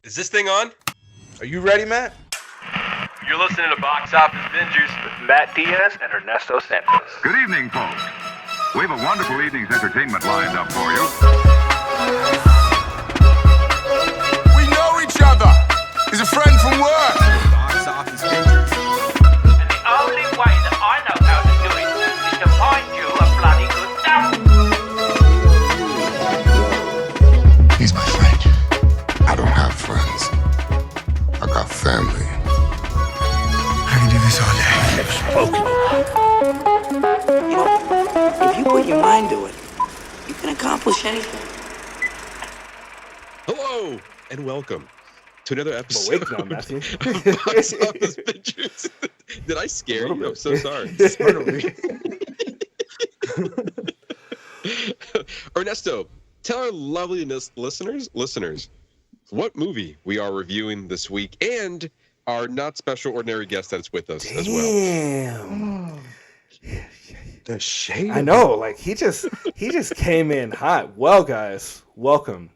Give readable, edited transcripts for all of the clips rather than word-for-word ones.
Is this thing on? Are you ready, Matt? You're listening to Box Office Bingers with Matt Diaz and Ernesto Santos. Good evening, folks. We have a wonderful evening's entertainment lined up for you. We know each other. He's a friend from work. Box Office Bingers. And the only way that I know how to do it is to find you a bloody good dump. He's my friend. I don't have friends. I got family. I can do this all day. You know, if you put your mind to it, you can accomplish anything. Hello and welcome to another episode Awake now, Matthew. of Box Office Bingers. Did I scare you? I'm so sorry. Ernesto, tell our lovely listeners what movie we are reviewing this week and our not special ordinary guest that's with us as well. Damn. The shade. I know, like he just came in hot. Well, guys, welcome.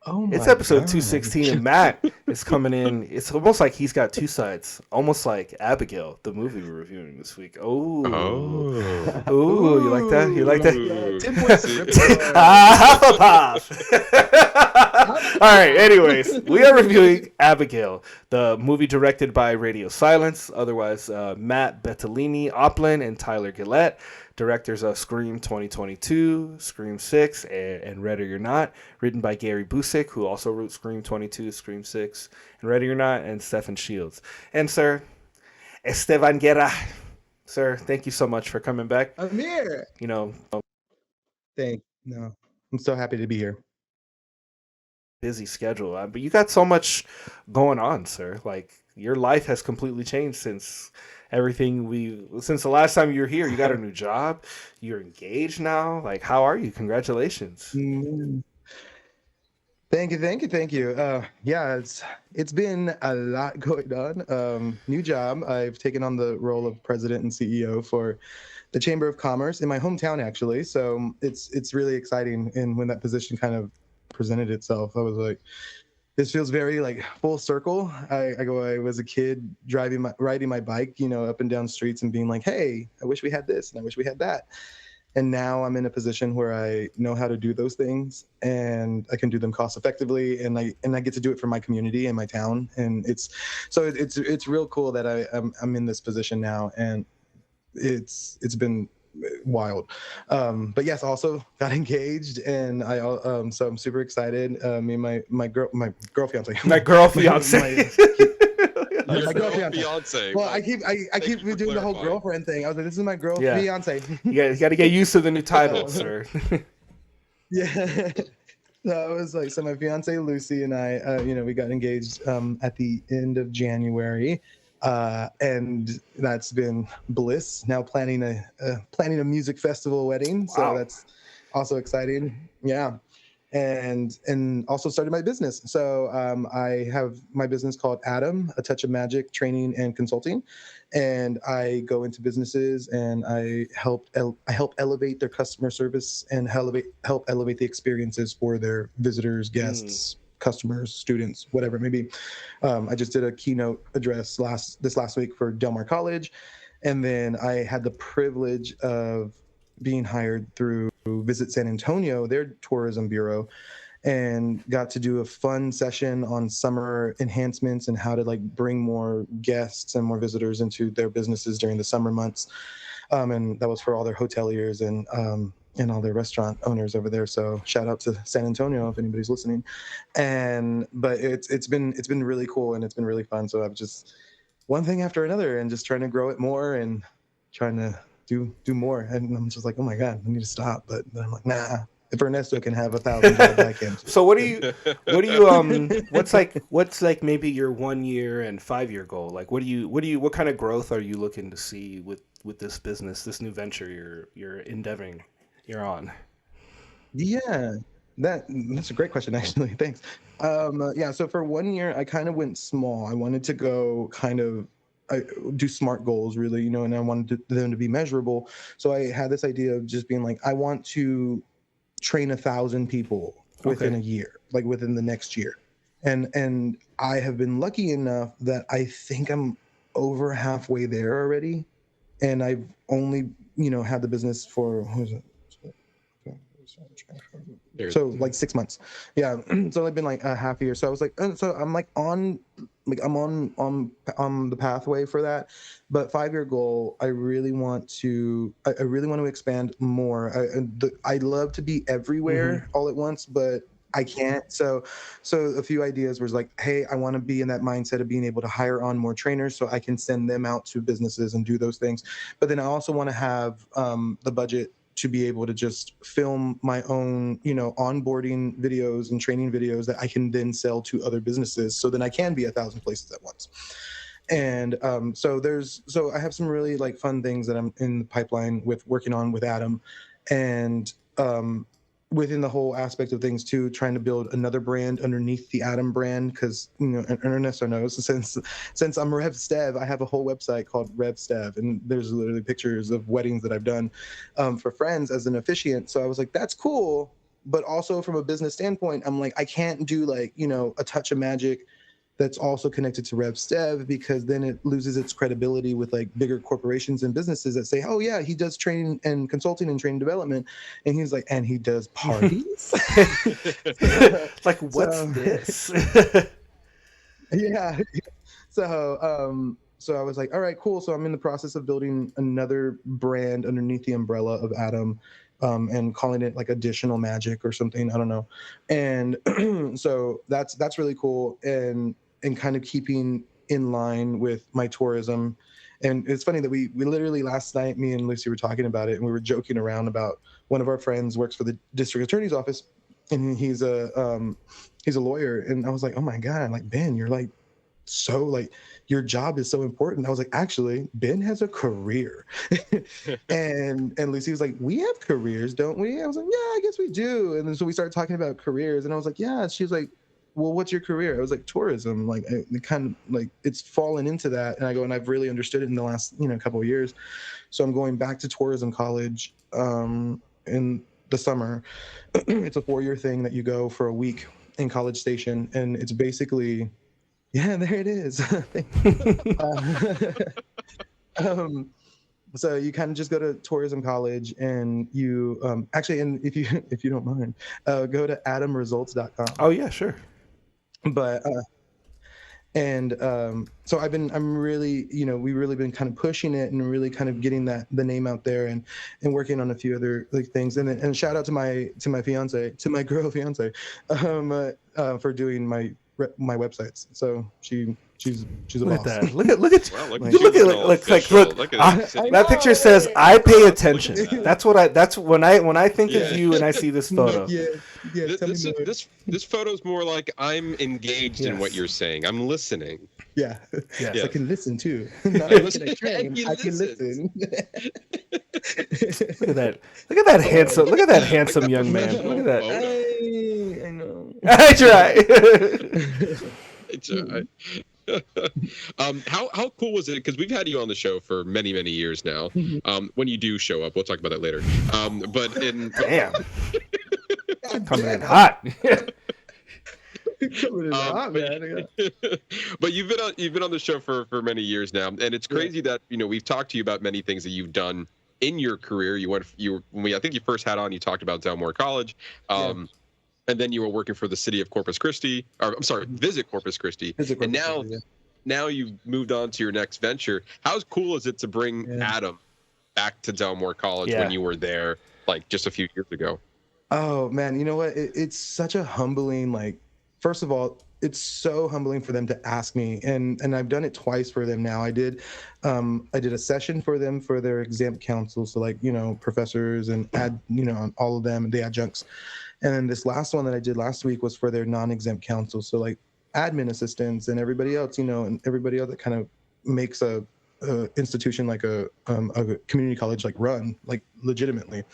Oh my It's episode God. 216, and Matt is coming in. It's almost like he's got two sides, almost like Abigail, the movie we're reviewing this week. Oh, you like that? You like that? Ooh. 10 points. All right. Anyways, we are reviewing Abigail, the movie directed by Radio Silence, otherwise Matt Bettinelli-Olpin and Tyler Gillett. Directors of Scream 2022, Scream 6, and Ready or Not. Written by Gary Busick, who also wrote Scream 22, Scream 6, and Ready or Not, and Stephen Shields. And sir, Estevan Guerra. Sir, thank you so much for coming back. I'm here. You know, No, I'm so happy to be here. busy schedule, but you got so much going on, sir. Like, your life has completely changed since since the last time you were here. You got a new job, you're engaged now. Like, how are you? Congratulations. Thank you. Yeah, it's been a lot going on. New job. I've taken on the role of president and CEO for the Chamber of Commerce in my hometown, actually. So it's really exciting. And when that position kind of presented itself, I was like, this feels very like full circle. I was a kid riding my bike, up and down streets and being like, hey, I wish we had this and I wish we had that. And now I'm in a position where I know how to do those things and I can do them cost effectively, and I get to do it for my community and my town. And it's real cool that I'm in this position now, and it's been wild. But yes, also got engaged, and so I'm super excited. Me and my girl fiance. My girl fiance. My girl fiance. Well, I keep doing the whole girlfriend thing. I was like, this is my girl fiance. You got to get used to the new title, sir. Yeah. So my fiance Lucy and I, we got engaged at the end of January, and that's been bliss. Now planning a music festival wedding, so Wow. That's also exciting. Yeah. And also started my business. So I have my business called A.t.o.m, A Touch of Magic Training and Consulting, and I go into businesses and I help elevate their customer service and help elevate the experiences for their visitors, guests, customers, students, whatever it may be. I just did a keynote address this last week for Del Mar College, and then I had the privilege of being hired through Visit San Antonio, their tourism bureau, and got to do a fun session on summer enhancements and how to bring more guests and more visitors into their businesses during the summer months. And that was for all their hoteliers and all their restaurant owners over there. So shout out to San Antonio if anybody's listening. But it's been really cool and it's been really fun. So I've just one thing after another and just trying to grow it more and trying to do more. And I'm just like, oh my God, I need to stop. But then I'm like, nah, if Ernesto can have 1,000 jobs, I can. So what do you what's like maybe your 1 year and 5 year goal? Like what kind of growth are you looking to see with this business, this new venture you're endeavoring, you're on? Yeah, that's a great question, actually. Thanks. So for 1 year, I kind of went small. I wanted to go I do SMART goals, really, and I wanted them to be measurable. So I had this idea of just being like, I want to train 1,000 people within a year, like within the next year. and I have been lucky enough that I think I'm over halfway there already, and I've only had the business for so like 6 months. Yeah. So I've been like a half year. So I was like, so I'm like on the pathway for that. But 5-year goal, I really want to expand more. I love to be everywhere all at once, but I can't. So a few ideas was like, hey, I want to be in that mindset of being able to hire on more trainers so I can send them out to businesses and do those things. But then I also want to have the budget to be able to just film my own, onboarding videos and training videos that I can then sell to other businesses. So then I can be 1,000 places at once. And so I have some really like fun things that I'm in the pipeline with working on with A.t.o.m. And within the whole aspect of things too, trying to build another brand underneath the A.t.o.m. brand, because Ernesto knows since I'm Rev Stev, I have a whole website called Rev Stev, and there's literally pictures of weddings that I've done for friends as an officiant. So I was like, that's cool, but also from a business standpoint, I'm like, I can't do like a touch of magic that's also connected to Rev Stev, because then it loses its credibility with like bigger corporations and businesses that say, oh yeah, he does training and consulting and training development. And he's like, and he does parties? Like, what's this? Yeah. So I was like, all right, cool. So I'm in the process of building another brand underneath the umbrella of A.t.o.m. And calling it like Additional Magic or something. I don't know. And so that's really cool. And kind of keeping in line with my tourism. And it's funny that we literally last night, me and Lucy were talking about it, and we were joking around about one of our friends works for the district attorney's office, and he's a lawyer. And I was like, oh my God, like, Ben, you're like, so like your job is so important. I was like, actually, Ben has a career. and Lucy was like, we have careers, don't we? I was like, yeah, I guess we do. And then so we started talking about careers, and I was like, yeah. She was like, well, what's your career? I was like, tourism. Like, it kind of like it's fallen into that. And I go, and I've really understood it in the last couple of years. So I'm going back to tourism college in the summer. It's a 4-year thing that you go for a week in College Station, and it's basically, yeah, there it is. So you kind of just go to tourism college, and you actually, and if you don't mind, go to atomresults.com. Oh yeah, sure. But so I'm really, we've really been kind of pushing it and really kind of getting the name out there, and working on a few other like things. And shout out to my fiance, to my girl fiance, for doing my websites. So she's a look boss. At that. Look at Wow, look that picture says I pay attention. That's when I think of you and I see this photo. This photo's more like I'm engaged in what you're saying. I'm listening. Yeah. I can listen too. I can listen. Look at that handsome. Look at that handsome young man. Look at that. I know. I try. How cool was it? Because we've had you on the show for many years now. When you do show up, we'll talk about that later. But damn, coming in hot. Man. But you've been on the show for many years now, and it's crazy that we've talked to you about many things that you've done in your career. I think you first had on, you talked about Delmore College. And then you were working for the city of Corpus Christi, or I'm sorry, Visit Corpus Christi. And now you've moved on to your next venture. How cool is it to bring A.t.o.m. back to Delmore College when you were there, like just a few years ago? Oh man, you know what? It's such a humbling, like, first of all, it's so humbling for them to ask me, and I've done it twice for them now. I did a session for them for their exempt council, so like professors and all of them, the adjuncts. And then this last one that I did last week was for their non-exempt council. So like admin assistants and everybody else, and everybody else that kind of makes a institution like a community college like run like legitimately.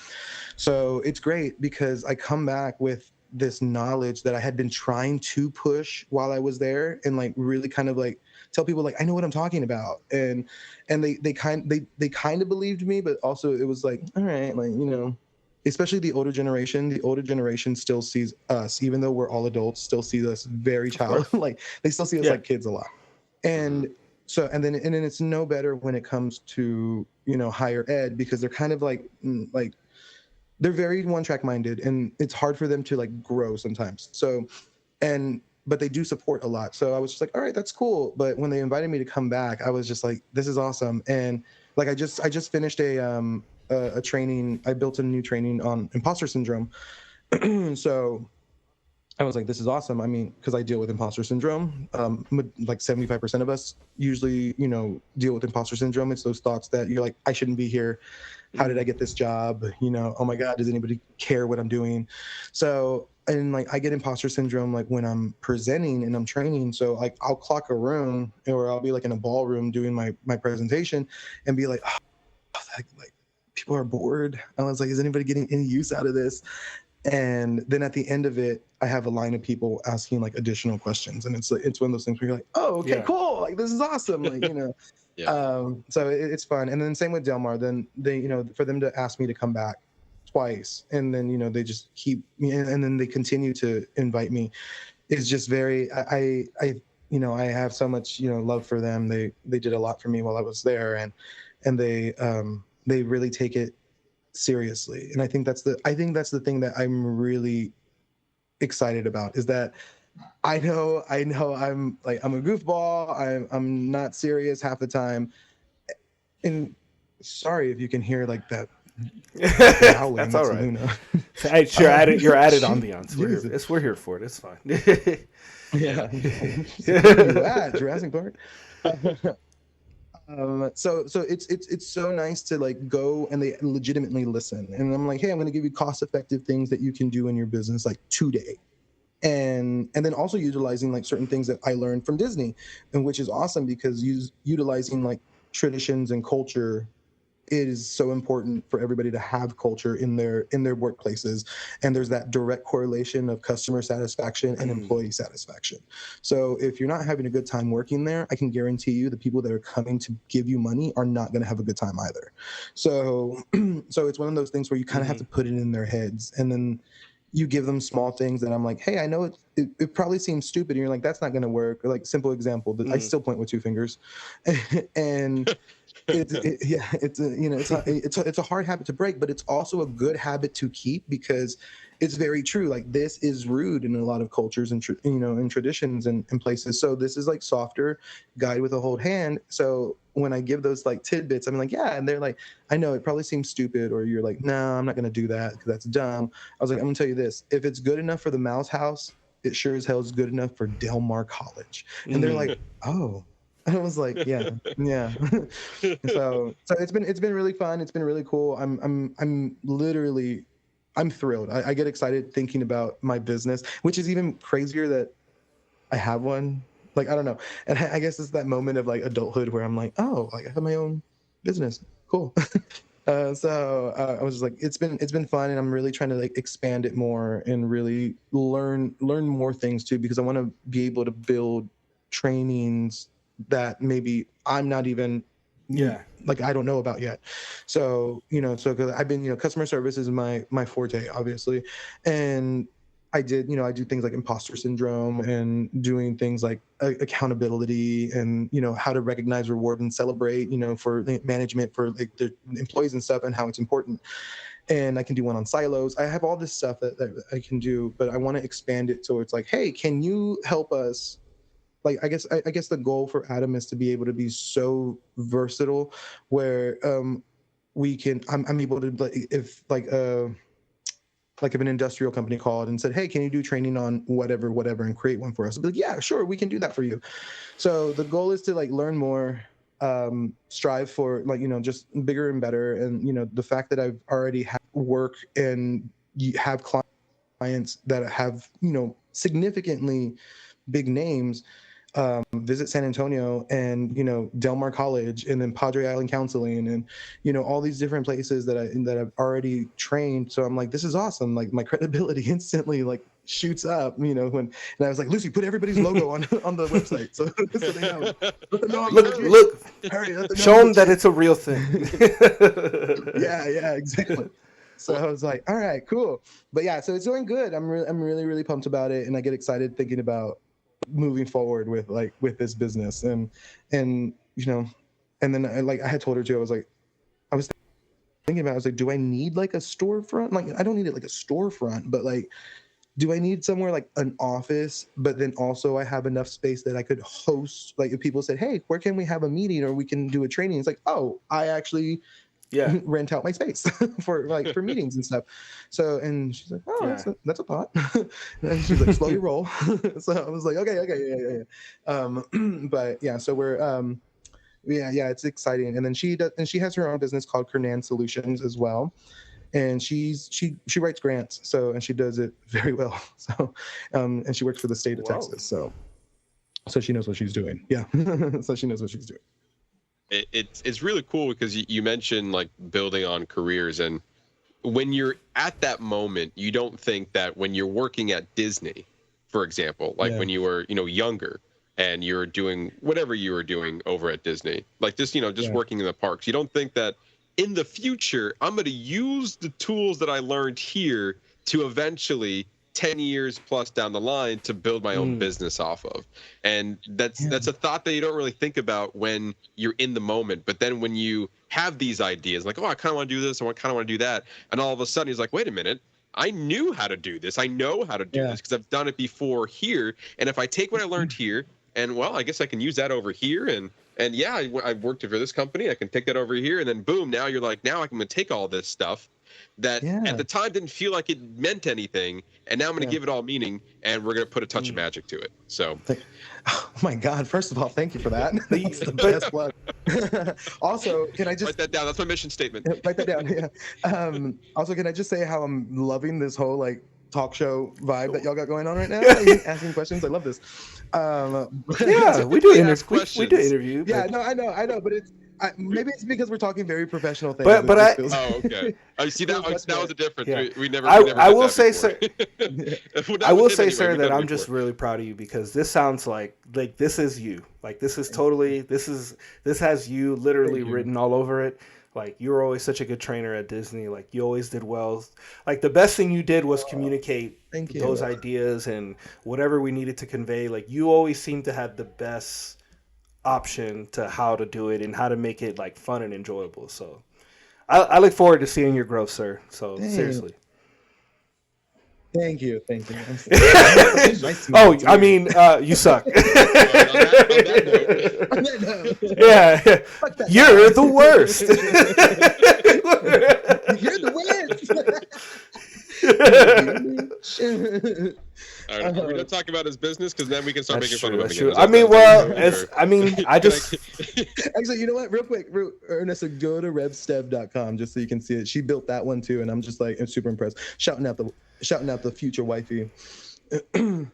So it's great because I come back with this knowledge that I had been trying to push while I was there, and like really kind of like tell people like I know what I'm talking about, and they kind of believed me, but also it was like, all right, like especially the older generation still sees us, even though we're all adults, still sees us very child. Like they still see us like kids a lot. And so, and then it's no better when it comes to, you know, higher ed, because they're kind of like they're very one track minded, and it's hard for them to like grow sometimes. So, but they do support a lot. So I was just like, all right, that's cool. But when they invited me to come back, I was just like, this is awesome. And like, I just finished a training. I built a new training on imposter syndrome. So I was like, this is awesome. I mean, because I deal with imposter syndrome. Like 75% of us usually, you know, deal with imposter syndrome. It's those thoughts that you're like, I shouldn't be here. How did I get this job? You know, oh my God, does anybody care what I'm doing? So, and like, I get imposter syndrome like when I'm presenting and I'm training. So like, I'll clock a room, or I'll be like in a ballroom doing my presentation and be like, oh, like people are bored. I was like, is anybody getting any use out of this? And then at the end of it, I have a line of people asking like additional questions, and it's one of those things where you're like, oh, okay, cool, like this is awesome, like, you know. So it's fun. And then same with Del Mar. Then they, you know, for them to ask me to come back twice, and then, you know, they just keep, and then they continue to invite me. It's just very, I you know, I have so much, you know, love for them. They did a lot for me while I was there, and they really take it seriously. And I think that's the thing that I'm really excited about, is that I know I'm a goofball. I'm not serious half the time. And sorry if you can hear like that. Howling. That's all right. Hey, you're added ambiance. We're here for it. It's fine. Yeah. You at Jurassic Park? So it's so nice to like go and they legitimately listen. And I'm like, hey, I'm going to give you cost-effective things that you can do in your business like today. And then also utilizing like certain things that I learned from Disney, and which is awesome, because utilizing like traditions and culture is so important for everybody to have culture in their workplaces. And there's that direct correlation of customer satisfaction and employee satisfaction. So if you're not having a good time working there, I can guarantee you the people that are coming to give you money are not going to have a good time either. So it's one of those things where you kind of have to put it in their heads, and then you give them small things that I'm like, hey, I know it probably seems stupid, and you're like, that's not going to work. Or like, simple example, I still point with two fingers. And it's a hard habit to break, but it's also a good habit to keep, because it's very true. Like, this is rude in a lot of cultures and in traditions and places. So this is like softer, guide with a hold hand. So when I give those like tidbits, I'm like, yeah, and they're like, I know it probably seems stupid, or you're like, no, I'm not gonna do that because that's dumb. I was like, I'm gonna tell you this: if it's good enough for the Mouse House, it sure as hell is good enough for Del Mar College. And they're like, oh. I was like, yeah. So it's been really fun. It's been really cool. I'm thrilled. I get excited thinking about my business, which is even crazier that I have one. Like, I don't know. And I guess it's that moment of like adulthood where I'm like, oh, like I have my own business. Cool. I was just like, it's been fun, and I'm really trying to like expand it more and really learn more things too, because I want to be able to build trainings that maybe I'm not even like I don't know about yet. So because I've been, customer service is my forte, obviously, and I do things like imposter syndrome and doing things like accountability and how to recognize, reward, and celebrate for management, for like the employees and stuff, and how it's important. And I can do one on silos. I have all this stuff that I can do, but I want to expand it so it's like, hey, can you help us? Like, I guess the goal for A.t.o.m is to be able to be so versatile where we can, I'm able to, if an industrial company called and said, hey, can you do training on whatever, and create one for us? I'll be like, yeah, sure, we can do that for you. So the goal is to like learn more, strive for just bigger and better. And, the fact that I've already had work and have clients that have, significantly big names, visit San Antonio and Del Mar College, and then Padre Island Counseling, and all these different places that I've already trained. So I'm like, this is awesome. Like, my credibility instantly like shoots up. And I was like, Lucy, put everybody's logo on the website so they know. Let them know look, Hurry, show them that it's a real thing. yeah, exactly. So I was like, all right, cool. But yeah, so it's doing good. I'm really pumped about it, and I get excited thinking about moving forward with this business, and you know, and then I had told her too. I was thinking about. I was like, do I need like a storefront? Like, I don't need it like a storefront, but like, do I need somewhere like an office? But then also I have enough space that I could host. Like, if people said, hey, where can we have a meeting or we can do a training? It's like, oh, I actually rent out my space for meetings and stuff. So, and she's like, oh, that's a thought. And she's like, slow your roll. So I was like, okay, yeah. But yeah, so we're it's exciting. And then she has her own business called Kernan Solutions as well. And she writes grants, so, and she does it very well. So, and she works for the state of Texas. So she knows what she's doing. Yeah. So she knows what she's doing. It's really cool because you mentioned like building on careers, and when you're at that moment, you don't think that when you're working at Disney, for example, like when you were, younger and you're doing whatever you were doing over at Disney, like just working in the parks, you don't think that in the future, I'm going to use the tools that I learned here to eventually 10 years plus down the line to build my own business off of. And that's a thought that you don't really think about when you're in the moment. But then when you have these ideas, like, oh, I kind of want to do this, I kind of want to do that. And all of a sudden he's like, wait a minute, I knew how to do this. I know how to do this because I've done it before here. And if I take what I learned here, and well, I guess I can use that over here. And yeah, I worked for this company. I can take that over here. And then boom, now you're like, now I can take all this stuff that at the time didn't feel like it meant anything. And now I'm going to give it all meaning, and we're going to put a touch of magic to it. So, oh my God, first of all, thank you for that. That's the best one. Also, can I just write that down? That's my mission statement. Write that down. Yeah. Also, can I just say how I'm loving this whole like talk show vibe that y'all got going on right now? Asking questions. I love this. We do interview. Yeah, no, I know, but it's maybe it's because we're talking very professional things. But oh, okay. Oh, see, that was the difference. Yeah. We never. I will say, sir. I will say, sir, that I'm before. just really proud of you because this sounds like this is you. Like this is totally this has you literally written all over it. Like, you were always such a good trainer at Disney. Like, you always did well. Like, the best thing you did was communicate those ideas and whatever we needed to convey. Like, you always seemed to have the best option to how to do it and how to make it, like, fun and enjoyable. So, I look forward to seeing your growth, sir. So, seriously. Thank you. You suck. Yeah. You're the worst. You're the worst. All right, are we not talking about his business? Because then we can start making fun of him again. Actually, you know what? Real quick, Ernesto, go to revstev.com just so you can see it. She built that one too, and I'm just like, I'm super impressed. Shouting out the future wifey. And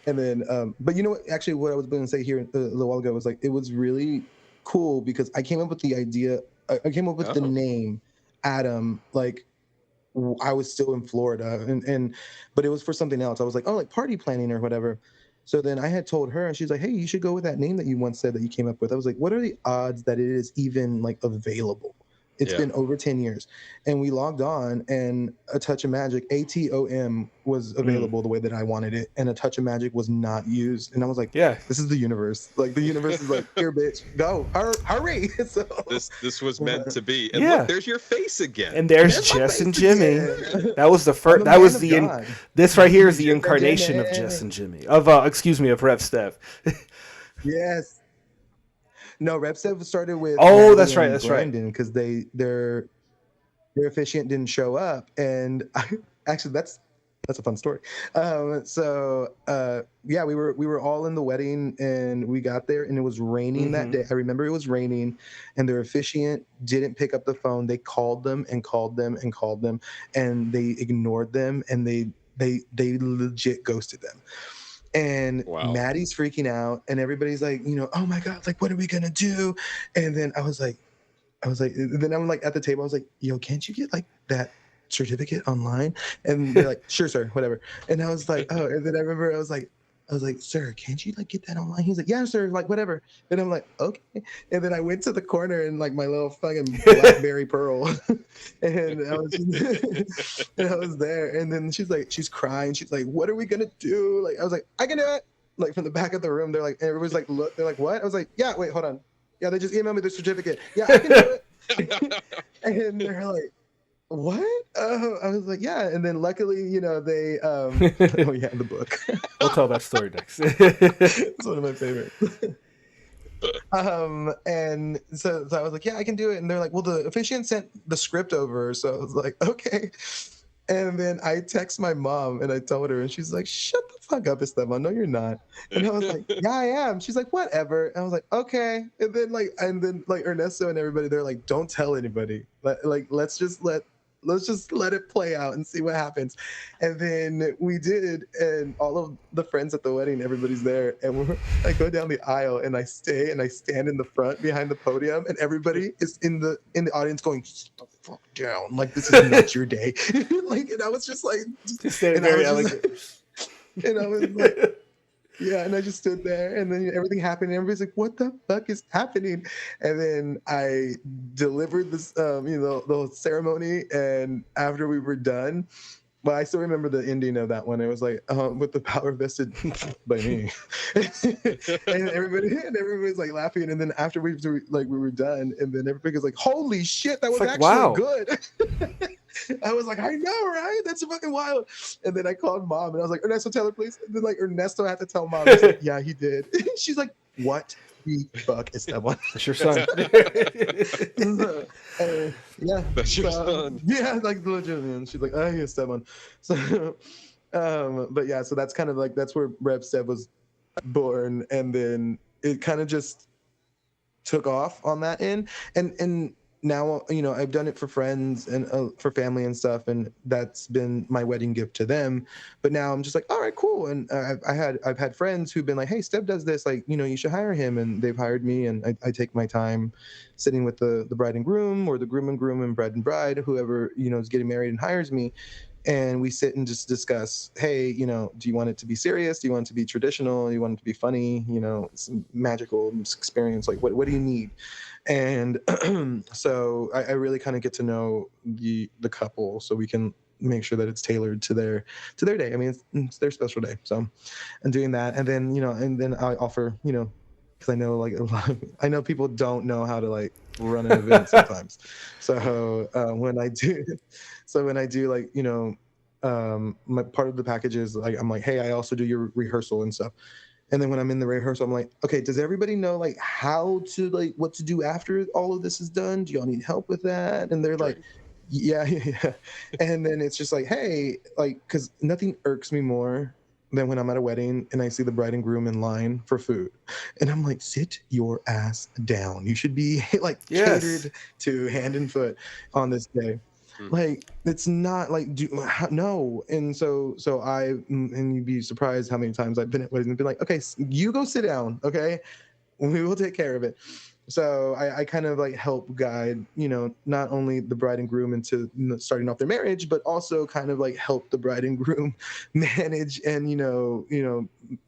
then, but you know what? Actually, what I was going to say here a little while ago was like, it was really cool because I came up with the idea. I came up with the name A.t.o.m. like I was still in Florida, but it was for something else. I was like, oh, like party planning or whatever. So then I had told her, and she's like, hey, you should go with that name that you once said that you came up with. I was like, what are the odds that it is even like available? It's been over 10 years. And we logged on, and A Touch of Magic, A.t.o.m, was available the way that I wanted it. And A Touch of Magic was not used. And I was like, this is the universe. Like, the universe is like, here, bitch, go, hurry. So this was meant to be. And look, there's your face again. And there's Jess and Jimmy. That was the first. That was this right here is the incarnation of Jess and Jimmy. Of Rev Steph. Yes. No, RepStev started with that's right, Brandon, because their officiant didn't show up, and actually that's a fun story. We were all in the wedding, and we got there, and it was raining that day. I remember it was raining, and their officiant didn't pick up the phone. They called them and called them and called them, and they ignored them, and they legit ghosted them. And Maddie's freaking out, and everybody's like, oh my God, like, what are we gonna do? And then then I'm like at the table, I was like, yo, can't you get like that certificate online? And they're like, sure, sir, whatever. And I was like, oh, and then I remember I was like, I was like, sir, can't you like get that online? He's like, yeah, sir, like whatever. And I'm like, okay. And then I went to the corner and like my little fucking BlackBerry Pearl, and I was and I was there. And then she's crying. She's like, what are we gonna do? Like I was like, I can do it. Like from the back of the room, they're like, everybody's like, look, they're like, what? I was like, yeah, wait, hold on. Yeah, they just emailed me the certificate. Yeah, I can do it. And they're like, what? I was like, yeah. And then luckily, they oh yeah, the book. We'll tell that story next. It's one of my favorites. And so I was like, yeah, I can do it. And they're like, well, the officiant sent the script over. So I was like, okay. And then I text my mom and I told her, and she's like, shut the fuck up, Esteban. No, you're not. And I was like, yeah, I am. She's like, whatever. And I was like, okay. And then Ernesto and everybody, they're like, don't tell anybody. Let's just let it play out and see what happens. And then we did, and all of the friends at the wedding, everybody's there, and I go down the aisle and I stand in the front behind the podium, and everybody is in the audience going, sit the fuck down, like this is not your day. And I was just like, just standing very elegant. And I was like, yeah, and I just stood there, and then everything happened, and everybody's like, what the fuck is happening? And then I delivered this, the ceremony, and after we were done, well, I still remember the ending of that one. It was like, with the power vested by me. And everybody's like laughing, and then after we were done, and then everybody was like, holy shit, that was like, actually wow. Good. I was like, I know, right? That's fucking wild. And then I called mom and I was like, Ernesto, tell her, please. And then Ernesto had to tell mom. I was like, yeah, he did. She's like, what the fuck is that one? That's your son. Yeah. That's your son. Yeah, legit, man. She's like, oh, yes, that one. So, but yeah, so that's kind of that's where Rev Seb was born. And then it kind of just took off on that end. And now, I've done it for friends and for family and stuff, and that's been my wedding gift to them. But now I'm just like, all right, cool. And I've had friends who've been like, hey, Steph does this, you should hire him, and they've hired me, and I take my time sitting with the bride and groom, or the groom and bride, whoever is getting married and hires me. And we sit and just discuss, hey, do you want it to be serious? Do you want it to be traditional? Do you want it to be funny? Some magical experience. Like, what do you need? And so I really kind of get to know the couple, so we can make sure that it's tailored to their day. I mean, it's their special day. So I'm doing that. And then, I offer, because I know I know people don't know how to run an event sometimes. So when I do my part of the package is I'm like, hey, I also do your rehearsal and stuff. And then when I'm in the rehearsal, I'm like, okay, does everybody know how to what to do after all of this is done? Do y'all need help with that? And they're like, yeah. And then it's just like, hey, because nothing irks me more than when I'm at a wedding and I see the bride and groom in line for food. And I'm like, sit your ass down. You should be catered to hand and foot on this day. It's not no. And so and you'd be surprised how many times I've been at weddings and been like, okay, you go sit down, okay, we will take care of it. So I kind of help guide, not only the bride and groom into starting off their marriage, but also kind of help the bride and groom manage and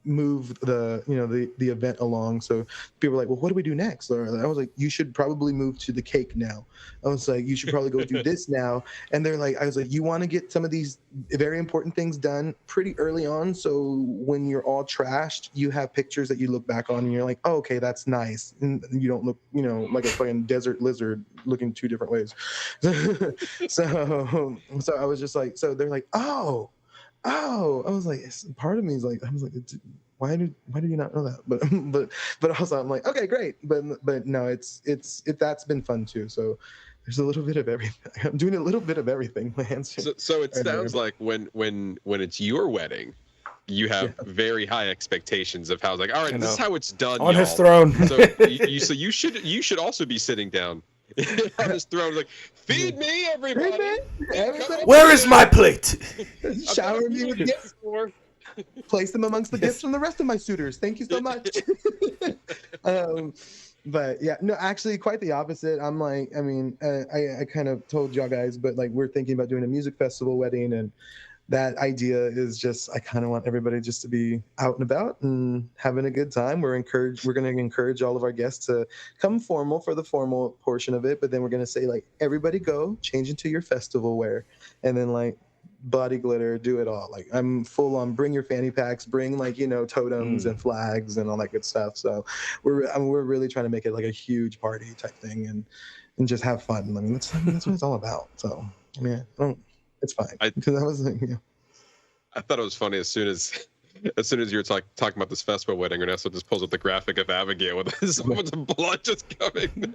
move the event along. So people are like, well, what do we do next? Or I was like, you should probably move to the cake now. I was like, you should probably go do this now. And they're like, I was like, you want to get some of these very important things done pretty early on, so when you're all trashed, you have pictures that you look back on and you're like, oh, okay, that's nice, and you don't look like a fucking desert lizard looking two different ways. so I was just like, so they're like, oh, I was like, part of me is like, I was like, why do you not know that? But also I'm like, okay, great. But no, it's that's been fun too. So there's a little bit of everything. I'm doing a little bit of everything. My hands. So it sounds like when it's your wedding, you have very high expectations of how it's all right, this is how it's done on his throne. So you should also be sitting down on his throne, feed me, everybody. Where is my plate? Shower me with gifts. Place them amongst the gifts from the rest of my suitors. Thank you so much. But yeah, no, actually quite the opposite. I'm I kind of told y'all guys, but we're thinking about doing a music festival wedding, and that idea is just, I kind of want everybody just to be out and about and having a good time. We're going to encourage all of our guests to come formal for the formal portion of it, but then we're going to say, like, everybody go change into your festival wear, and then, like, body glitter, do it all. Like, I'm full on, bring your fanny packs, bring, like, totems and flags and all that good stuff. So we're really trying to make it like a huge party type thing and just have fun. I mean, that's what it's all about. So, I mean, it's fine. Because I was like, I thought it was funny as soon as you were talking about this festival wedding, Ernesto just pulls up the graphic of Abigail with the blood just coming.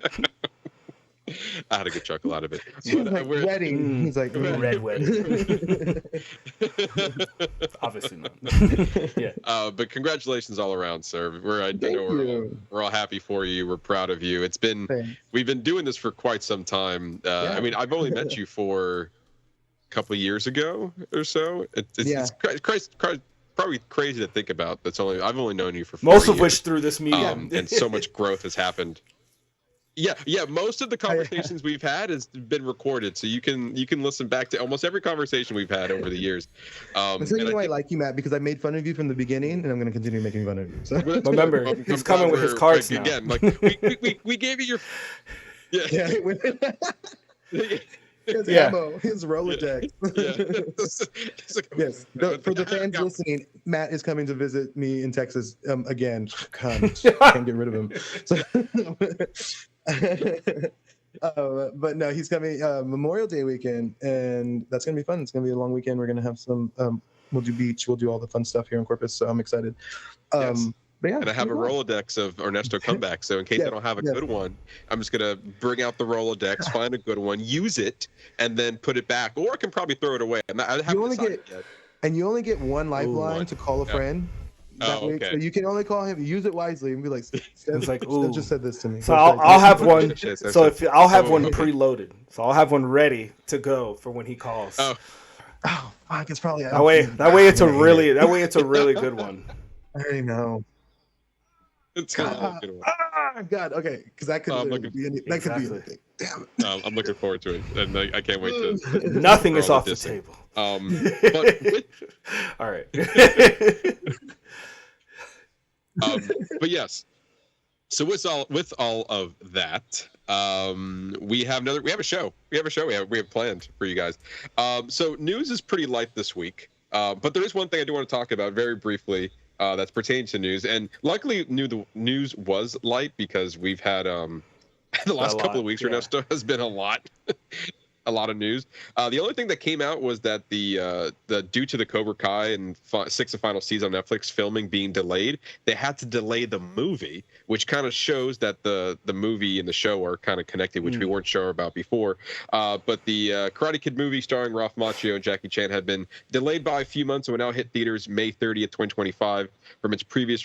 I had a good chuckle out of it. She was like, wedding. He's like, red wedding. Obviously not. Yeah. But congratulations all around, sir. We're all happy for you. We're proud of you. We've been doing this for quite some time. I mean, I've only met you for a couple of years ago or so. It's probably crazy to think about. I've only known you for 4 most years. of which through this medium, and so much growth has happened. Yeah. Most of the conversations we've had has been recorded, so you can listen back to almost every conversation we've had over the years. I'm telling you why I like you, Matt, because I made fun of you from the beginning, and I'm going to continue making fun of you. So. Remember, he's coming with his cards now. Again, like we gave you your His ammo, his Rolodex. Yes. For the fans listening, Matt is coming to visit me in Texas again. Can't get rid of him. So, but no, he's coming Memorial Day weekend, and that's gonna be fun. It's gonna be a long weekend. We're gonna have some. We'll do beach. We'll do all the fun stuff here in Corpus. So I'm excited. Yes. But yeah, and I have a Rolodex of Ernesto comebacks, so in case I don't have a good one, I'm just gonna bring out the Rolodex, find a good one, use it, and then put it back. Or I can probably throw it away. You only get one lifeline to call a friend. Okay. So you can only call him. Use it wisely and be like, Steph, like, just said this to me. So I'll have one. So I'll have one preloaded. So I'll have one ready to go for when he calls. Oh, fuck! It's probably that way it's a really good one. I already know. It's kind of a good one. God, okay, because that could be anything. Damn it. I'm looking forward to it, and I can't wait to. Nothing is off the table. All right. But yes. So with all of that, we have a show. We have planned for you guys. So news is pretty light this week, but there is one thing I do want to talk about very briefly. That's pertaining to news, and luckily the news was light because we've had the last couple of weeks Ernesto has been a lot of news. The only thing that came out was that the due to the Cobra Kai and sixth and final season on Netflix filming being delayed, they had to delay the movie, which kind of shows that the movie and the show are kind of connected, which we weren't sure about before. But the Karate Kid movie starring Ralph Macchio and Jackie Chan had been delayed by a few months and will now hit theaters May 30th, 2025 from its previous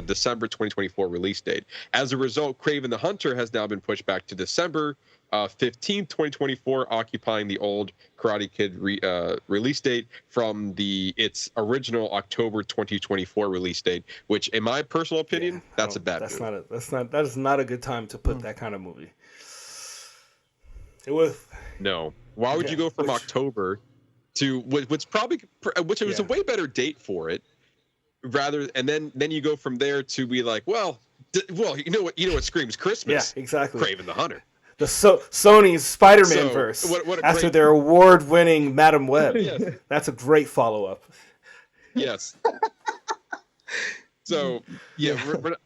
December 2024 release date. As a result, Kraven the Hunter has now been pushed back to December 15th, 2024, occupying the old Karate Kid release date from its original October 2024 release date, which, in my personal opinion, that's a bad move. That is not a good time to put that kind of movie. It was. No. Why would you go from October to which was a way better date for it, and then you go from there to be like, well, you know what screams Christmas? Yeah, exactly. Kraven the Hunter. The Sony's Spider-Man verse after their award-winning Madam Web. Yes. That's a great follow-up. Yes. So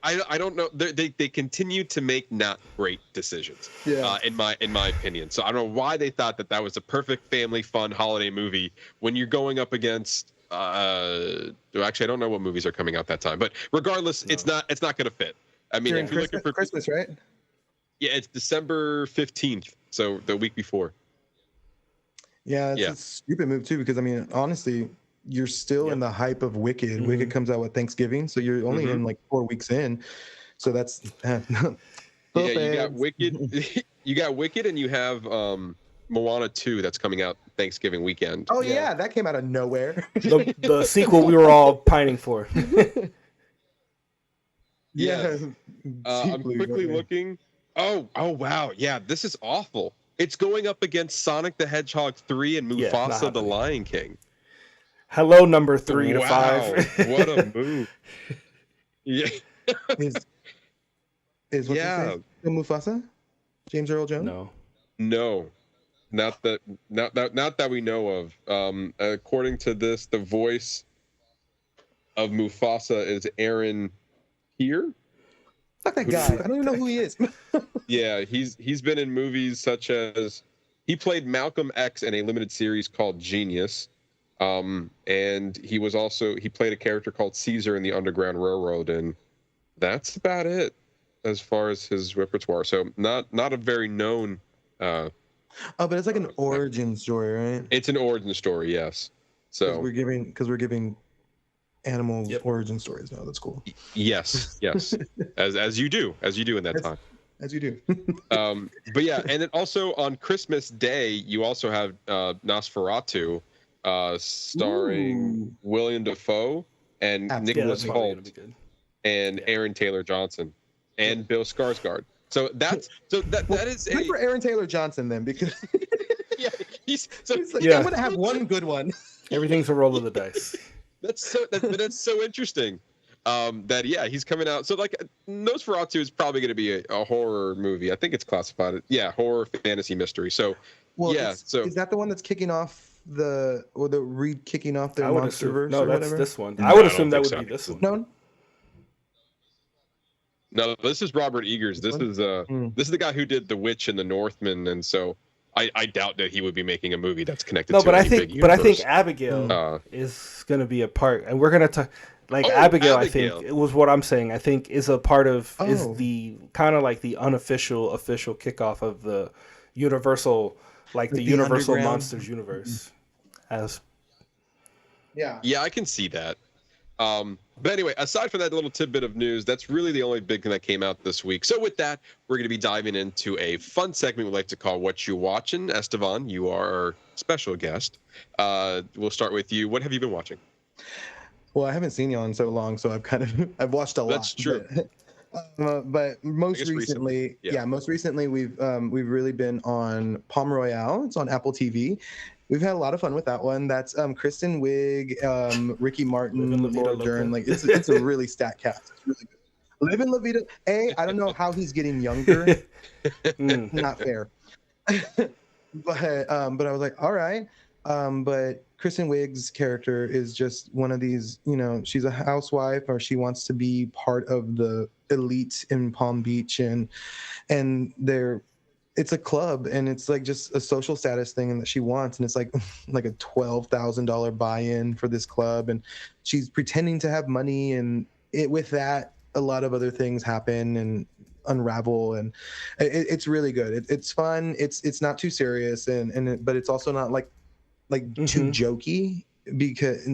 I don't know. They continue to make not great decisions. In my opinion. So I don't know why they thought that was a perfect family fun holiday movie when you're going up against. Actually, I don't know what movies are coming out that time, but regardless, it's not going to fit. I mean, if you're looking for Christmas, right? Yeah, it's December 15th, so the week before. Yeah, it's a stupid move too, because I mean, honestly, you're still in the hype of Wicked. Mm-hmm. Wicked comes out with Thanksgiving, so you're only in like 4 weeks in. So that's you got Wicked. You got Wicked, and you have Moana 2 that's coming out Thanksgiving weekend. Oh yeah, that came out of nowhere. the sequel we were all pining for. I'm quickly looking. Oh wow, yeah, this is awful. It's going up against Sonic the Hedgehog 3 and Mufasa the Lion King. Hello, number 3 to Wow, 5. what a move! Yeah, Is what's his yeah. face? Mufasa? James Earl Jones? No, not that we know of. According to this, the voice of Mufasa is Aaron here. Fuck that guy. I don't even know who he is. Yeah, he's been in movies such as he played Malcolm X in a limited series called Genius. And he played a character called Caesar in the Underground Railroad, and that's about it as far as his repertoire. So not a very known. Oh, but it's like an origin story, right? It's an origin story, yes. So we're giving animal origin stories now. That's cool. Yes, as you do in that time. As you do. But yeah, and then also on Christmas Day, you also have Nosferatu. Starring William Dafoe and Nicholas Hoult and Aaron Taylor Johnson and Bill Skarsgård. So that is good for Aaron Taylor Johnson then, because he's like, I'm gonna have one good one. Everything's a roll of the dice. That's so interesting. He's coming out. So like Nosferatu is probably going to be a horror movie. I think it's classified horror fantasy mystery. So is that the one that's kicking off kicking off their MonsterVerse? No, or that's whatever? this one. I would assume that would be this one. No, this is Robert Eggers. This is the guy who did The Witch and The Northman, and so I doubt that he would be making a movie that's connected. No, to but I think Abigail is going to be a part, and we're going to talk. Abigail, I think it was what I'm saying. I think is a part of is the kind of like the official kickoff of the Universal, like the Universal Monsters universe. I can see that. But anyway, aside from that little tidbit of news, that's really the only big thing that came out this week. So with that, we're going to be diving into a fun segment we like to call Whatcha Watchin. Estevan, you are our special guest. We'll start with you. What have you been watching? Well, I haven't seen you in so long, so I've watched a lot. That's true. But most recently, we've really been on Palm Royale. It's on Apple TV. We've had a lot of fun with that one. That's Kristen Wiig, Ricky Martin, Laura Dern. Like it's a really stacked cast. It's really good. Live in La Vida. I don't know how he's getting younger. Not fair. But I was like, all right. But Kristen Wiig's character is just one of these, she's a housewife, or she wants to be part of the elite in Palm Beach, and it's a club, and it's like just a social status thing, and that she wants, and it's like a $12,000 buy-in for this club, and she's pretending to have money, and with that a lot of other things happen and unravel, and it's really good. It's fun. It's not too serious, but it's also not like too jokey, because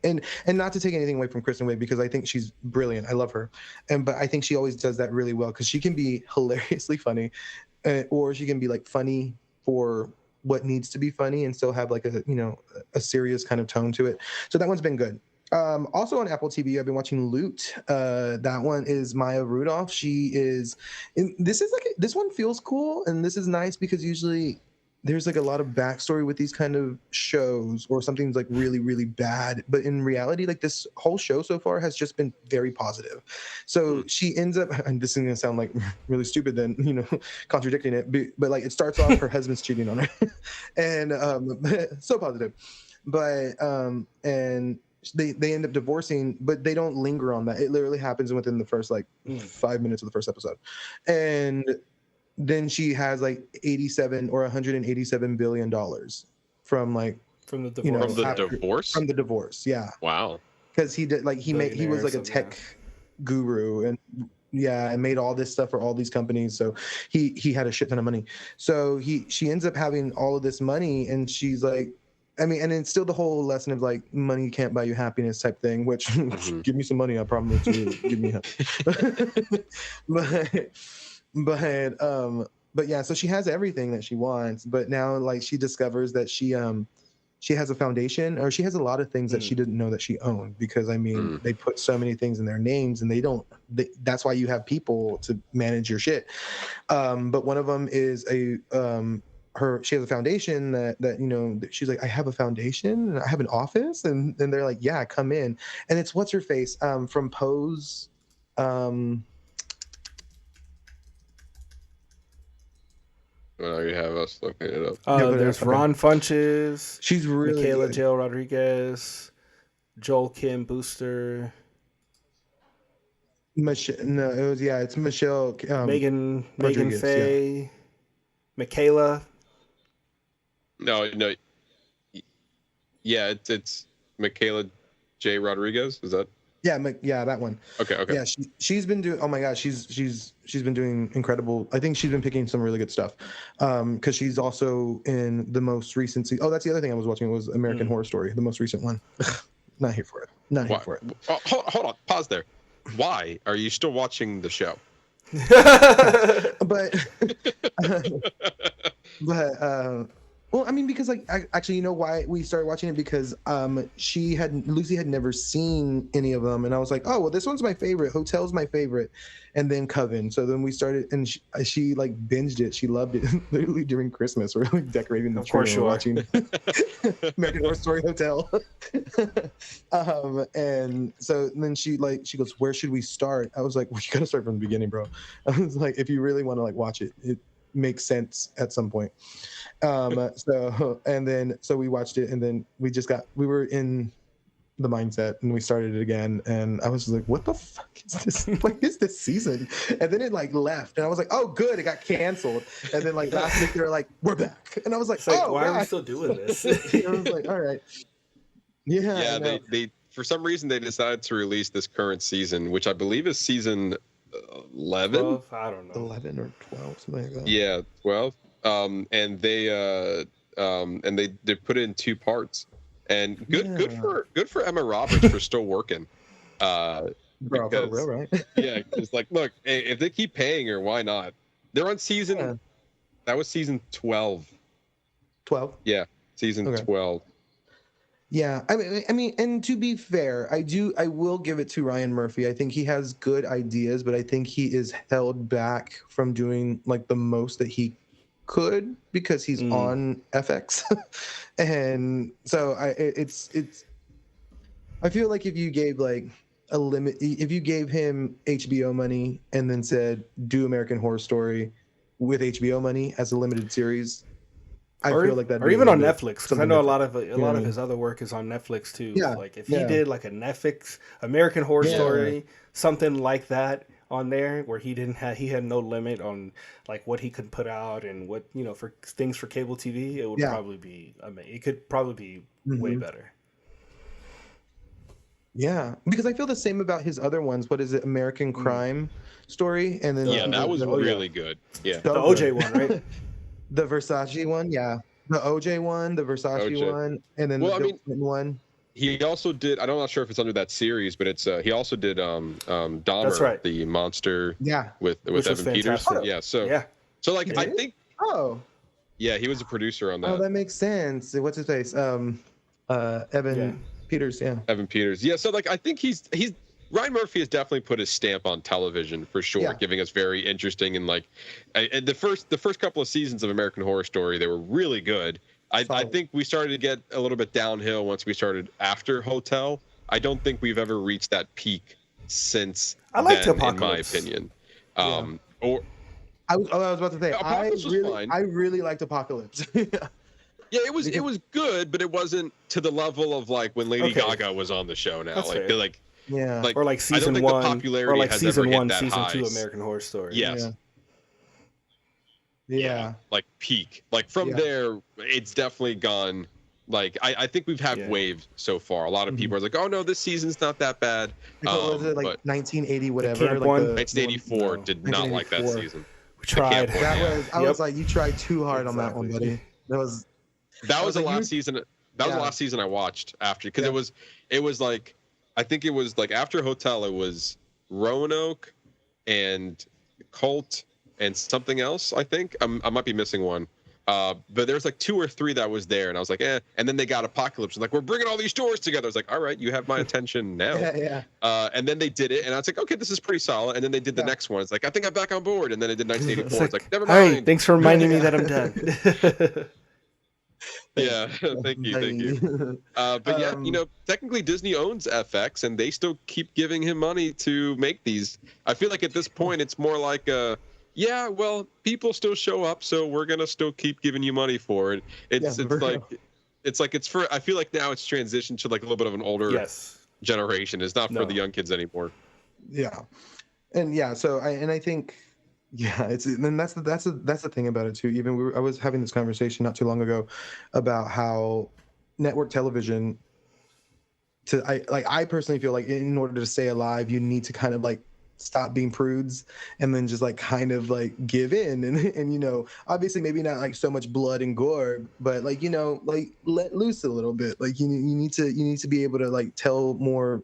and not to take anything away from Kristen Wiig, because I think she's brilliant. I love her, but I think she always does that really well, because she can be hilariously funny, or she can be like funny for what needs to be funny and still have like a serious kind of tone to it. So that one's been good. Also on Apple TV, I've been watching Loot. That one is Maya Rudolph. This one feels cool, and this is nice, because usually there's like a lot of backstory with these kind of shows, or something's like really, really bad. But in reality, like this whole show so far has just been very positive. So she ends up, and this is going to sound like really stupid then, contradicting it, but like it starts off her husband's cheating on her and so positive. But, and they end up divorcing, but they don't linger on that. It literally happens within the first 5 minutes of the first episode. And then she has like $187 billion from the divorce. From the divorce, yeah. Wow. Because he did he was like a tech guru, and made all this stuff for all these companies. So he had a shit ton of money. So she ends up having all of this money, and she's like, and it's still the whole lesson of like money can't buy you happiness type thing. Which give me some money, I promise you, give me but yeah, so she has everything that she wants, but now like she discovers that she has a foundation, or she has a lot of things that she didn't know that she owned, because they put so many things in their names, and that's why you have people to manage your shit. But one of them is she has a foundation that you know, she's like, I have a foundation and I have an office, and they're like, yeah, come in. And it's what's her face from Pose. Well, you have us looking it up. There's Ron Funches. She's really Michaela good. Jill Rodriguez, Joel Kim Booster, It's Michelle. Megan Rodriguez, Faye, Michaela. No. Yeah, it's Michaela J. Rodriguez. Is that? Yeah, that one. Okay. Yeah, she's been doing. Oh my gosh, she's been doing incredible. I think she's been picking some really good stuff. Because she's also in the most recent season. Oh, that's the other thing I was watching was American Horror Story, the most recent one. Not here for it. Here for it. Oh, hold on. Pause there. Why are you still watching the show? But well, I mean, because like actually, you know why we started watching it? Because Lucy had never seen any of them, and I was like, oh well, this one's my favorite. Hotel's my favorite, and then Coven. So then we started, and she like binged it. She loved it. Literally during Christmas, we're like decorating the tree and watching American Horror Story Hotel. And so then she goes, where should we start? I was like, well, you gotta start from the beginning, bro. I was like, if you really want to like watch it, it makes sense at some point. So we watched it, and then we were in the mindset, and we started it again, and I was just like, what the fuck is this? What is this season? And then it like left, and I was like, oh good, it got canceled. And then like last week they were like, we're back, and I was like, why are we still doing this? I was like, all right. Yeah, they for some reason they decided to release this current season, which I believe is season 11. 12? I don't know. 11 or 12, something like that. Yeah, 12. And they put it in 2 parts. And good for Emma Roberts for still working. Bro, for real, right? Yeah, it's like, look, if they keep paying her, why not? They're on season. That was season 12. 12. Yeah, season 12. Yeah, I mean, and to be fair, I will give it to Ryan Murphy. I think he has good ideas, but I think he is held back from doing like the most that he could because he's on FX. And so I feel like if you gave like a limit, if you gave him HBO money and then said do American Horror Story with HBO money as a limited series, I feel like that, or even on Netflix, because I know a lot of his other work is on Netflix too. Yeah, like if he did like a Netflix American Horror Story, something like that on there, where he had no limit on like what he could put out and what, you know, for things for cable TV, it would probably be it could probably be way better. Yeah, because I feel the same about his other ones. What is it, American Crime Story? And then that was really good. Yeah, the OJ one, right? The Versace one, yeah. The OJ one, the Versace one, and then the Bill Clinton one. He also did. I'm not sure if it's under that series, but it's. He also did Dahmer, That's right. the monster. Yeah. With Evan Peters. Yeah. So like I think. Oh. Yeah, he was a producer on that. Oh, that makes sense. What's his face? Evan Peters. Yeah. Evan Peters. Yeah. So like I think he's Ryan Murphy has definitely put his stamp on television for sure, giving us very interesting and like the first couple of seasons of American Horror Story, they were really good. I think we started to get a little bit downhill once we started after Hotel. I don't think we've ever reached that peak since then, in my opinion. I was about to say I really liked Apocalypse. Yeah, it was good, but it wasn't to the level of like when Lady Gaga was on the show now. That's like fair. they're like. Yeah, or like season 1, or like season 1, season 2 American Horror Story. Yes. Yeah. Like peak. Like from there, it's definitely gone. Like I think we've had waves so far. A lot of people are like, "Oh no, this season's not that bad." What was it, like 1980 whatever? Like 1984 did not like that season. We tried. I was like, you tried too hard on that one, buddy. That was the last season. That was the last season I watched after, because it was like. I think it was like after Hotel, it was Roanoke and Cult and something else. I think I might be missing one. But there's like 2 or 3 that was there, and I was like, eh. And then they got Apocalypse, and like, we're bringing all these stores together. I was like, all right, you have my attention now. Yeah. And then they did it, and I was like, okay, this is pretty solid. And then they did the next one. It's like, I think I'm back on board. And then they did 1984. It's like, never all mind. right, thanks for reminding me that I'm done. Yeah, thank you. But yeah, technically Disney owns FX, and they still keep giving him money to make these. I feel like at this point, it's more like yeah, well, people still show up, so we're gonna still keep giving you money for it. It's for. I feel like now it's transitioned to like a little bit of an older generation. It's not for the young kids anymore. Yeah, and yeah, so I think. Yeah, that's the thing about it too. Even I was having this conversation not too long ago about how network television. I personally feel like in order to stay alive, you need to kind of like stop being prudes and then just like kind of like give in and obviously maybe not like so much blood and gore, but like like let loose a little bit. Like you need to be able to like tell more,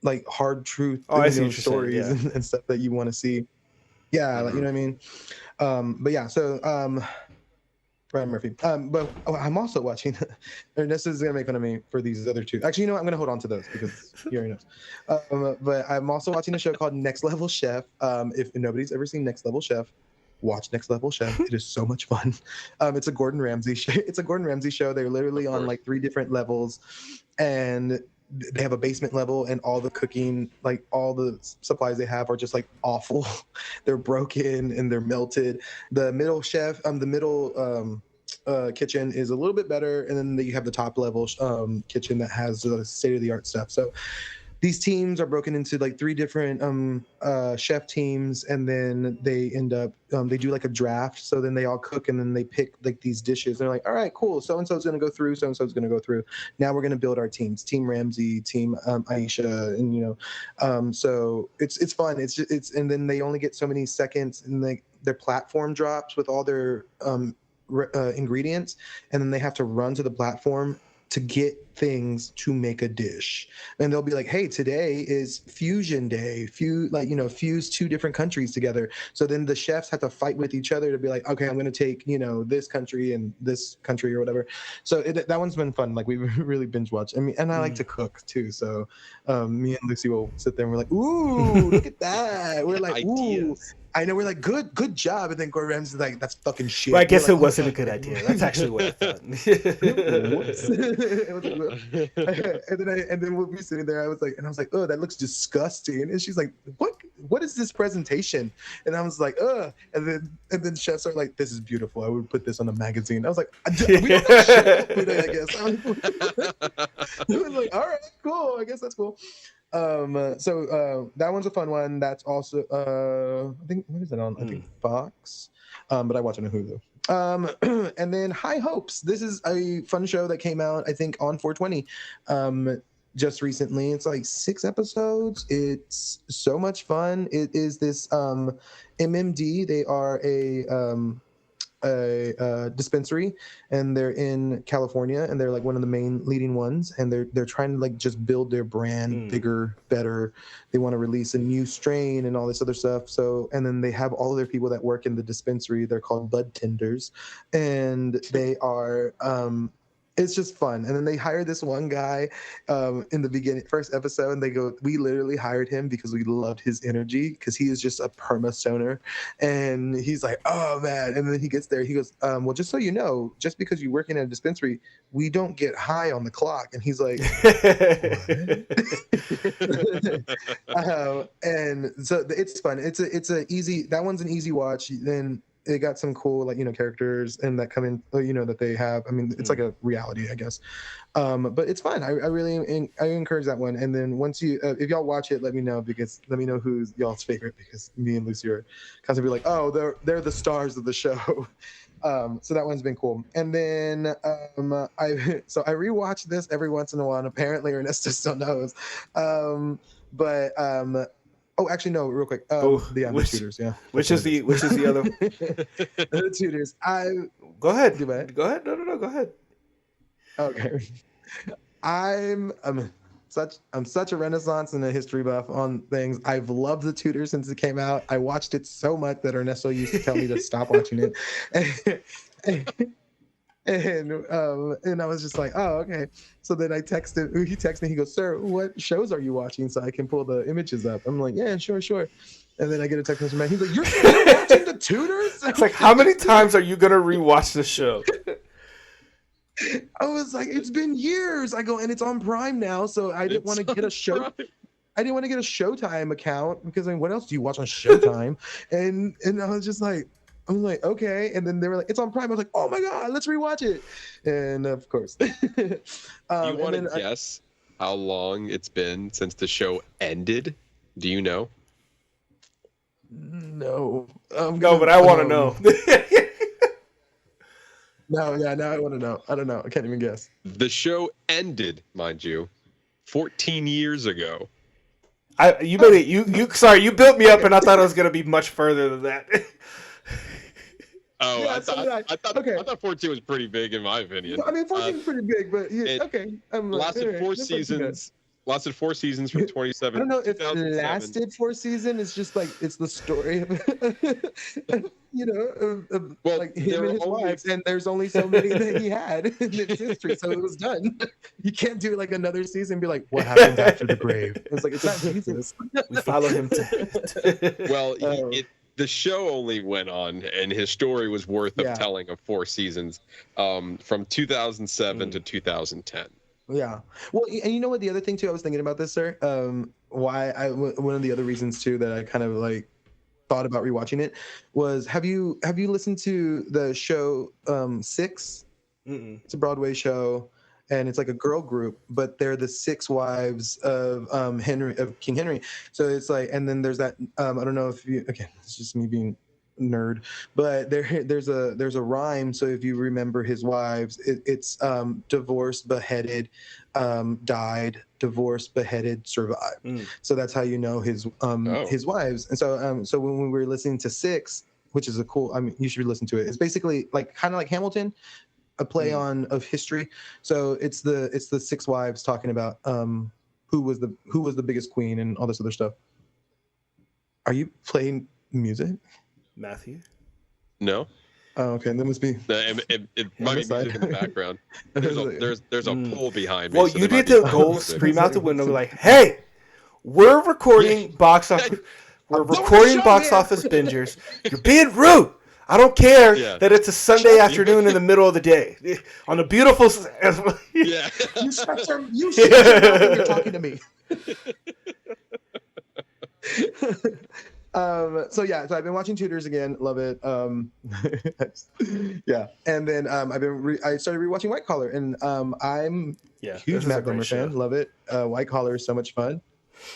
like hard truth stories and stuff that you want to see. Yeah, like, you know what I mean? But yeah, so Ryan Murphy. But I'm also watching Ernesto is gonna make fun of me for these other 2. Actually, I'm gonna hold on to those because he already knows. But I'm also watching a show called Next Level Chef. If nobody's ever seen Next Level Chef, watch Next Level Chef. It is so much fun. It's a Gordon Ramsay show. They're literally on like 3 different levels, and they have a basement level, and all the cooking, like all the supplies they have are just like awful. They're broken and they're melted. The middle kitchen is a little bit better, and then you have the top level kitchen that has the state-of-the-art stuff. So these teams are broken into like 3 different chef teams, and then they end up they do like a draft. So then they all cook, and then they pick like these dishes. They're like, all right, cool. So and so's gonna go through. So and so's gonna go through. Now we're gonna build our teams. Team Ramsey, Team Aisha, and so it's fun. It's and then they only get so many seconds, and their platform drops with all their ingredients, and then they have to run to the platform to get things to make a dish. And they'll be like, hey, today is fusion day, fuse 2 different countries together. So then the chefs have to fight with each other to be like, okay, I'm going to take this country and this country or whatever. So that one's been fun. Like we really binge watch. I mean, and I like to cook too, so me and Lucy will sit there and we're like, ooh, look at that. We're like, ooh, I know, we're like, good job. And then Gordon Ramsay's like, that's fucking shit. Well, I guess it wasn't a good idea. That's actually what I thought. and then we'll be sitting there. I was like, oh, that looks disgusting. And she's like, what is this presentation? And I was like, and then chefs are like, this is beautiful. I would put this on a magazine. I was like, we don't know shit today, I guess. I was like, all right, cool. I guess that's cool. So that one's a fun one. That's also I think, what is it on? I think Fox. But I watch it on Hulu. And then High Hopes. This is a fun show that came out, I think, on 420 just recently. It's like 6 episodes. It's so much fun. It is this MMD. They are a dispensary, and they're in California, and they're like one of the main leading ones, and they're trying to like just build their brand bigger, better. They want to release a new strain and all this other stuff. So, and then they have all of their people that work in the dispensary. They're called bud tenders, and they are it's just fun. And then they hired this one guy in the first episode, and they go, we literally hired him because we loved his energy, because he is just a perma stoner. And he's like, oh man. And then he gets there, he goes, well, just so you know, just because you work in a dispensary, we don't get high on the clock. And he's like, and so it's fun. It's a easy, that one's an easy watch. Then it got some cool, like, characters and that come in, that they have. I mean, it's like a reality, I guess. But it's fun. I really encourage that one. And then once if y'all watch it, let me know who's y'all's favorite, because me and Lucy are constantly like, oh, they're the stars of the show. So that one's been cool. And then I rewatch this every once in a while, and apparently Ernesto still knows. Oh, actually, no. Real quick. The Tutors. Yeah. Which is the other? The Tutors. Go ahead. Go ahead. Go ahead. No. Go ahead. Okay. such a renaissance and a history buff on things. I've loved The Tudor since it came out. I watched it so much that Ernesto used to tell me to stop watching it. And I was just like, oh, okay. So then he texted me, he goes, sir, what shows are you watching so I can pull the images up? I'm like, yeah, sure. And then I get a text from him. He's like, you're still watching The Tudors? It's like, how many times are you going to rewatch the show? I was like, it's been years. I go, and it's on Prime now, so I didn't want to get a show. I didn't want to get a Showtime account because what else do you watch on Showtime? and I was just like, okay. And then they were like, it's on Prime. I was like, oh my God, let's rewatch it. And of course. You want to guess how long it's been since the show ended? Do you know? No. No, but I want to know. No, now I want to know. I don't know. I can't even guess. The show ended, mind you, 14 years ago. You built me up, and I thought it was gonna be much further than that. Oh, Yeah, I thought 14 was pretty big in my opinion. I mean, 14 is pretty big, but yeah, okay. Lasted 4 seasons. Lasted 4 seasons from 27. I don't know if it lasted 4 seasons. It's just like it's the story of like him and his wives, and there's only so many that he had in its history, so it was done. You can't do like another season and be like, what happens after the grave? It's like it's not Jesus. We follow him to. Well, the show only went on, and his story was worth of telling of 4 seasons, from 2007 to 2010. Yeah. Well, and you know what? The other thing too, I was thinking about this, sir. One of the other reasons too that I kind of like thought about rewatching it was have you listened to the show Six? Mm-mm. It's a Broadway show, and it's like a girl group, but they're the 6 wives of King Henry. So it's like, and then there's that I don't know if you again, it's just me being nerd, but there's a rhyme. So if you remember his wives, it's divorced, beheaded, died, divorced, beheaded, survived. So that's how you know his wives. And so when we were listening to Six, which is you should listen to it. It's basically like kind of like Hamilton, a play of history. So it's the 6 wives talking about who was the biggest queen and all this other stuff. Are you playing music, Matthew? No. Oh, okay. That must be. It might be music in the background. There's a pole behind me. Well, you need to go scream out the window, and be like, "Hey, we're recording box office. We're recording box office bingers. You're being rude. I don't care that it's a Sunday afternoon in the middle of the day on a beautiful." Yeah. You shut your mouth when you're talking to me. So I've been watching Tudors again, love it. Yeah, and then I started rewatching White Collar, and I'm a huge Matt Bettinelli fan, love it. White Collar is so much fun.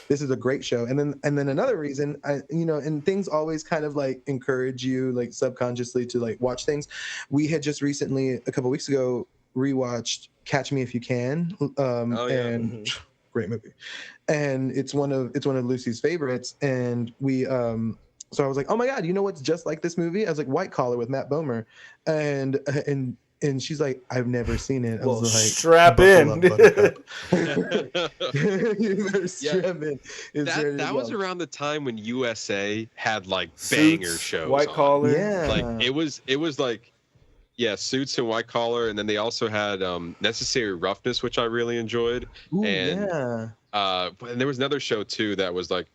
This is a great show, and then another reason and things always kind of like encourage you like subconsciously to like watch things. We had just recently a couple weeks ago rewatched Catch Me If You Can, and great movie. And it's one of Lucy's favorites. And we so I was like, oh my God, you know what's just like this movie? I was like, White Collar with Matt Bomer. And she's like, I've never seen it. I was like, strap in. You better strap in. That was around the time when USA had like banger shows. White Collar. Yeah. Like it was like Suits and White Collar, and then they also had Necessary Roughness, which I really enjoyed. Ooh, and there was another show too that was like,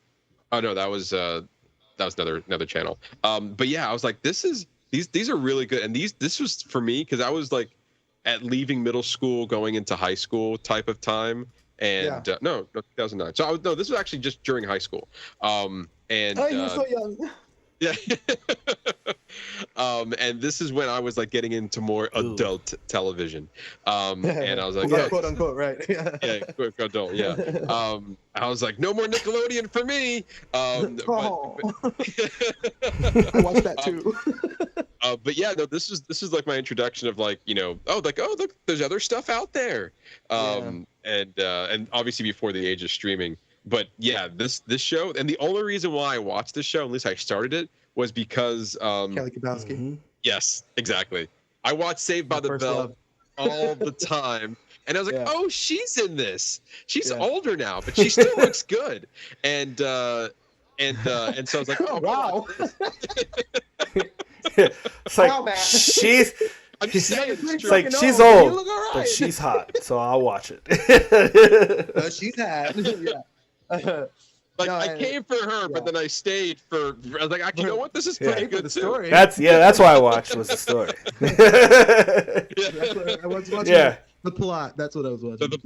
oh no, that was another channel. But yeah, I was like, these are really good, and this was for me because I was like at leaving middle school, going into high school type of time, and no, 2009. So this was actually just during high school. You're so young. Yeah. And this is when I was like getting into more adult television. And I was like, quote unquote, right? Yeah, quote adult, yeah. I was like, no more Nickelodeon for me. I watched that too. But yeah, no, this is like my introduction of like, look, there's other stuff out there. And obviously before the age of streaming. But yeah, this show, and the only reason why I watched this show, at least I started it, was because Kelly Kapowski. Yes, exactly. I watched Saved by the Bell all the time, And I was like, Yeah. oh, she's in this. She's Yeah. older now, but she still looks good. And so I was like, oh Wow. It's like Wow, Matt. she's. I'm just saying, it's It's true. like fucking she's old. You old, look all but right. she's hot, so I'll watch it. She's had. Yeah. Like, No, I came for her, but then I stayed for. I was like, actually, you know what? This is Yeah. pretty For good the too. story. That's why I watched was the story. That's what I was watching. Yeah. The plot. That's what I was watching. The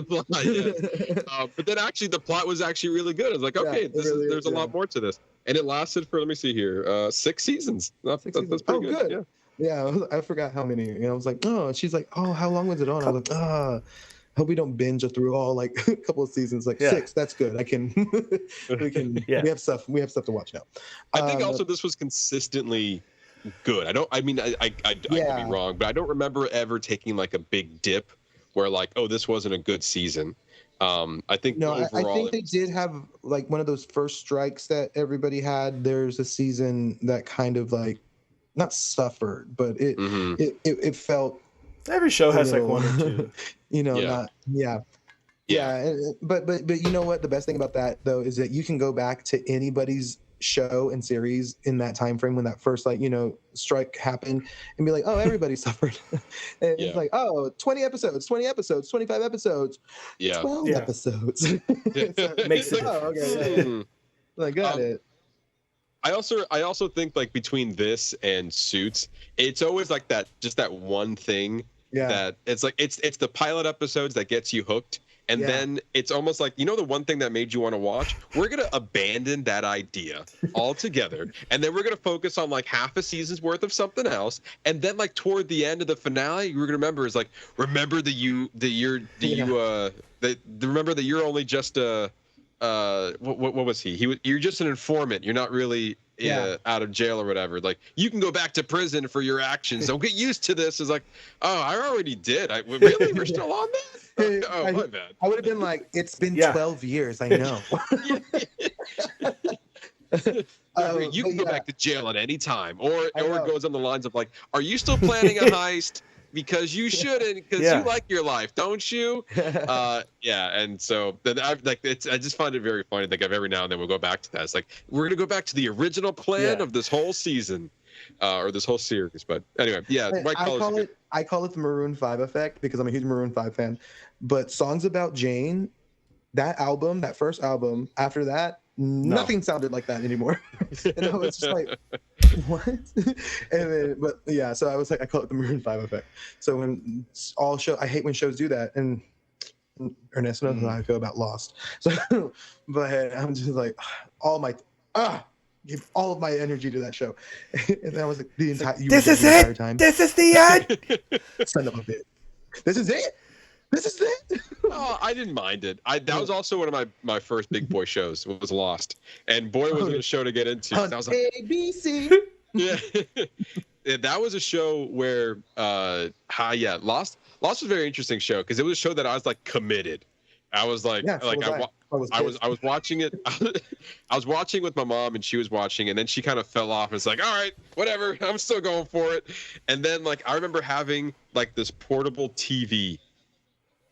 plot, yeah. But then actually, the plot was actually really good. I was like, Yeah, okay, it really there's is, a lot more to this, and it lasted for, let me see here, 6 seasons. That's pretty Oh, good. good. Yeah. Yeah, I forgot how many. I was like, oh, she's like, oh, how long was it on? I was like, hope we don't binge through all like a couple of seasons. Like 6, that's good. I can, we can, Yeah. we have stuff to watch now. I think also this was consistently good. I could be wrong, but I don't remember ever taking like a big dip where like, oh, this wasn't a good season. I think No, overall, I think they did have like one of those first strikes that everybody had. There's a season that kind of like not suffered, but it felt Every show has like little, one or two. you know, Yeah. but you know what? The best thing about that though is that you can go back to anybody's show and series in that time frame when that first strike happened and be like, oh, everybody suffered. And it's like, oh, 20 episodes, 25 episodes, 12 episodes. Makes it. Oh, okay. Yeah. I got it. I also think like between this and Suits, it's always like that one thing that it's like it's the pilot episodes that gets you hooked, and then it's almost like, the one thing that made you want to watch, we're gonna abandon that idea altogether, and then we're gonna focus on like half a season's worth of something else, and then like toward the end of the finale, you're gonna remember is like remember that you're only just a what was he? You're just an informant. You're not really out of jail or whatever. Like you can go back to prison for your actions. Don't get used to this. It's like, oh, I already did. Really? We're still on that? Oh, my bad. I would have been like, it's been 12 years. I know. You can go back to jail at any time, or it goes on the lines of like, are you still planning a heist? Because you shouldn't, because you like your life, don't you? And so then I just find it very funny. Like every now and then we'll go back to that. It's like we're gonna go back to the original plan of this whole season, or this whole series. But anyway, I call it the Maroon 5 effect because I'm a huge Maroon 5 fan. But Songs About Jane, that first album, after that, nothing sounded like that anymore. And I was just like, what? So I was like, I call it the Maroon 5 effect. So when I hate when shows do that, and Ernesto knows how I feel about Lost. So, but I'm just like, give all of my energy to that show. And then I was like, This is it. This is the end. Son of a bitch. This is it. This is it. Oh, I didn't mind it. That was also one of my first big boy shows. Was Lost, and boy was it a show to get into. I was like, ABC. Yeah. That was a show where Lost was a very interesting show because it was a show that I was like committed. I was like, I was watching it. I was watching with my mom, and she was watching, and then she kind of fell off. It's like, all right, whatever, I'm still going for it. And then like I remember having like this portable TV,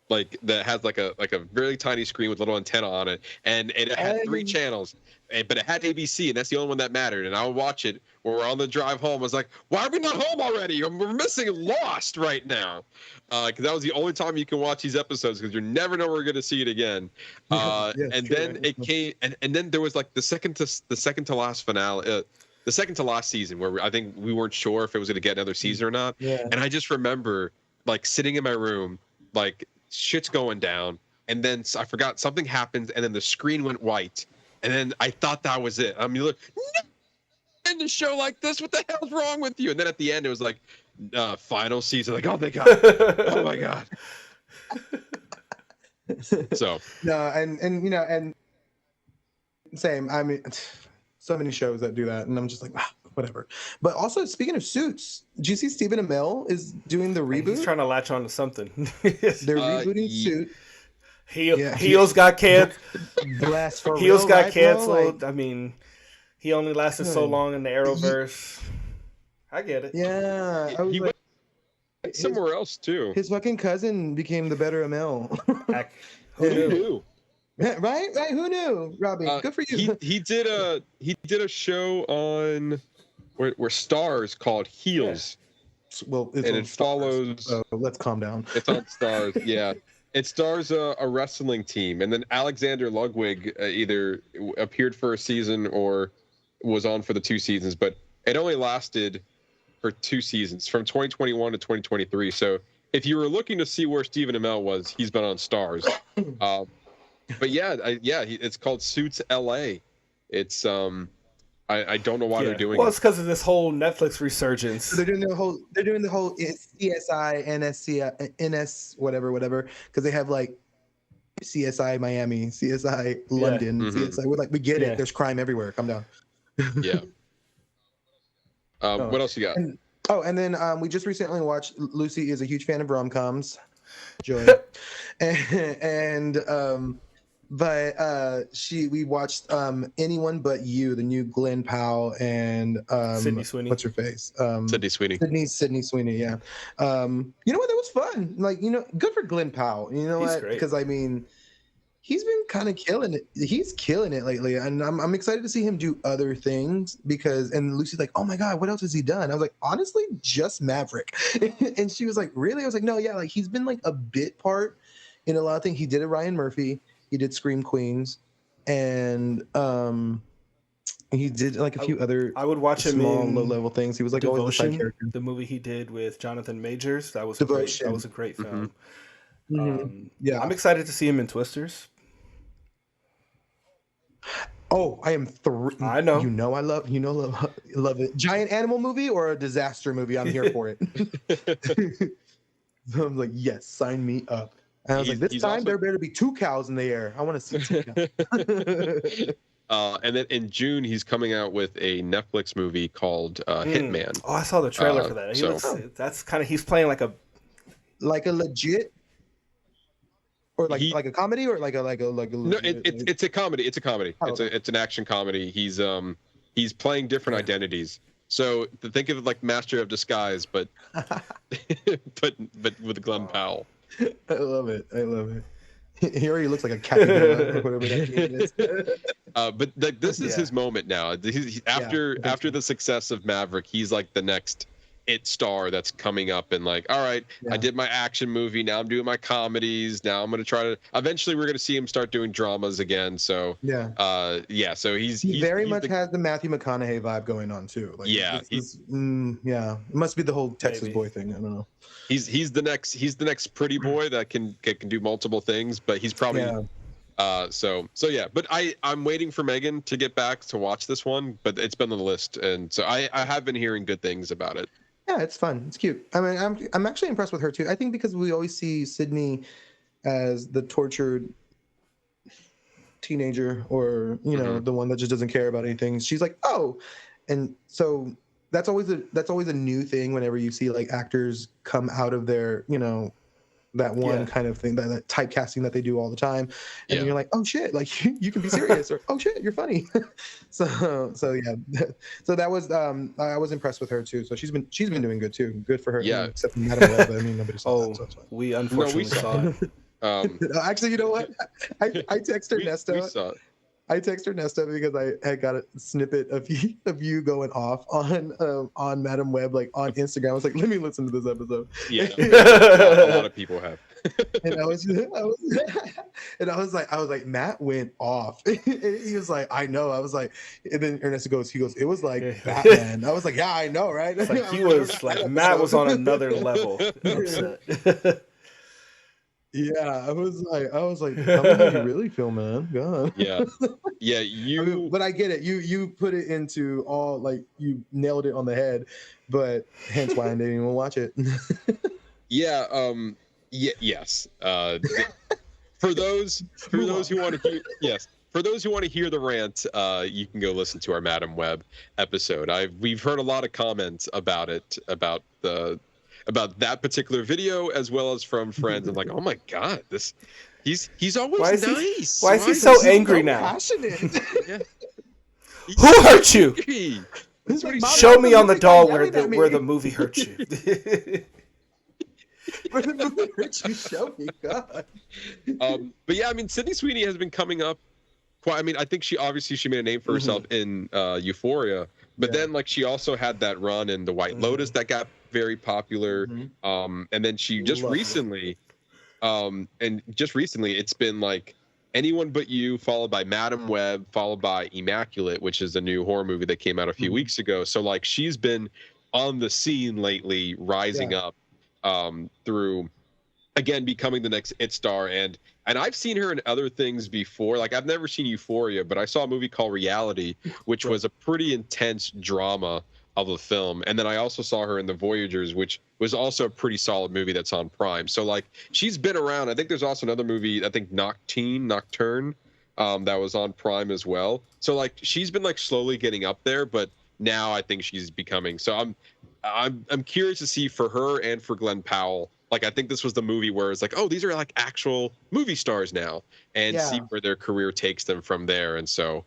like that has like a very tiny screen with a little antenna on it, and it had 3 channels, but it had ABC, and that's the only one that mattered. And I would watch it when we're on the drive home. I was like, why are we not home already? We're missing Lost right now, because that was the only time you can watch these episodes because you never know we're going to see it again. Then it came, and then there was like the second to last finale. The second to last season where I think we weren't sure if it was going to get another season or not. Yeah. And I just remember like sitting in my room, like shit's going down, and then I forgot something happened, and then the screen went white, and then I thought that was it. I mean, look, no, end the show like this. What the hell's wrong with you? And then at the end, it was like final season. Like, oh my god, oh my god. So no, and same. I mean, so many shows that do that, and I'm just like, whatever. But also, speaking of Suits, do you see Stephen Amell is doing the reboot? He's trying to latch on to something. They're rebooting Suits. Heels got canceled. Heels got canceled. Like, I mean, he only lasted so long in the Arrowverse. I get it. Yeah, I was somewhere else too. His fucking cousin became the better ML. Who knew? Right? Who knew? Robbie, good for you. He did a show on where Stars called Heels. Well, it's and on it Stars, follows. so let's calm down. It's on Stars. Yeah, it stars a wrestling team, and then Alexander Ludwig either appeared for a season or was on for the 2 seasons, but it only lasted for 2 seasons, from 2021 to 2023. So if you were looking to see where Stephen Amell was, he's been on Stars. But yeah, it's called Suits LA. It's I don't know why they're doing. Well, it. it's because of this whole Netflix resurgence. So they're doing the whole CSI, NSC, NS, whatever, because they have like CSI Miami, CSI London, CSI. We're like, we get it. There's crime everywhere. Come down. Yeah. What else you got? And then we just recently watched. Lucy is a huge fan of rom-coms. Joy. We watched Anyone But You, the new Glenn Powell and Sydney Sweeney. What's her face? Sydney Sweeney. Sydney Sweeney. Yeah. You know what? That was fun. Like, good for Glenn Powell. You know what? Because I mean, he's been kind of killing it. He's killing it lately, and I'm excited to see him do other things and Lucy's like, oh my God, what else has he done? I was like, honestly, just Maverick. And she was like, really? I was like, no, yeah, like he's been like a bit part in a lot of things. He did a Ryan Murphy. He did Scream Queens, and he did like a few other. I would watch small, him in low-level things. He was like Devotion, always the side character. the movie he did with Jonathan Majors. That was Devotion. That was a great film. Yeah, I'm excited to see him in Twisters. Oh, I am I know. I love it. Giant animal movie or a disaster movie? I'm here for it. So I'm like, yes, sign me up. And I was like, this time there better be 2 cows in the air. I want to see 2 cows. And then in June, he's coming out with a Netflix movie called Hitman. Oh, I saw the trailer for that. That's kind of, he's playing like a legit, or like a comedy, or like a No, it's a comedy. It's a comedy. Oh, It's an action comedy. He's playing different identities. So think of it like Master of Disguise, but but with Glenn Powell. I love it. He already looks like a capybara or whatever that name is. But this is his moment now. After the success of Maverick, he's like the next it star that's coming up, and like, all right, I did my action movie. Now I'm doing my comedies. Now I'm going to try to. Eventually, we're going to see him start doing dramas again. So So he very much has the Matthew McConaughey vibe going on too. Like, it must be the whole Texas boy thing. I don't know. He's the next pretty boy that can do multiple things, but he's probably But I'm waiting for Megan to get back to watch this one, but it's been on the list, and so I have been hearing good things about it. Yeah, it's fun. It's cute. I mean, I'm actually impressed with her too. I think because we always see Sydney as the tortured teenager, or the one that just doesn't care about anything. She's like, oh, and so that's always a new thing whenever you see like actors come out of their that one kind of thing, that typecasting that they do all the time, and you're like, oh shit, like you can be serious, or oh shit, you're funny. so that was I was impressed with her too. So she's been doing good too. Good for her. Yeah. Except for Madam Web, I mean, nobody saw that. So it's fine. We unfortunately saw it. Actually, you know what? I text Ernesto. We saw it. I text Ernesto because I had got a snippet of you going off on Madam Web, like on Instagram. I was like, let me listen to this episode. Yeah, a lot of people have. And I was like, Matt went off. And he was like, I know. I was like, and then Ernesto goes, it was like Batman. I was like, yeah, I know, right? Like he was like, Matt was on another level. Upset. Yeah, I was like, how do you really feel, man? God. Yeah. But I get it. You put it into all, like, you nailed it on the head, but hence why I didn't even watch it. Yes. For those who want to hear the rant, you can go listen to our Madam Web episode. We've heard a lot of comments about it, about that particular video, as well as from friends. I'm like, oh my god, he's always nice. Why is he so angry now? Passionate. Yeah. Who hurt you? Like, Show me on the doll where the movie hurt you. For the movie that you showed me, God. But yeah, I mean, Sydney Sweeney has been coming up quite. I mean, I think she made a name for herself in Euphoria, but then like she also had that run in The White Lotus that got very popular. And then she just recently, it's been like Anyone But You, followed by Madam Web, followed by Immaculate, which is a new horror movie that came out a few weeks ago. So like she's been on the scene lately, rising up through, again, becoming the next it star. And I've seen her in other things before. Like I've never seen Euphoria, but I saw a movie called Reality, which was a pretty intense drama of a film. And then I also saw her in The Voyagers, which was also a pretty solid movie that's on Prime. So like she's been around. I think there's also another movie, I think Nocturne, that was on Prime as well. So like she's been like slowly getting up there, but now I think she's becoming. So I'm curious to see for her and for Glenn Powell. Like I think this was the movie where it's like, oh, these are like actual movie stars now, and see where their career takes them from there. And so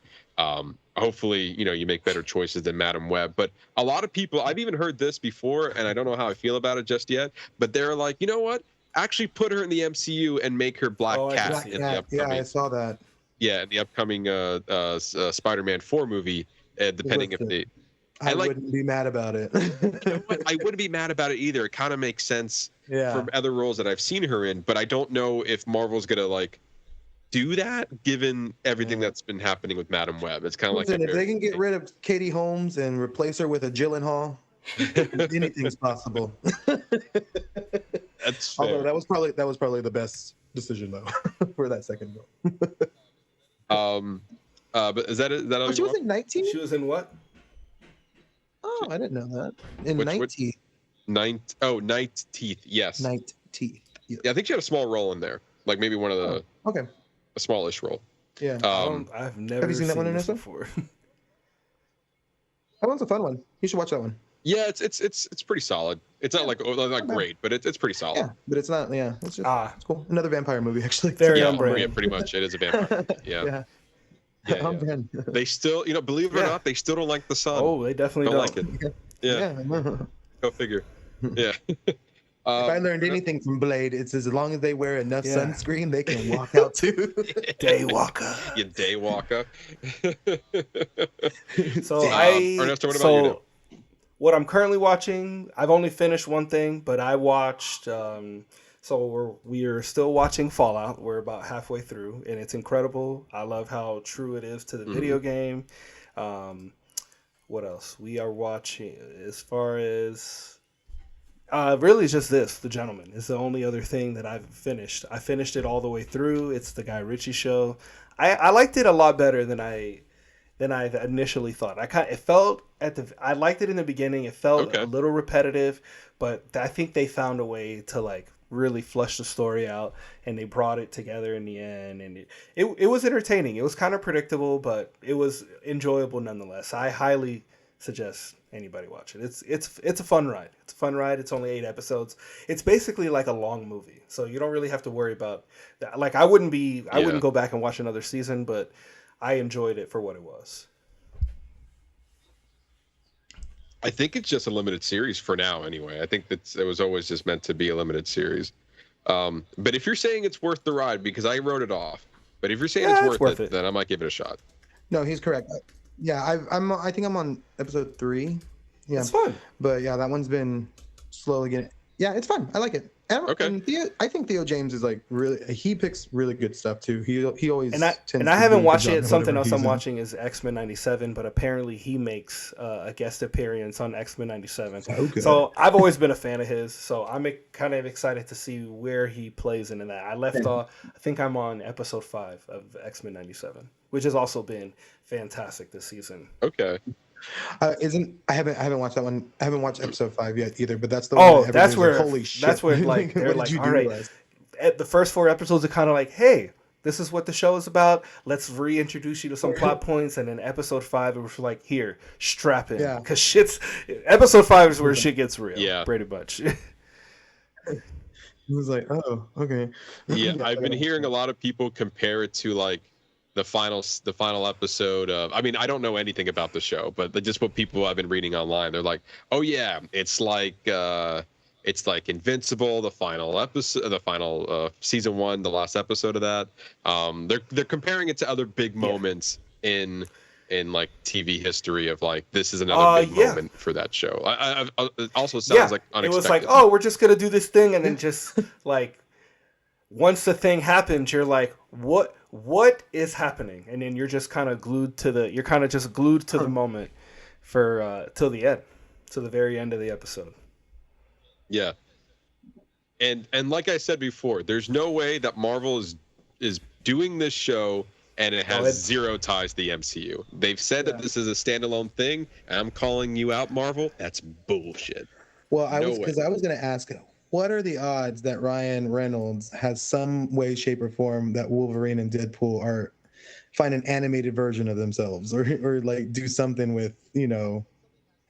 hopefully, you make better choices than Madam Web. But a lot of people, I've even heard this before, and I don't know how I feel about it just yet, but they're like, you know what? Actually put her in the MCU and make her Black Cat in the upcoming. Yeah, I saw that. Yeah, in the upcoming Spider-Man 4 movie, depending if they... I wouldn't be mad about it. I wouldn't be mad about it either. It kind of makes sense from other roles that I've seen her in, but I don't know if Marvel's going to like do that given everything that's been happening with Madam Web. It's kind of like if they can get rid of Katie Holmes and replace her with a Gyllenhaal, anything's possible. That's although that was probably the best decision though for that second film. But is that all she was in 19? She was in what? Oh, I didn't know that. In Night Teeth. Night Teeth, yes. Night Teeth. Yeah, I think she had a small role in there. Like maybe one of the a smallish role. Yeah. I've never have you seen that one, Ernesto? Before. That one's a fun one. You should watch that one. Yeah, it's pretty solid. It's not like great, but it's pretty solid. Yeah, but it's not. Yeah, it's just it's cool. Another vampire movie, actually. Very on brand. Yeah, pretty much. It is a vampire. Yeah. They still, believe it or not, they still don't like the sun. Oh, they definitely don't like it. Yeah. Go figure. Yeah. If I learned anything from Blade, it's as long as they wear enough sunscreen, they can walk out too. Daywalker. You daywalker. So Ernesto, what about you now? What I'm currently watching, I've only finished one thing, but I watched. So we're still watching Fallout. We're about halfway through, and it's incredible. I love how true it is to the video game. What else? We are watching as far as really just this. The Gentleman is the only other thing that I've finished. I finished it all the way through. It's the Guy Ritchie show. I liked it a lot better than I initially thought. I liked it in the beginning. It felt a little repetitive, but I think they found a way to like really flush the story out, and they brought it together in the end, and it was entertaining. It was kind of predictable, but it was enjoyable nonetheless. I highly suggest anybody watch it. It's a fun ride. It's a fun ride. It's only 8 episodes. It's basically like a long movie, so you don't really have to worry about that. Like I wouldn't go back and watch another season, but I enjoyed it for what it was. I think it's just a limited series for now, anyway. I think it was always just meant to be a limited series. But if you're saying it's worth the ride, because I wrote it off, but if you're saying it's worth it, then I might give it a shot. No, he's correct. Yeah, I think I'm on episode 3. Yeah, it's fun. But yeah, that one's been slowly getting. Yeah, it's fun. I like it. And I think Theo James is like really. He picks really good stuff too. He always. And I haven't watched it. Something else I'm watching is X-Men '97, but apparently he makes a guest appearance on X-Men '97. Okay. So I've always been a fan of his. So I'm kind of excited to see where he plays into that. I left off. I think I'm on episode 5 of X-Men '97, which has also been fantastic this season. Okay. I haven't watched that one. I haven't watched episode 5 yet either. But that's the one. That's where. Like, holy shit. That's where like they're like, all right. At the first 4 episodes are kind of like, hey, this is what the show is about. Let's reintroduce you to some plot points. And then episode 5, it was like, here, strap in, because episode 5 is where shit gets real. Yeah, pretty much. It was like, oh, okay. Yeah, I've been hearing a lot of people compare it to like the final episode of. I mean, I don't know anything about the show, but just what people I've been reading online, they're like, oh yeah, it's like It's like Invincible, the final episode, the final season 1, the last episode of that. They're comparing it to other big moments in like TV history of like this is another big moment for that show. It also sounds like unexpected. It was like, oh, we're just gonna do this thing, and then just like once the thing happens, you're like, what is happening? And then you're just kind of glued to the moment for till the end, to the very end of the episode. Yeah. And like I said before, there's no way that Marvel is doing this show and it has zero ties to the MCU. They've said that this is a standalone thing, and I'm calling you out, Marvel. That's bullshit. Well, I was going to ask, what are the odds that Ryan Reynolds has some way, shape, or form that Wolverine and Deadpool find an animated version of themselves, or like do something with,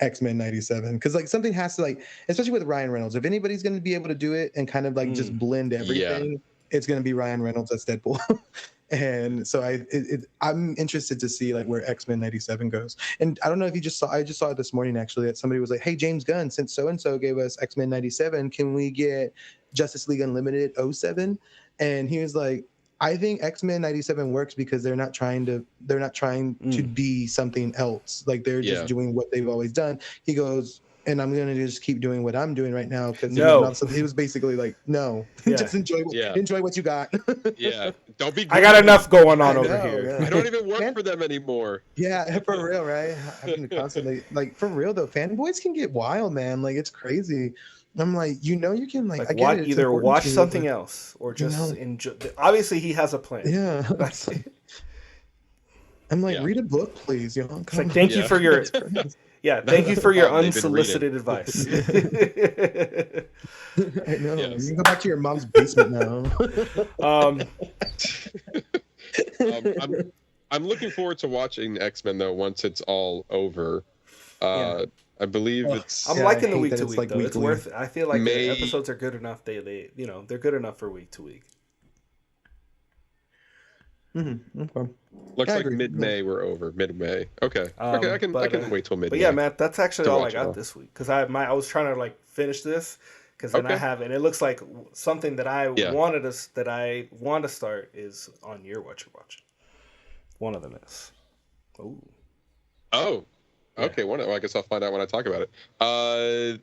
X-Men 97? Because like something has to, like, especially with Ryan Reynolds, if anybody's going to be able to do it and kind of like just blend everything, it's going to be Ryan Reynolds as Deadpool. And so I'm interested to see like where X-Men 97 goes. And I don't know if I just saw it this morning actually, that somebody was like, hey, James Gunn, since so-and-so gave us X-Men 97, can we get Justice League Unlimited 07? And he was like, I think X-Men 97 works because they're not trying to be something else. Like they're just doing what they've always done. He goes, and I'm going to just keep doing what I'm doing right now. Because he was basically like, no, just enjoy what you got. Don't be. I got enough going on over here. I don't even work for them anymore. Yeah, for real, right? I mean, constantly, like, for real though, fanboys can get wild, man. Like, it's crazy. I'm like, you can like I get it, either watch something else or just enjoy. Obviously, he has a plan. Yeah. I'm like, read a book, please. Thank you for your. Yeah, thank you for your unsolicited advice. I know. Yes. You can go back to your mom's basement now. I'm looking forward to watching X-Men though once it's all over. I believe it's. I'm liking the week to week though. It's worth it. I feel like the episodes are good enough. They're good enough for week to week. Mm-hmm. Okay. Looks like mid-May we're over. Mid-May. Okay. I can wait till mid-May. But yeah, Matt, that's actually all I got this week because I was trying to like finish this because then I have, and it looks like something that I want to start is on your Whatcha Watchin. One of them is. Oh. Okay. I guess I'll find out when I talk about it.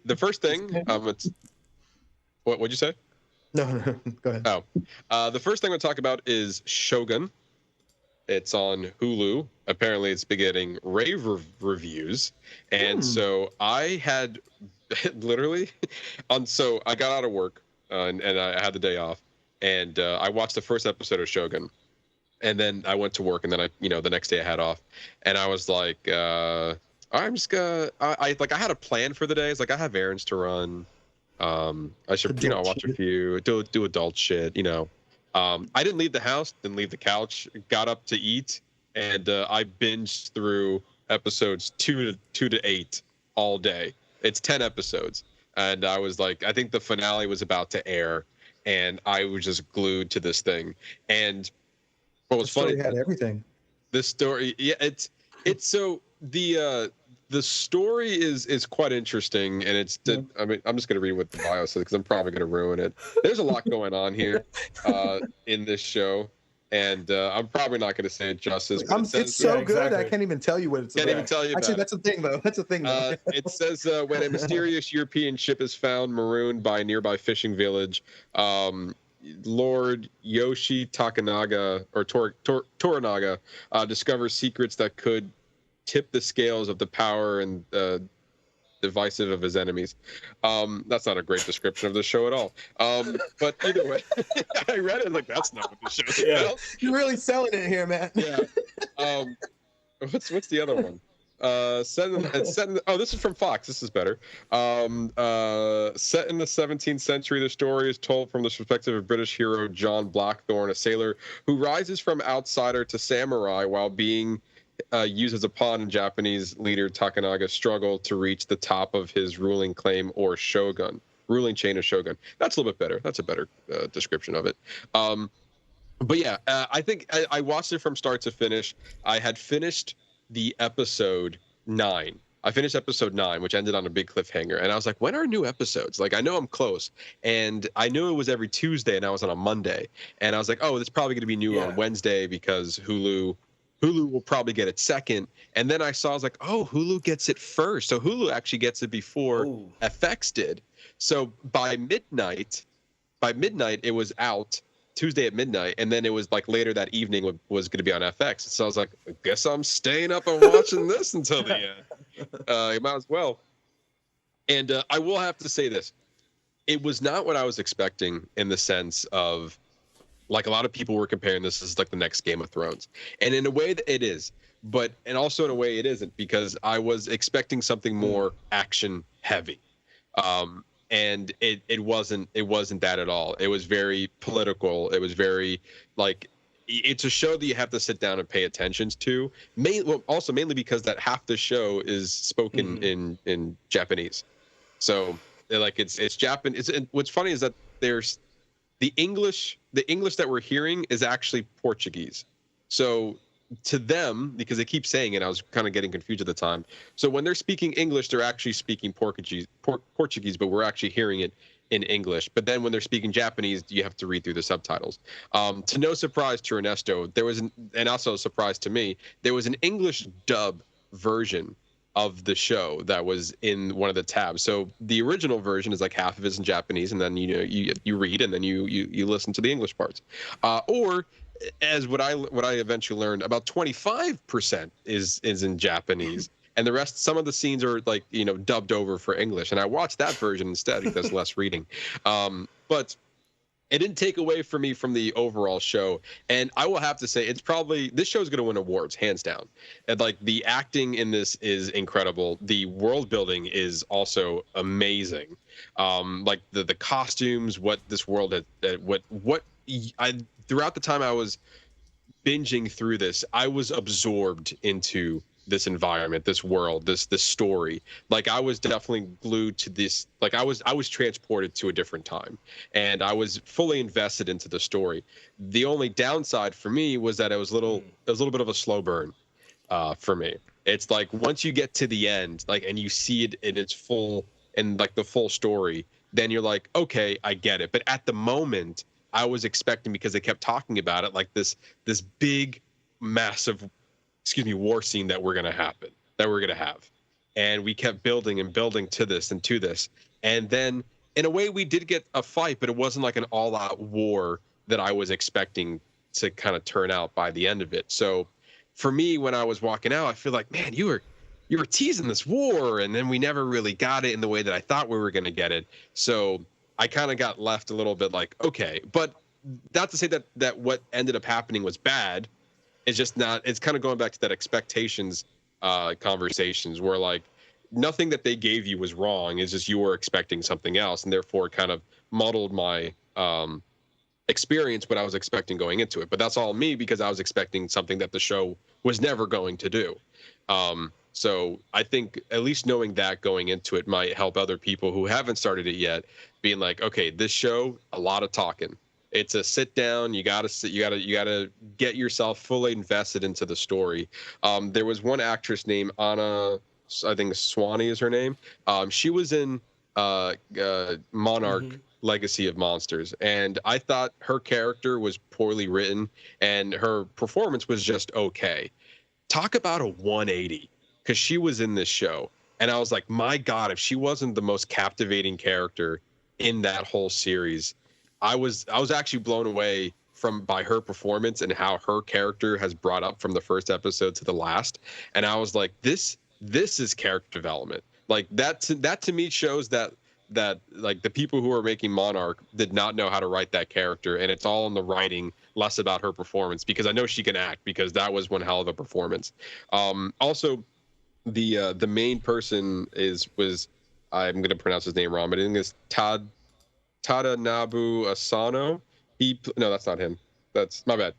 The first thing, what'd you say? No, go ahead. The first thing I'm going to talk about is Shōgun. It's on Hulu. Apparently, it's been getting rave reviews. And so I had literally, so I got out of work and I had the day off. And I watched the first episode of Shōgun. And then I went to work. And then the next day I had off. And I was like, I'm just going to, I had a plan for the day. It's like, I have errands to run. I should, watch a few, do adult shit, I didn't leave the house, didn't leave the couch, got up to eat, and I binged through episodes 2 to 8 all day. It's 10 episodes. And I was like, I think the finale was about to air, and I was just glued to this thing. And what was funny, had everything. The story, it's so the story is quite interesting, and it's. I mean, I'm just going to read what the bio says because I'm probably going to ruin it. There's a lot going on here in this show, and I'm probably not going to say it justice. It's so good, exactly. I can't even tell you what it's about. Can't even tell you. Actually, that's a thing, though. That's a thing. Though. It says when a mysterious European ship is found marooned by a nearby fishing village, Lord Yoshi Takanaga or Toranaga discovers secrets that could tip the scales of the power and divisive of his enemies. That's not a great description of the show at all. But either way, I read it like that's not what the show's about. You're really selling it here, man. Yeah. What's the other one? This is from Fox. This is better. Set in the 17th century, the story is told from the perspective of British hero John Blackthorne, a sailor who rises from outsider to samurai while being used as a pawn in Japanese leader Takanaga's struggle to reach the top of his ruling chain of Shōgun. That's a little bit better. That's a better description of it. But yeah, I think I watched it from start to finish. I had finished the episode 9 I finished episode 9, which ended on a big cliffhanger, and I was like, when are new episodes? Like, I know I'm close, and I knew it was every Tuesday, and I was on a Monday, and I was like, oh, it's probably going to be new on Wednesday because Hulu will probably get it second. And then I was like, oh, Hulu gets it first. So Hulu actually gets it before FX did. So by midnight, it was out Tuesday at midnight. And then it was like later that evening was going to be on FX. So I was like, I guess I'm staying up and watching this until the end. You might as well. And I will have to say this. It was not what I was expecting in the sense of, like, a lot of people were comparing this as like the next Game of Thrones. And in a way that it is, and also in a way it isn't, because I was expecting something more action heavy. And it wasn't that at all. It was very political. It was very like, it's a show that you have to sit down and pay attention to. Mainly because that half the show is spoken in Japanese. So like it's Japanese. What's funny is that there's the English that we're hearing is actually Portuguese. So to them, because they keep saying it, I was kind of getting confused at the time. So when they're speaking English, they're actually speaking Portuguese, but we're actually hearing it in English. But then when they're speaking Japanese, you have to read through the subtitles. To no surprise to Ernesto, and also a surprise to me, there was an English dub version of the show that was in one of the tabs. So the original version is like half of it's in Japanese, and then you read, and then you listen to the English parts. Or as what I eventually learned, about 25% is in Japanese, and the rest, some of the scenes are like dubbed over for English. And I watched that version instead because less reading. But it didn't take away from me from the overall show. And I will have to say, this show is going to win awards, hands down. And like, the acting in this is incredible. The world building is also amazing. Like the costumes, what this world had, throughout the time I was binging through this, I was absorbed into this environment, this world, this story. Like, I was definitely glued to this. Like, I was transported to a different time, and I was fully invested into the story. The only downside for me was that it was a little bit of a slow burn for me. It's like, once you get to the end, like, and you see it in its full, and like the full story, then you're like, okay, I get it. But at the moment, I was expecting, because they kept talking about it, like this big, massive, war scene that we're gonna have, and we kept building and building to this, and then in a way we did get a fight, but it wasn't like an all-out war that I was expecting to kind of turn out by the end of it. So for me, when I was walking out, I feel like, man, you were teasing this war, and then we never really got it in the way that I thought we were gonna get it. So I kind of got left a little bit like, okay, but not to say that what ended up happening was bad. It's just not. It's kind of going back to that expectations conversations, where like nothing that they gave you was wrong. It's just you were expecting something else, and therefore kind of muddled my experience, what I was expecting going into it. But that's all me, because I was expecting something that the show was never going to do. So I think at least knowing that going into it might help other people who haven't started it yet, being like, okay, this show, a lot of talking. It's a sit down. You gotta get yourself fully invested into the story. There was one actress named Anna, I think Swanee is her name. She was in Monarch Legacy of Monsters, and I thought her character was poorly written, and her performance was just okay. Talk about a 180, because she was in this show, and I was like, my God, if she wasn't the most captivating character in that whole series. I was actually blown away by her performance and how her character has brought up from the first episode to the last. And I was like, this is character development. Like that to me shows that like the people who are making Monarch did not know how to write that character, and it's all in the writing, less about her performance, because I know she can act, because that was one hell of a performance. Also, the main person was I'm going to pronounce his name wrong, but I think it's Tadanobu Asano. No, that's not him. That's my bad.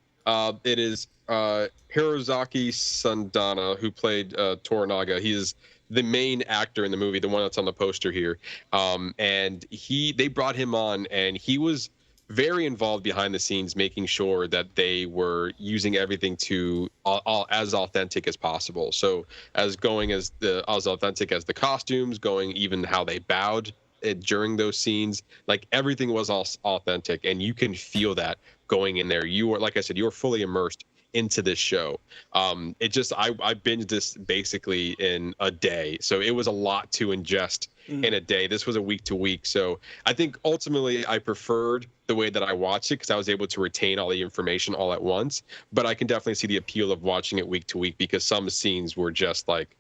It is Hirozaki Sandana, who played Toranaga. He is the main actor in the movie, the one that's on the poster here. And they brought him on, and he was very involved behind the scenes, making sure that they were using everything to all as authentic as possible. So as authentic as the costumes, going even how they bowed during those scenes, like everything was all authentic, and you can feel that going in there. You were, like I said, you were fully immersed into this show. I binged this basically in a day, so it was a lot to ingest in a day. This was a week to week, so I think ultimately I preferred the way that I watched it because I was able to retain all the information all at once. But I can definitely see the appeal of watching it week to week because some scenes were just like,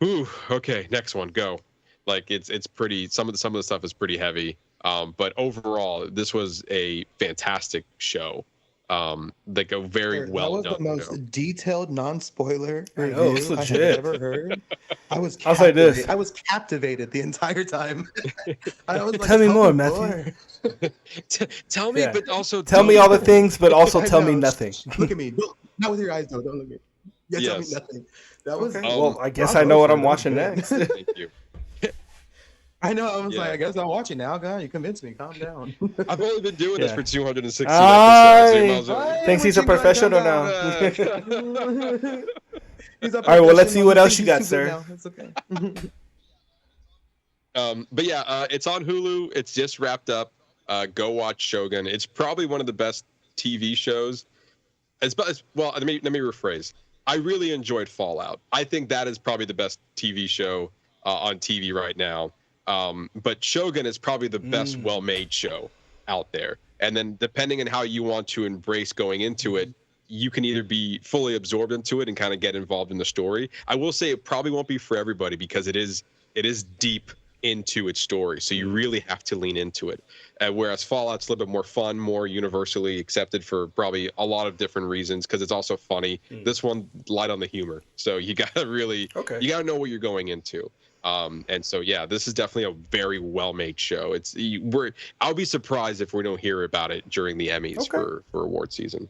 ooh, okay, next one, go. Like it's pretty. Some of the stuff is pretty heavy. But overall, this was a fantastic show. Like a very well done. That was the most detailed, non-spoiler review I have ever heard. I was like this. I was captivated the entire time. I was like, Tell me more, Matthew. Tell me, but also tell me all the things, but also tell me nothing. Look at me. Not with your eyes, though. Don't look at me. Yeah, tell me Yes. nothing. That was Well, I guess I know what I'm watching next. Thank you. I know. I was Yeah. like, I guess I'm watching now, guy. You convinced me. Calm down. I've only been doing this for 260 Aye. episodes. So you might as well- Thinks he's a professional now. He's a All right, well, let's see professional. what else He's you got, too sir. good now. It's okay. But yeah, it's on Hulu. It's just wrapped up. Go watch Shōgun. It's probably one of the best TV shows. Well, let me rephrase. I really enjoyed Fallout. I think that is probably the best TV show on TV right now. But Shōgun is probably the best well-made show out there. And then depending on how you want to embrace going into it, you can either be fully absorbed into it and kind of get involved in the story. I will say it probably won't be for everybody because it is deep into its story. So you really have to lean into it. Whereas Fallout's a little bit more fun, more universally accepted for probably a lot of different reasons because it's also funny. This one light on the humor. So you got to really, you got to know what you're going into. And so, yeah, this is definitely a very well-made show. I'll be surprised if we don't hear about it during the Emmys for award season.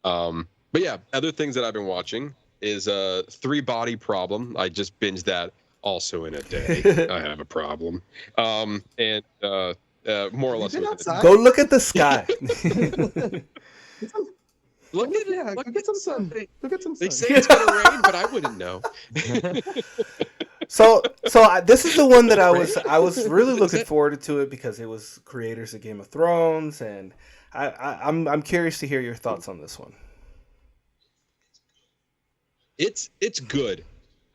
But yeah, other things that I've been watching is Three Body Problem. I just binged that also in a day. I have a problem. And more or less. Go look at the sky. Look at Yeah, go get some sun. Go get some sun. They say it's gonna rain, but I wouldn't know. So this is the one that I was really looking forward to it because it was creators of Game of Thrones, and I'm curious to hear your thoughts on this one. It's good.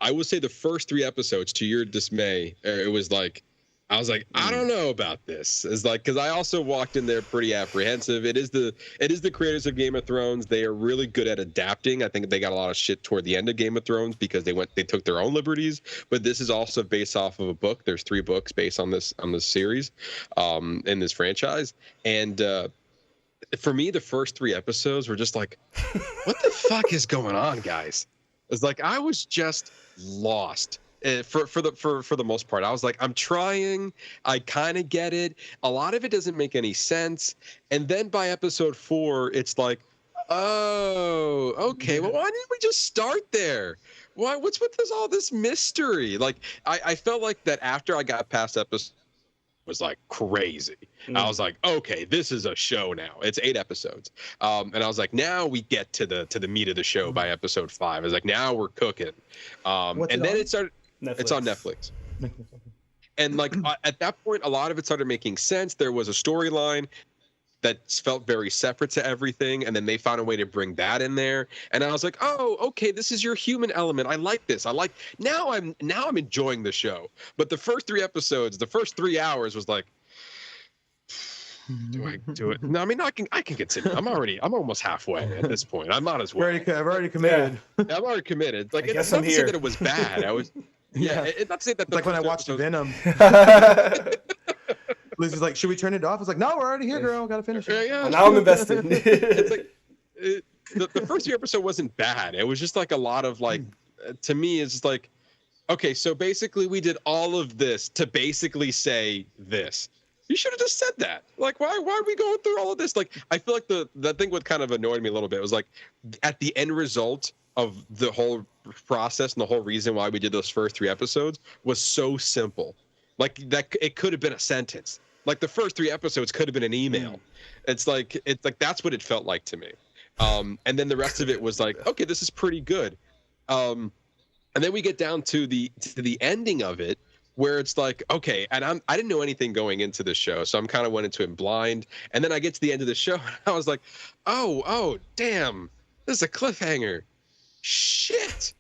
I would say the first 3 episodes, to your dismay, it was like, I was like, I don't know about this. It's like, because I also walked in there pretty apprehensive. It is the creators of Game of Thrones. They are really good at adapting. I think they got a lot of shit toward the end of Game of Thrones because they took their own liberties. But this is also based off of a book. There's 3 books based on this series, in this franchise. And for me, the first 3 episodes were just like, what the fuck is going on, guys? It's like I was just lost. For the most part, I was like, I'm trying. I kind of get it. A lot of it doesn't make any sense. And then by episode 4, it's like, oh, okay. Well, why didn't we just start there? What's with all this mystery? Like, I felt like that after I got past episode was like crazy. I was like, okay, this is a show now. It's 8 episodes. And I was like, now we get to the meat of the show by episode 5. I was like, now we're cooking. It started. Netflix. It's on Netflix. And like at that point, a lot of it started making sense. There was a storyline that felt very separate to everything, and then they found a way to bring that in there. And I was like, oh, okay, this is your human element. I like this. Now I'm enjoying the show. But the first 3 episodes, the first 3 hours was like, do I do it? No, I mean, I can continue. I'm almost halfway at this point. I'm not as well. I've already committed. Yeah, I'm already committed. Like, it's I'm not to say here. that it was bad. I was. Yeah, it's not to say that. It's like when I watched Venom. Liz is like, should we turn it off? I was like, no, we're already here, girl. Gotta finish it. Yeah. Now I'm invested. It's like the first 3 episode wasn't bad. It was just like a lot of like, to me, it's just like, okay, so basically we did all of this to basically say this. You should have just said that. Like, why are we going through all of this? Like, I feel like the thing what kind of annoyed me a little bit was like, at the end result of the whole process and the whole reason why we did those first 3 episodes was so simple. Like that, it could have been a sentence. Like the first 3 episodes could have been an email. It's like that's what it felt like to me. And then the rest of it was like, okay, this is pretty good. And then we get down to the ending of it, where it's like, okay, and I didn't know anything going into the show, so I'm kind of went into it blind. And then I get to the end of the show, and I was like, oh, damn, this is a cliffhanger. Shit,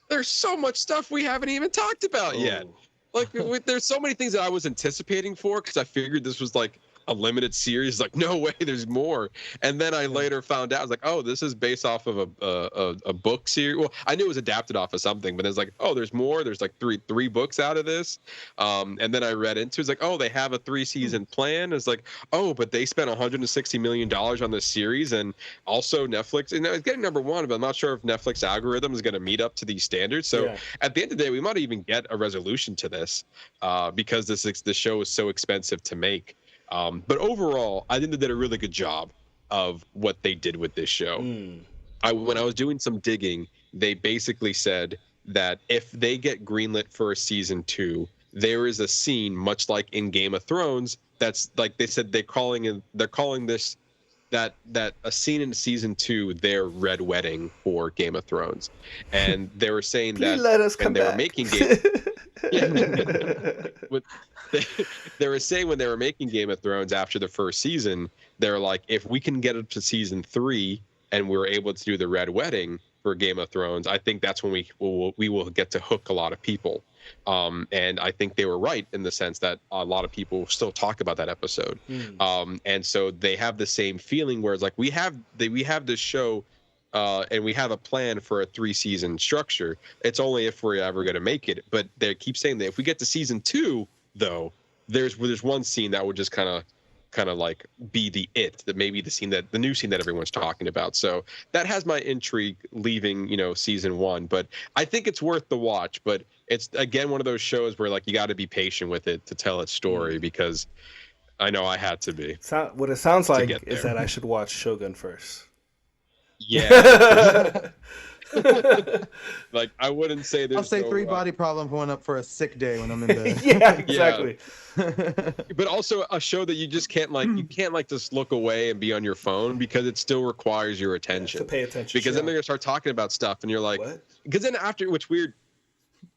there's so much stuff we haven't even talked about yet. Like, there's so many things that I was anticipating for, because I figured this was like a limited series. Like, no way, there's more. And then I later found out, I was like, oh, this is based off of a book series. Well, I knew it was adapted off of something, but it's like, oh, there's more. There's like three books out of this. And then I read into it. It's like, oh, they have a 3-season plan. It's like, oh, but they spent $160 million on this series, and also Netflix. And it's getting number 1, but I'm not sure if Netflix algorithm is going to meet up to these standards. So at the end of the day, we might even get a resolution to this, because this show is so expensive to make. But overall, I think they did a really good job of what they did with this show. When I was doing some digging, they basically said that if they get greenlit for a season 2, there is a scene much like in Game of Thrones. That's like they said they're calling this that a scene in season 2 their red wedding for Game of Thrones, and they were saying that when they were making Game. They were saying when they were making Game of Thrones after the first season, they're like, if we can get up to season 3 and we're able to do the red wedding for Game of Thrones, I think that's when we will get to hook a lot of people. And I think they were right in the sense that a lot of people still talk about that episode. And so they have the same feeling, whereas like we have this show. And we have a plan for a 3-season structure. It's only if we're ever going to make it. But they keep saying that if we get to season 2, though, there's one scene that would just kind of like be the new scene that everyone's talking about. So that has my intrigue leaving, season 1. But I think it's worth the watch. But it's again one of those shows where like you got to be patient with it to tell its story, because I know I had to be. What it sounds like is that I should watch Shōgun first. Yeah. Like I wouldn't say there's. I'll say 3 body problem going up for a sick day when I'm in bed. Yeah, exactly. But also a show that you just can't just look away and be on your phone, because it still requires your attention. To pay attention. Because then they're gonna start talking about stuff, and you're like, what? Because then after, what's weird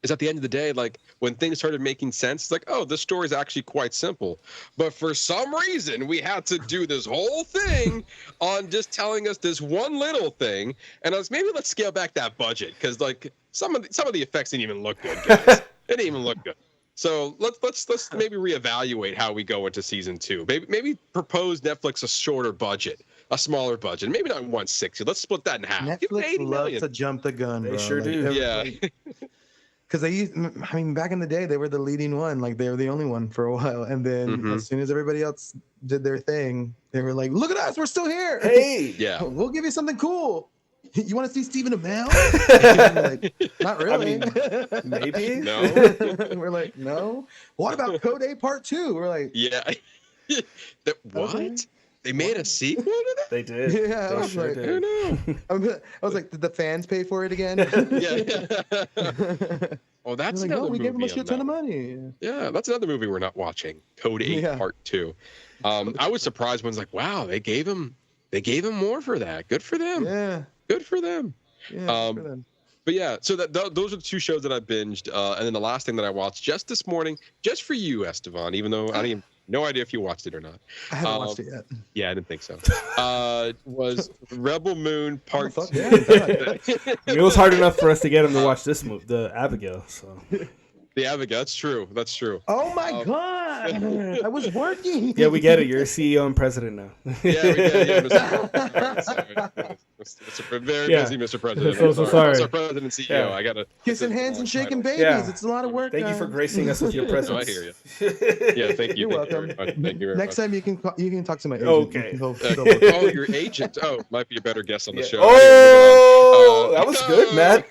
is at the end of the day, like when things started making sense, it's like, oh, this story is actually quite simple. But for some reason, we had to do this whole thing on just telling us this one little thing. And I was maybe let's scale back that budget, because like some of the effects didn't even look good, guys. It didn't even look good. So let's maybe reevaluate how we go into season 2. Maybe propose Netflix a shorter budget, a smaller budget, maybe not 160. Let's split that in half. Netflix loves to jump the gun. They sure do. Yeah. Because back in the day, they were the leading one. Like, they were the only one for a while. And then as soon as everybody else did their thing, they were like, look at us, we're still here. Hey, yeah, we'll give you something cool. You want to see Stephen Amell? Like, not really. I mean, maybe. No. We're like, no. What about Code A Part 2? We're like, yeah. What? Okay. They made a sequel to that? They did. Yeah, they I was sure like, did. I was like, did the fans pay for it again? Yeah. Oh, that's like, another no, we movie. gave them a shit ton of money. Yeah, that's another movie we're not watching. Code 8 Part 2. I was surprised when I was like, wow, they gave him more for that. Good for them. Yeah. Good for them. Yeah, good for them. But yeah, so those are the 2 shows that I binged, and then the last thing that I watched just this morning, just for you, Estevan, even though I didn't. No idea if you watched it or not. I haven't watched it yet. Yeah, I didn't think so. Was Rebel Moon Part 2. Yeah, it was hard enough for us to get him to watch this movie, the Abigail. So the Abigail, that's true. That's true. Oh my God! I was working. Yeah, we get it. You're a CEO and president now. Yeah, we get it. Yeah, very busy, Mr. President. So sorry. Mr. President, CEO. Yeah. I gotta kissing hands and shaking babies. Yeah. It's a lot of work. Thank you for gracing us with your presence. No, I hear you. Yeah, thank you. You're welcome. Thank you very Next much. time you can talk to my agent. Okay. Oh, your agent. Oh, might be a better guest on the show. Oh, that was good, Matt.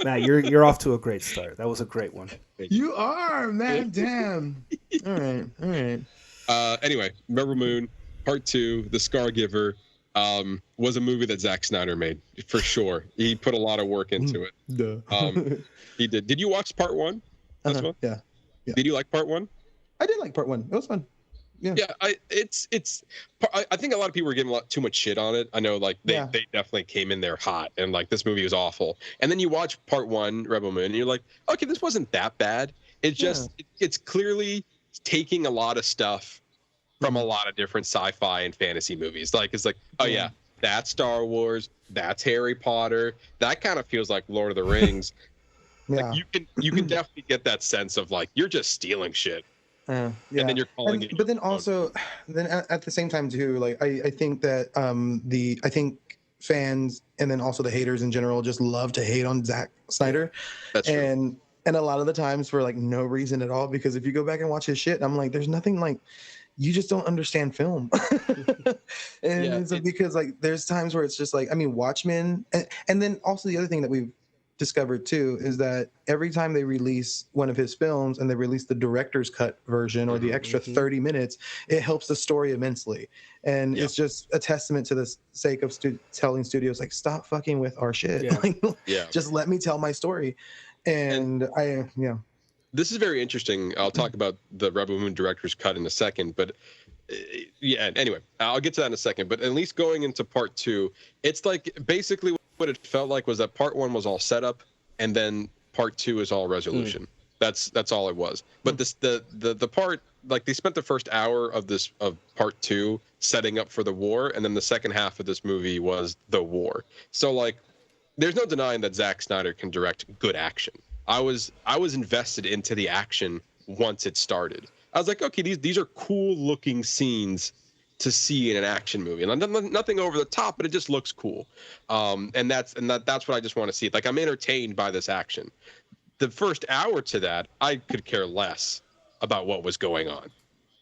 Matt, you're off to a great start. That was a great one. You are, man. Damn. All right. Anyway, Rebel Moon Part 2, The Scargiver, was a movie that Zack Snyder made for sure. He put a lot of work into it. He did. Did you watch Part 1? Yeah. Did you like Part 1? I did like part 1. It was fun. Yeah. I think a lot of people were getting too much shit on it. I know, like they definitely came in there hot, and like this movie was awful. And then you watch part 1, Rebel Moon, and you're like, okay, this wasn't that bad. It's just it's clearly taking a lot of stuff from a lot of different sci-fi and fantasy movies. Like it's like, oh yeah, that's Star Wars, that's Harry Potter. That kind of feels like Lord of the Rings. Like you can definitely get that sense of like you're just stealing shit. And then you're calling it. But then also, at the same time too, like I think that I think fans and then also the haters in general just love to hate on Zack Snyder. That's true. And a lot of the times for like no reason at all, because if you go back and watch his shit, I'm like, there's nothing like, you just don't understand film. Because like there's times where it's just like, I mean, Watchmen, and then also the other thing that we've discovered too is that every time they release one of his films and they release the director's cut version or the extra 30 minutes, it helps the story immensely. And it's just a testament to the sake of telling studios like, stop fucking with our shit. Just let me tell my story. And this is very interesting. I'll talk about the Rebel Moon director's cut in a second, but anyway, I'll get to that in a second. But at least going into part 2, it's like basically what it felt like was that part 1 was all setup, and then part 2 is all resolution. That's all it was. But the part, like, they spent the first hour of part 2 setting up for the war, and then the second half of this movie was the war. So like, there's no denying that Zack Snyder can direct good action. I was invested into the action once it started. I was like, okay, these are cool looking scenes to see in an action movie, and nothing over the top, but it just looks cool. And that's what I just want to see. Like, I'm entertained by this action. The first hour to that, I could care less about what was going on.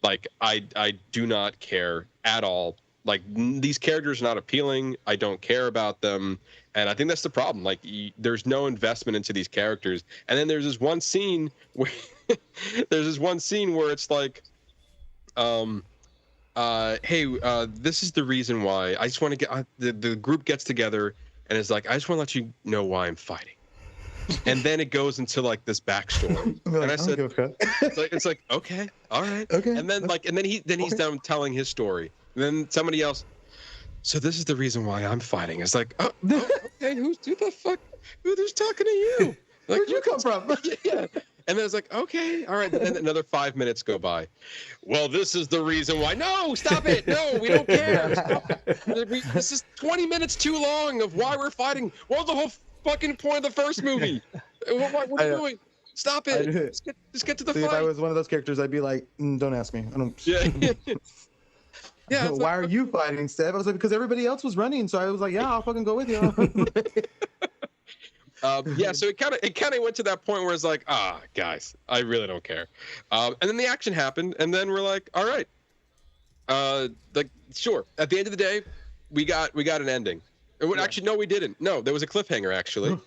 Like, I do not care at all. Like, these characters are not appealing. I don't care about them, and I think that's the problem. Like, there's no investment into these characters. And then there's this one scene where it's like, this is the reason why I just want to get the group gets together and is like, I just want to let you know why I'm fighting. And then it goes into like this backstory. And I said, it's like, okay, all right. Okay. And then he's done telling his story. And then somebody else, so this is the reason why I'm fighting. It's like, oh, okay, who the fuck? Who's talking to you? Like, where'd you come from? Yeah. And then it's like, okay, all right. And then another 5 minutes go by. Well, this is the reason why. No, stop it. No, we don't care. This is 20 minutes too long of why we're fighting. What was the whole fucking point of the first movie? What are you doing? Stop it. Just get to the fight. If I was one of those characters, I'd be like, don't ask me. I don't. Yeah. Yeah. Why are you fighting, Steph? I was like, because everybody else was running, so I was like, yeah, I'll fucking go with you. So it kind of went to that point where it's like, guys, I really don't care. And then the action happened, and then we're like, all right, like, sure. At the end of the day, we got an ending. Actually, no, we didn't. No, there was a cliffhanger actually,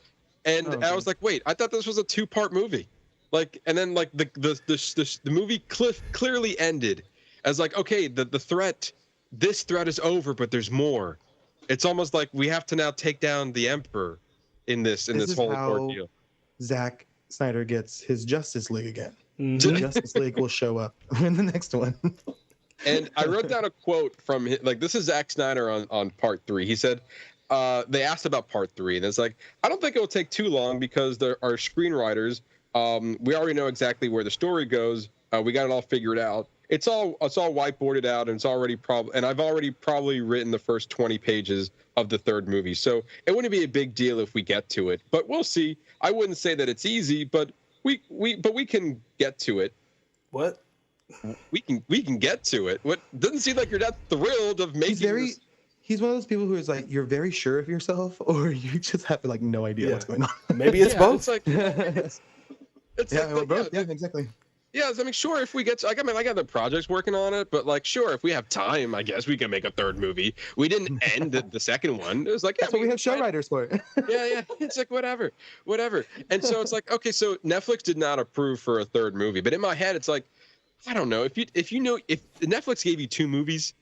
and I was like, wait, I thought this was a 2-part movie. Like, and then like the movie clearly ended as like, okay, this threat is over, but there's more. It's almost like we have to now take down the Emperor in this whole ordeal. Zack Snyder gets his Justice League again. The Justice League will show up in the next one. And I wrote down a quote from like, this is Zack Snyder on part 3. He said, they asked about part 3, and it's like, I don't think it will take too long because there are screenwriters. We already know exactly where the story goes. We got it all figured out. It's all whiteboarded out, and it's already and I've already probably written the first 20 pages of the third movie. So it wouldn't be a big deal if we get to it, but we'll see. I wouldn't say that it's easy, but we can get to it. What? We can get to it. What doesn't seem like you're that thrilled of making He's one of those people who is like, you're very sure of yourself, or you just have like no idea what's going on. Maybe it's both. It's like, it's both. Yeah, exactly. Yeah, I mean, sure, if we get to, I got other projects working on it, but like, sure, if we have time, I guess we can make a third movie. We didn't end the second one. It was like, that's what we have show writers for. Yeah. It's like, whatever. And so it's like, okay, so Netflix did not approve for a third movie, but in my head, it's like, I don't know, if Netflix gave you 2 movies,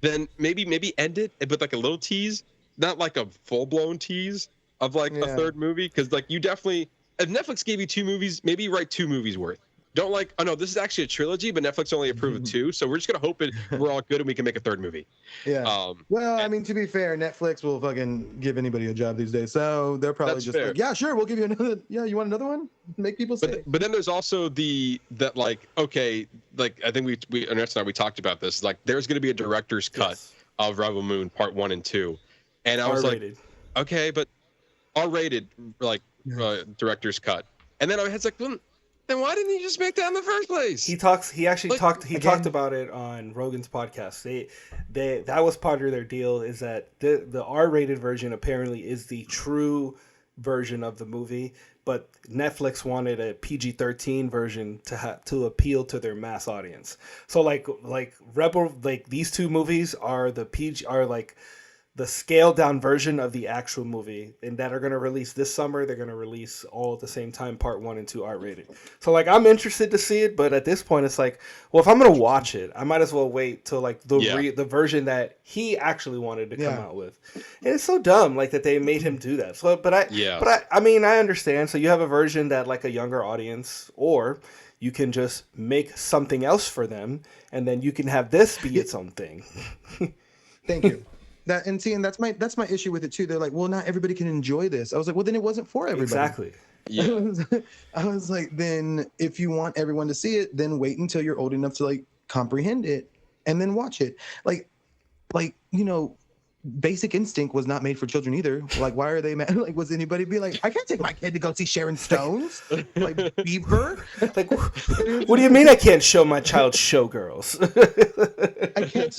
then maybe end it, but like a little tease, not like a full blown tease of like a third movie, because like you definitely, if Netflix gave you 2 movies, maybe write 2 movies worth. don't like. Oh no, this is actually a trilogy, but Netflix only approved of 2, so we're just gonna hope we're all good and we can make a 3rd movie. Yeah. Well, I mean, to be fair, Netflix will fucking give anybody a job these days, so they're probably just like, yeah, sure, we'll give you another. Yeah, you want another one? Make people say. But then there's also okay, like I think we Ernesto and I, we talked about this. Like, there's gonna be a director's cut of Rebel Moon Part 1 and 2, and I was R-rated. like, okay, but R-rated, like director's cut, and then I was like, well, then why didn't he just make that in the first place? He actually talked about it on Rogan's podcast. That was part of their deal, is that the R-rated version apparently is the true version of the movie, but Netflix wanted a PG-13 version to appeal to their mass audience. So like Rebel, like these 2 movies are the scaled down version of the actual movie, and that are going to release this summer. They're going to release all at the same time, Part 1 and 2 R-rated. So like, I'm interested to see it, but at this point it's like, well, if I'm going to watch it, I might as well wait till like the version that he actually wanted to come out with. And it's so dumb, like, that they made him do that. So, but I mean, I understand. So you have a version that like a younger audience, or you can just make something else for them, and then you can have this be its own thing. Thank you. And that's my issue with it too. They're like, well, not everybody can enjoy this. I was like, well, then it wasn't for everybody. Exactly. Yeah. I was like, then if you want everyone to see it, then wait until you're old enough to like comprehend it and then watch it. Like, Basic Instinct was not made for children either. Like, why are they mad? Like, was anybody be like, I can't take my kid to go see Sharon Stones? Like, Beaver? Like, what do you mean I can't show my child Showgirls? I can't.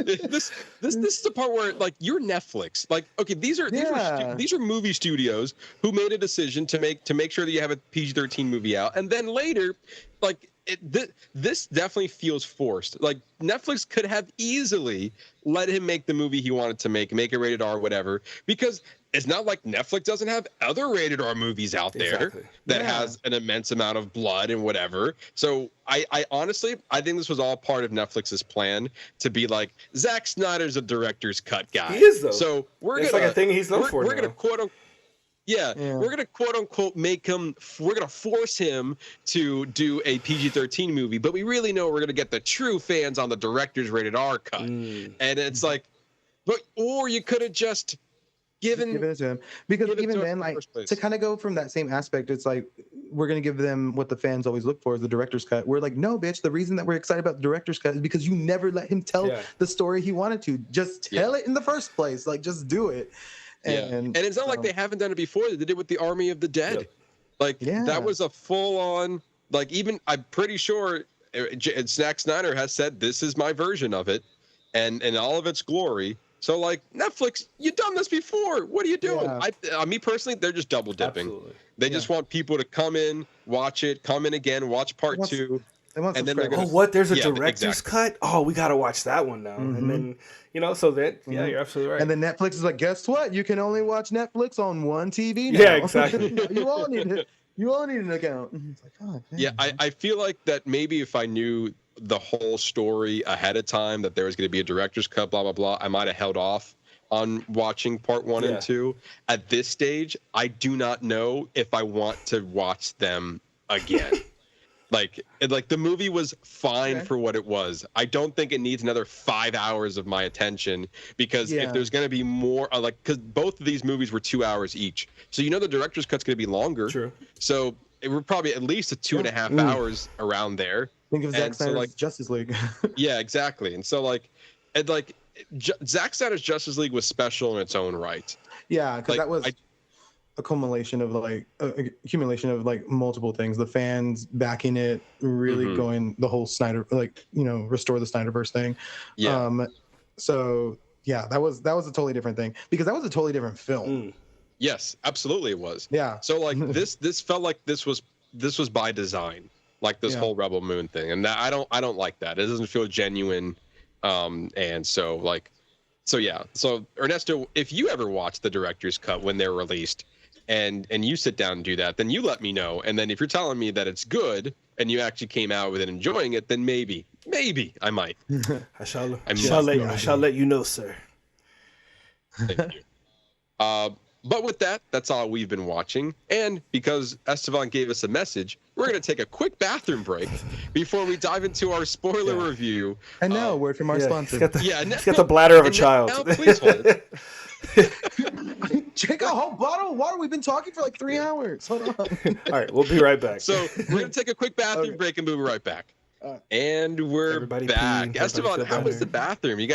This is the part where, like, you're Netflix. Like, okay, these are movie studios who made a decision to make sure that you have a PG-13 movie out, and then later, like, this definitely feels forced. Like, Netflix could have easily let him make the movie he wanted to make it rated R, whatever, because it's not like Netflix doesn't have other rated R movies out there that has an immense amount of blood and whatever. So I honestly, I think this was all part of Netflix's plan to be like, Zack Snyder's a director's cut guy. He is, though. So it's like a thing he's known for. We're gonna we're gonna quote unquote make him. We're gonna force him to do a PG-13 movie, but we really know we're gonna get the true fans on the director's rated R cut. And it's like, or you could have just given it to him, because even then, like, to kind of go from that same aspect, it's like, we're going to give them what the fans always look for, is the director's cut. We're like, no, bitch, the reason that we're excited about the director's cut is because you never let him tell the story he wanted to. Just tell it in the first place. Like, just do it. And it's not like they haven't done it before. They did it with the Army of the Dead. Like, that was a full-on, like, even, I'm pretty sure Zack Snyder has said, this is my version of it, and in all of its glory. So, like, Netflix, you've done this before. What are you doing? Me personally, they're just double dipping. Absolutely. They just want people to come in, watch it, come in again, watch part 2. And then they're gonna, what? There's a director's cut? Oh, we got to watch that one now. And then, so that, you're absolutely right. And then Netflix is like, guess what? You can only watch Netflix on one TV now. Yeah, exactly. You all need an account. It's like, oh, yeah, I feel like that maybe if I knew the whole story ahead of time, that there was going to be a director's cut, blah, blah, blah, I might have held off on watching part 1 and 2. At this stage, I do not know if I want to watch them again. Like the movie was fine for what it was. I don't think it needs another 5 hours of my attention, because if there's going to be more, because both of these movies were 2 hours each. So, the director's cut's going to be longer. True. So it were probably at least a 2.5 hours around there. Think of Zack Snyder's Justice League. Yeah, exactly. And so, Zack Snyder's Justice League was special in its own right. Yeah, because that was accumulation of multiple things. The fans backing it, really going the whole Snyder, restore the Snyderverse thing. Yeah. So yeah, that was a totally different thing, because that was a totally different film. Yes, absolutely it was. Yeah. So this felt like this was by design, like this whole Rebel Moon thing, and I don't like that. It doesn't feel genuine. And so so Ernesto, if you ever watch the director's cut when they're released, and you sit down and do that, then you let me know. And then if you're telling me that it's good and you actually came out with it enjoying it, then maybe I might. I shall let you know, sir. Thank you. But with that, that's all we've been watching. And because Estevan gave us a message, we're going to take a quick bathroom break before we dive into our spoiler review. And now, a word from our sponsor. He's got the bladder of a child. Now, please hold. Drink a whole bottle of water. We've been talking for like 3 hours. Hold on. All right, we'll be right back. So we're going to take a quick bathroom break and move right back. And we're Everybody back. peeing, Estevan, how was better. the bathroom? You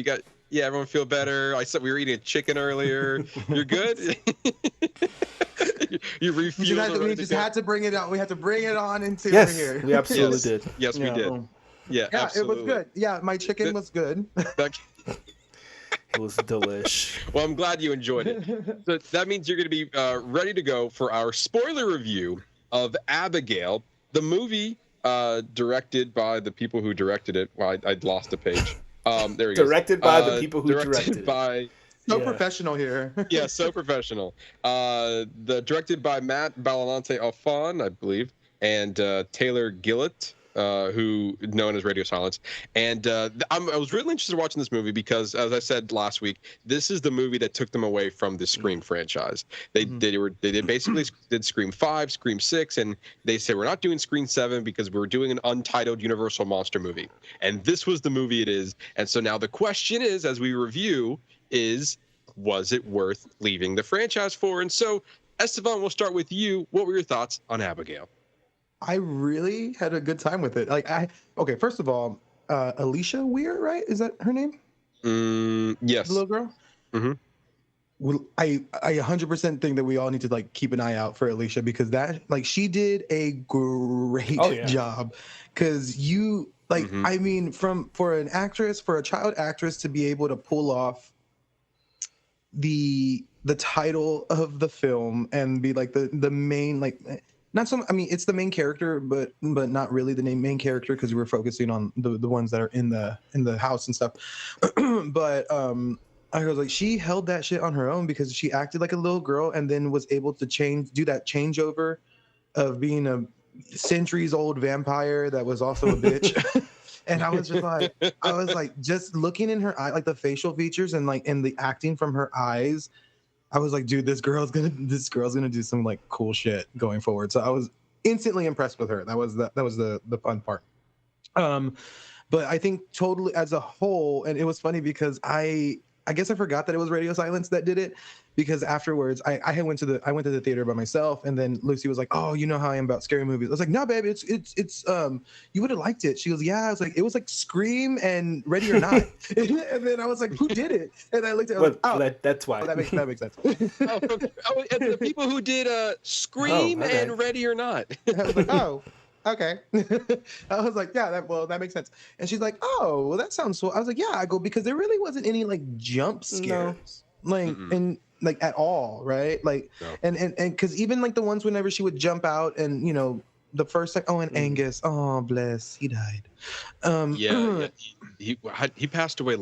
got. Yeah, everyone feel better. I said we were eating a chicken earlier. You're good. You refueled. We just had to bring it out. We had to bring it on into here. We absolutely did. Yes, we did. Yeah, absolutely. It was good. Yeah, my chicken was good. It was delish. Well, I'm glad you enjoyed it. So that means you're going to be ready to go for our spoiler review of Abigail, the movie directed by the people who directed it. Well, I'd lost a page. There we go. Directed by the people who directed by. So professional here. Yeah, so professional. Directed by Matt Bettinelli-Olpin, I believe, and Tyler Gillett, who known as Radio Silence. And I was really interested in watching this movie because, as I said last week, this is the movie that took them away from the Scream franchise. They basically did Scream 5, Scream 6, and they said we're not doing Scream 7 because we're doing an untitled Universal monster movie. And this was the movie it is. And so now the question is, as we review, was it worth leaving the franchise for? And so, Estevan, we'll start with you. What were your thoughts on Abigail? I really had a good time with it. First of all, Alicia Weir, right? Is that her name? Yes. The little girl? Mm-hmm. Well, I 100% think that we all need to keep an eye out for Alicia because she did a great job. Because I mean, for a child actress to be able to pull off the title of the film and be the main it's the main character, but not really the main character because we were focusing on the ones that are in the house and stuff. But I was like, she held that shit on her own because she acted like a little girl and then was able to do that changeover of being a centuries-old vampire that was also a bitch. And I was just looking in her eye, the facial features and the acting from her eyes. I was like, dude, this girl's gonna do some cool shit going forward. So I was instantly impressed with her. That was the fun part. But I think totally as a whole, and it was funny because I guess I forgot that it was Radio Silence that did it because afterwards I went to the theater by myself and then Lucy was like, oh, you know how I am about scary movies. I was like, no, babe, it's you would have liked it. She goes, yeah. I was like, it was like Scream and Ready or Not. And then I was like, who did it? And I looked at it. That's why. Oh, that makes sense. And the people who did Scream and Ready or Not. I was like, oh. Okay. I was like, yeah, that makes sense. And she's like, oh, well, that sounds so. I was like, yeah. I go because there really wasn't any jump scares, and at all, right? No. And because even the ones whenever she would jump out and the first and Angus, oh bless, he died. He passed away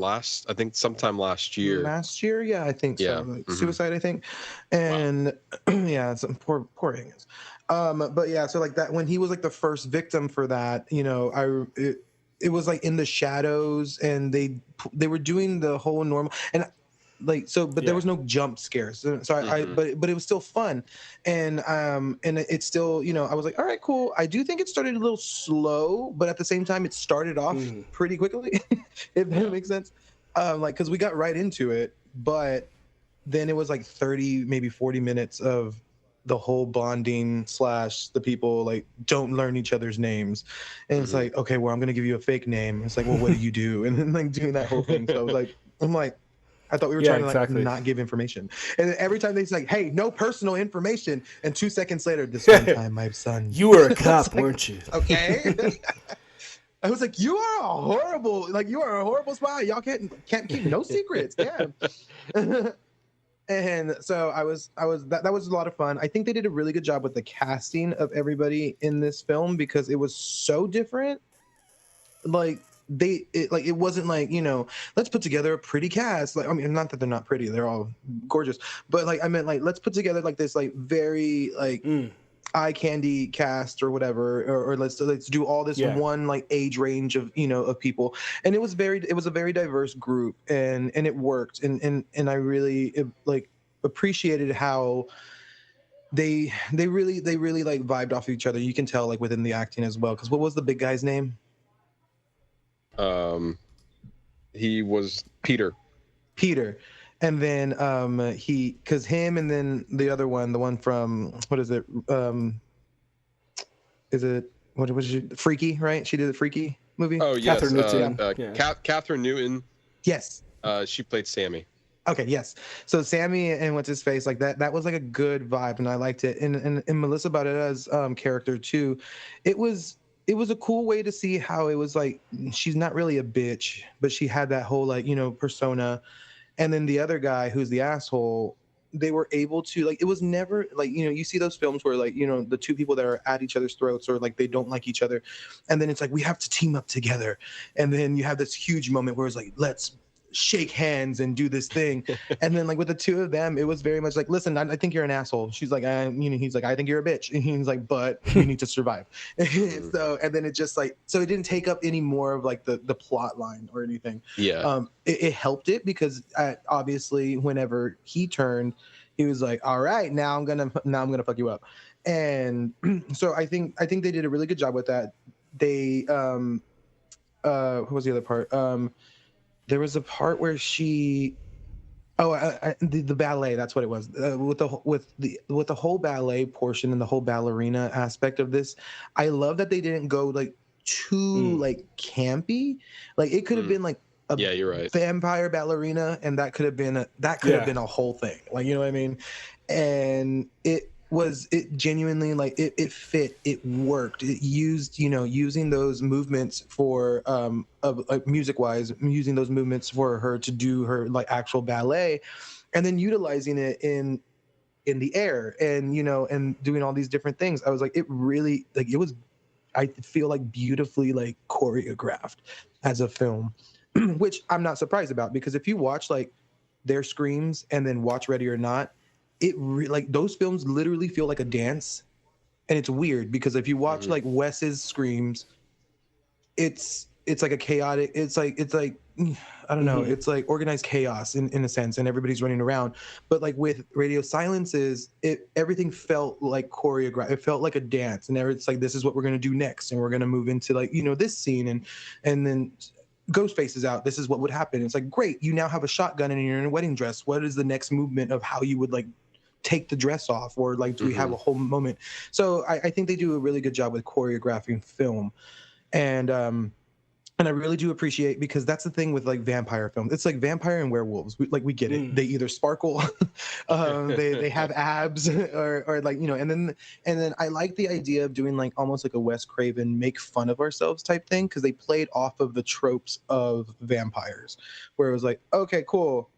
sometime last year. Last year, yeah, I think so. Suicide, I think, and some poor Angus. But yeah, so that when he was the first victim for that, it was in the shadows and they were doing the whole normal and there was no jump scares. So but it was still fun. And it's still, I was like, all right, cool. I do think it started a little slow, but at the same time it started off pretty quickly, if that makes sense. Cause we got right into it, but then it was 30, maybe 40 minutes of the whole bonding / the people don't learn each other's names. And it's okay, well, I'm going to give you a fake name. It's well, what do you do? And then doing that whole thing. So I was I thought we were trying to not give information. And then every time they say, hey, no personal information. And 2 seconds later, this one time, my son. You were a cop, weren't you? Okay. I was like, you are a horrible spy. Y'all can't keep no secrets. Yeah. And so that was a lot of fun. I think they did a really good job with the casting of everybody in this film because it was so different. It wasn't let's put together a pretty cast. I mean, not that they're not pretty, they're all gorgeous, but I meant let's put together this very eye candy cast or whatever, or let's do all this one age range of of people. And it was a very diverse group, and it worked, and I really appreciated how they really like vibed off of each other. You can tell like within the acting as well. Because what was the big guy's name? He was Peter. And then because him and then the other one, the one from what is it? What was she? Freaky, right? She did the Freaky movie. Oh yes, Catherine Newton. Catherine Newton. Yes. She played Sammy. Okay, yes. So Sammy and what's his face, like that was like a good vibe, and I liked it. And Melissa Barrera's character too, it was a cool way to see how it was like she's not really a bitch, but she had that whole like, you know, persona. And then the other guy who's the asshole, they were able to like, it was never like, you know, you see those films where like, you know, the two people that are at each other's throats or like they don't like each other, and then it's like we have to team up together, and then you have this huge moment where it's like, let's shake hands and do this thing. And then like with the two of them, it was very much like, listen, I think you're an asshole. She's like, you know, he's like, I think you're a bitch. And he's like, but you need to survive. So, and then it just like, so it didn't take up any more of like the plot line or anything. Yeah. It helped it because obviously whenever he turned, he was like, all right, now I'm gonna fuck you up. And so I think they did a really good job with that. They what was the other part? There was a part where she, the ballet. That's what it was. With the whole ballet portion and the whole ballerina aspect of this, I love that they didn't go like too like campy. Like it could have been like a you're right. vampire ballerina, and that could have been a whole thing. Like, you know what I mean? And it genuinely like it fit, it worked, it used, you know, using those movements for music wise, using those movements for her to do her like actual ballet, and then utilizing it in the air, and you know, and doing all these different things. I was like, it really like it was, I feel like beautifully like choreographed as a film, which I'm not surprised about, because if you watch like their screams and then watch Ready or Not, like those films literally feel like a dance. And it's weird because if you watch like Wes's screams, it's like a chaotic, it's like I don't know, it's like organized chaos in a sense, and everybody's running around. But like with Radio Silences, everything felt like choreographed. It felt like a dance, and it's like, this is what we're gonna do next, and we're gonna move into like, you know, this scene, and then Ghostface is out. This is what would happen. It's like, great, you now have a shotgun and you're in a wedding dress. What is the next movement of how you would like take the dress off, or like do we have a whole moment? So I think they do a really good job with choreographing film, and I really do appreciate, because that's the thing with like vampire films. It's like vampire and werewolves. We get it. They either sparkle, they have abs, or like, you know. And then I like the idea of doing like almost like a Wes Craven make fun of ourselves type thing, because they played off of the tropes of vampires, where it was like, okay, cool.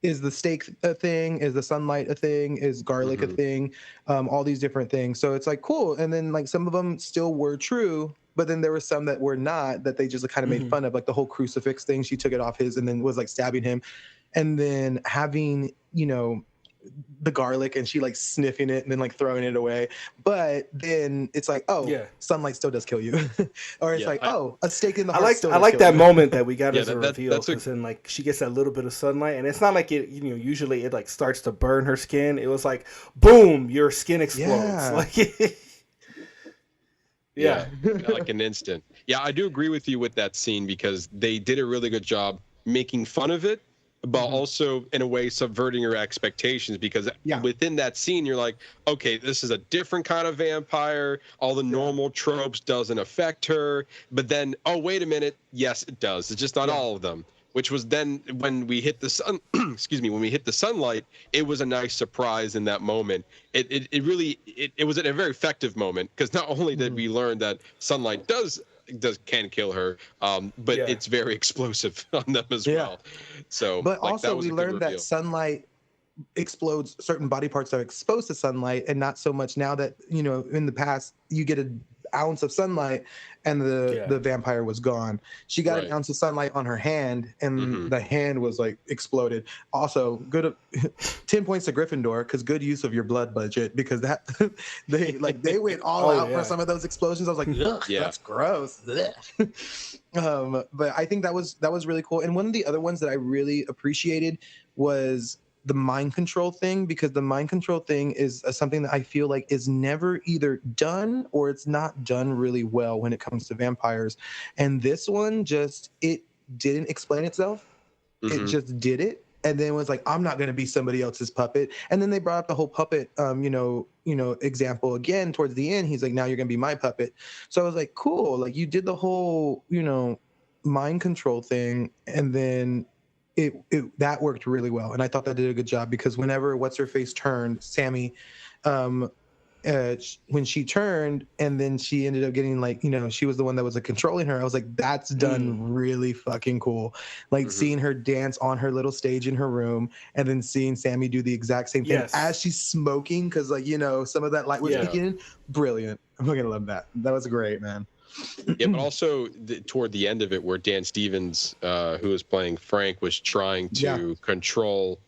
Is the steak a thing? Is the sunlight a thing? Is garlic a thing? All these different things. So it's like, cool. And then like some of them still were true, but then there were some that were not, that they just kind of made fun of, like the whole crucifix thing. She took it off his and then was like stabbing him. And then having, you know, the garlic, and she like sniffing it and then like throwing it away. But then it's like, sunlight still does kill you. Or it's a steak in the heart. I like that moment that we got as a reveal, because then like she gets that little bit of sunlight, and it's not like it, you know, usually it like starts to burn her skin. It was like, boom, your skin explodes. Like like an instant. Yeah, I do agree with you with that scene, because they did a really good job making fun of it, but also in a way subverting your expectations, because within that scene you're like, okay, this is a different kind of vampire. All the normal tropes doesn't affect her, but then, oh, wait a minute, yes, it does. It's just not all of them. Which was then when we hit the sun, when we hit the sunlight, it was a nice surprise in that moment. It really was a very effective moment, because not only did we learn that sunlight can kill her, but it's very explosive on them as well. So, but like, also we learned that sunlight explodes certain body parts that are exposed to sunlight, and not so much now that, you know, in the past you get an ounce of sunlight and the vampire was gone. She got an ounce of sunlight on her hand, and the hand was like exploded. Also, good 10 points to Gryffindor, because good use of your blood budget, because that they went all out for some of those explosions. I was like, ugh, that's gross. But I think that was really cool. And one of the other ones that I really appreciated was the mind control thing, because the mind control thing is something that I feel like is never either done or it's not done really well when it comes to vampires. And this one it didn't explain itself. It just did it. And then was like, I'm not going to be somebody else's puppet. And then they brought up the whole puppet, example again towards the end. He's like, now you're going to be my puppet. So I was like, cool. Like you did the whole, mind control thing. And then that worked really well. And I thought that did a good job, because whenever what's her face turned, Sammy, when she turned and then she ended up getting like, she was the one that was like controlling her. I was like, that's done really fucking cool. Like seeing her dance on her little stage in her room and then seeing Sammy do the exact same thing as she's smoking. Cause like, some of that light was peeking in. Brilliant. I'm going to love that. That was great, man. Yeah, but also toward the end of it, where Dan Stevens, who was playing Frank, was trying to control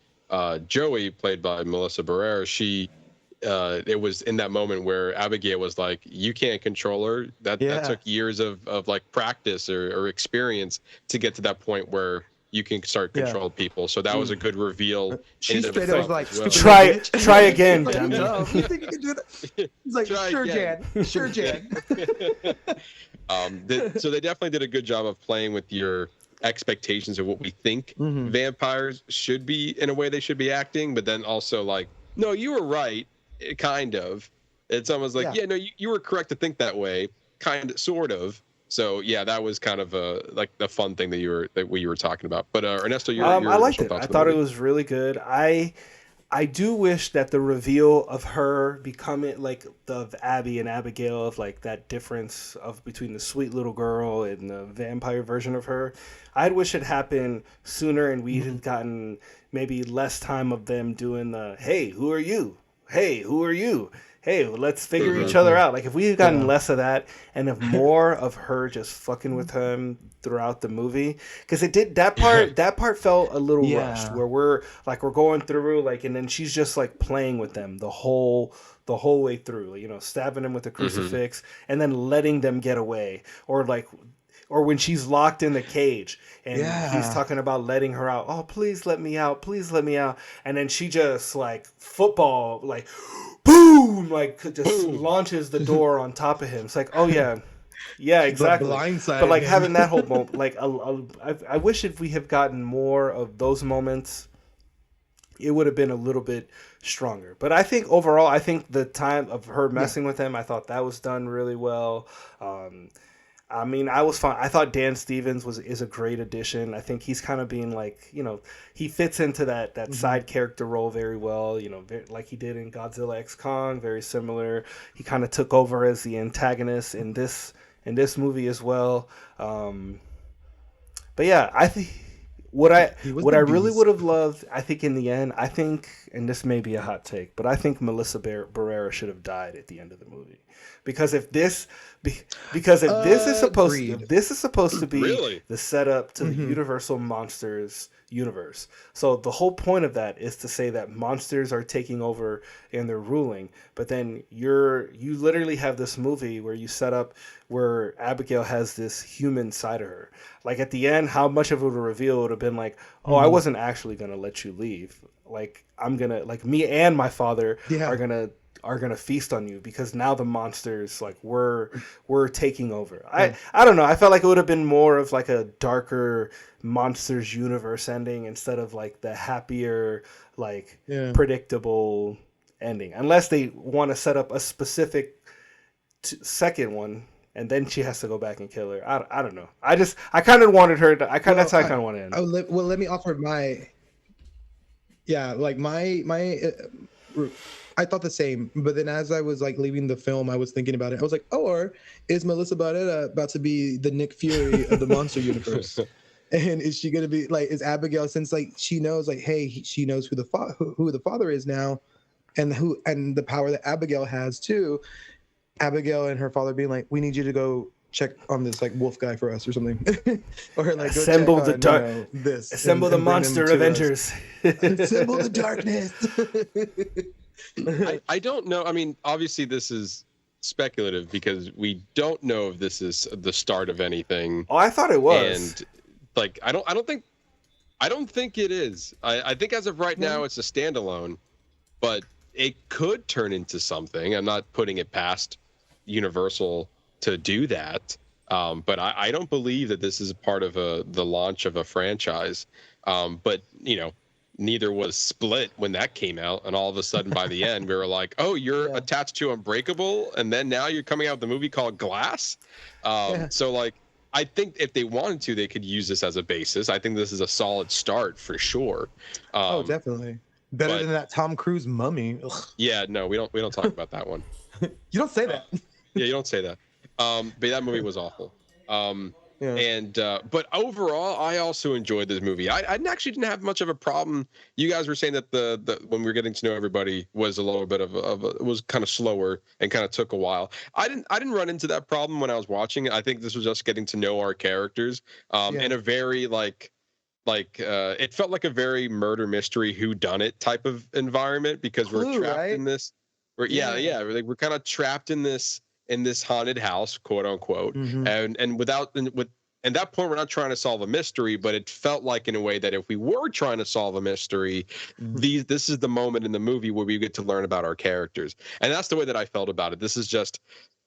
Joey, played by Melissa Barrera. It was in that moment where Abigail was like, "You can't control her." That took years of like practice or experience to get to that point where you can start control people. So that was a good reveal. She straight up was like, try again. Damn it. No, you think you can do that? He's like, sure, Jan. So they definitely did a good job of playing with your expectations of what we think vampires should be in a way they should be acting, but then also like, no, you were right, kind of. It's almost like, you were correct to think that way, kind of, sort of. So yeah, that was kind of like the fun thing that we were talking about. But Ernesto, I liked it. I thought it was really good. I do wish that the reveal of her becoming like of Abby and Abigail, of like that difference of between the sweet little girl and the vampire version of her, I'd wish it happened sooner and we had gotten maybe less time of them doing the, hey, who are you? Hey, who are you? Hey, let's figure each other out. Like if we had gotten less of that and if more of her just fucking with him throughout the movie, because it did that part felt a little rushed, where we're going through like, and then she's just like playing with them the whole way through, stabbing them with a crucifix and then letting them get away, or when she's locked in the cage and he's talking about letting her out. Oh, please let me out. Please let me out. And then she just like football, like boom, like just launches the door on top of him. It's like, oh yeah. Yeah, exactly. But like having that whole moment, like I wish if we have gotten more of those moments, it would have been a little bit stronger. But I think overall, the time of her messing with him, I thought that was done really well. I mean, I was fine. I thought Dan Stevens is a great addition. I think he's kind of being like, he fits into that side character role very well, like he did in Godzilla X Kong, very similar. He kind of took over as the antagonist in this movie as well. But yeah, I think what I really would have loved, I think in the end, and this may be a hot take, but I think Melissa Barrera should have died at the end of the movie. Because if this is supposed to be really? The setup to the Universal Monsters universe. So the whole point of that is to say that monsters are taking over and they're ruling. But then you literally have this movie where you set up where Abigail has this human side of her. Like at the end, how much of a reveal would have been like, oh, I wasn't actually gonna let you leave. Like I'm gonna, like me and my father are gonna feast on you because now the monsters like we're taking over. I don't know. I felt like it would have been more of like a darker monsters universe ending instead of like the happier, like predictable ending. Unless they want to set up a specific second one and then she has to go back and kill her. I don't know. I kind of wanted her to. That's how I kind of want to end. Let me offer my. Yeah, like my. I thought the same, but then as I was like leaving the film, I was thinking about it. I was like, or is Melissa Barrera about to be the Nick Fury of the monster universe? And is she gonna be like, is Abigail, since like she knows like, hey, she knows who the father is now, and the power that Abigail has too. Abigail and her father being like, we need you to go check on this like wolf guy for us or something, or like assemble go check on, assemble the monster Avengers, assemble the darkness. I don't know. I mean, obviously this is speculative because we don't know if this is the start of anything. Oh, I thought it was. And like, I I don't think it is. I think as of right now, it's a standalone, but it could turn into something. I'm not putting it past Universal to do that. But I don't believe that this is part of the launch of a franchise. But, neither was Split when that came out. And all of a sudden, by the end, we were like, oh, you're attached to Unbreakable. And then now you're coming out with a movie called Glass. So, like, I think if they wanted to, they could use this as a basis. I think this is a solid start for sure. Definitely. Better than that Tom Cruise Mummy. Ugh. Yeah, no, we don't talk about that one. You don't say that. Yeah, you don't say that. But that movie was awful. But overall, I also enjoyed this movie. I actually didn't have much of a problem. You guys were saying that the when we were getting to know everybody was a little bit of it was kind of slower and kind of took a while. I didn't run into that problem when I was watching it. I think this was just getting to know our characters in a very it felt like a very murder mystery whodunit type of environment because we're trapped in this. We're kind of trapped in this haunted house, quote unquote, and at that point we're not trying to solve a mystery, but it felt like in a way that if we were trying to solve a mystery, this is the moment in the movie where we get to learn about our characters, and that's the way that I felt about it. This is just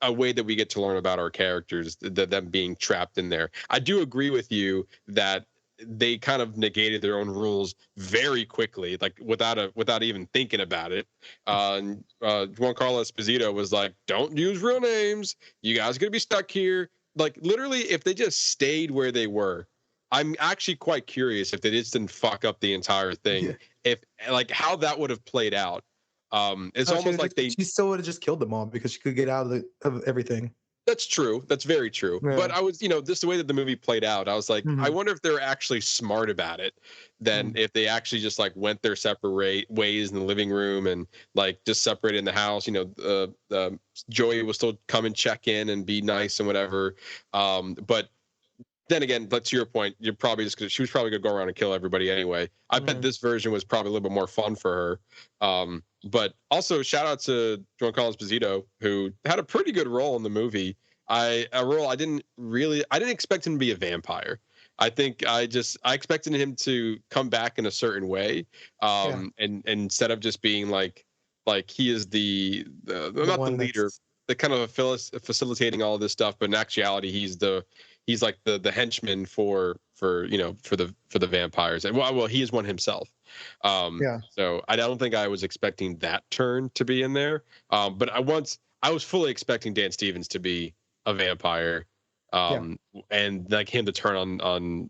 a way that we get to learn about our characters, them being trapped in there. I do agree with you that they kind of negated their own rules very quickly, like without even thinking about it. Juan Carlos Esposito was like, "Don't use real names. You guys are gonna be stuck here." Like literally, if they just stayed where they were, I'm actually quite curious if they just didn't fuck up the entire thing. If like how that would have played out. It's almost like she still would have just killed them all because she could get out of everything. That's true. That's very true. Yeah. But I was, just the way that the movie played out, I was like, I wonder if they're actually smart about it than if they actually just like went their separate ways in the living room and like just separated in the house. Joey will still come and check in and be nice and whatever. But then again, but to your point, you're probably she was probably gonna go around and kill everybody anyway. I bet this version was probably a little bit more fun for her. But also shout out to Juan Carlos Esposito, who had a pretty good role in the movie. I didn't expect him to be a vampire. I think I expected him to come back in a certain way. And instead of just being like he is the not the leader, the kind of facilitating all of this stuff, but in actuality he's like the henchman for the vampires. And well, he is one himself. So I don't think I was expecting that turn to be in there. But I was fully expecting Dan Stevens to be a vampire, and like him to turn on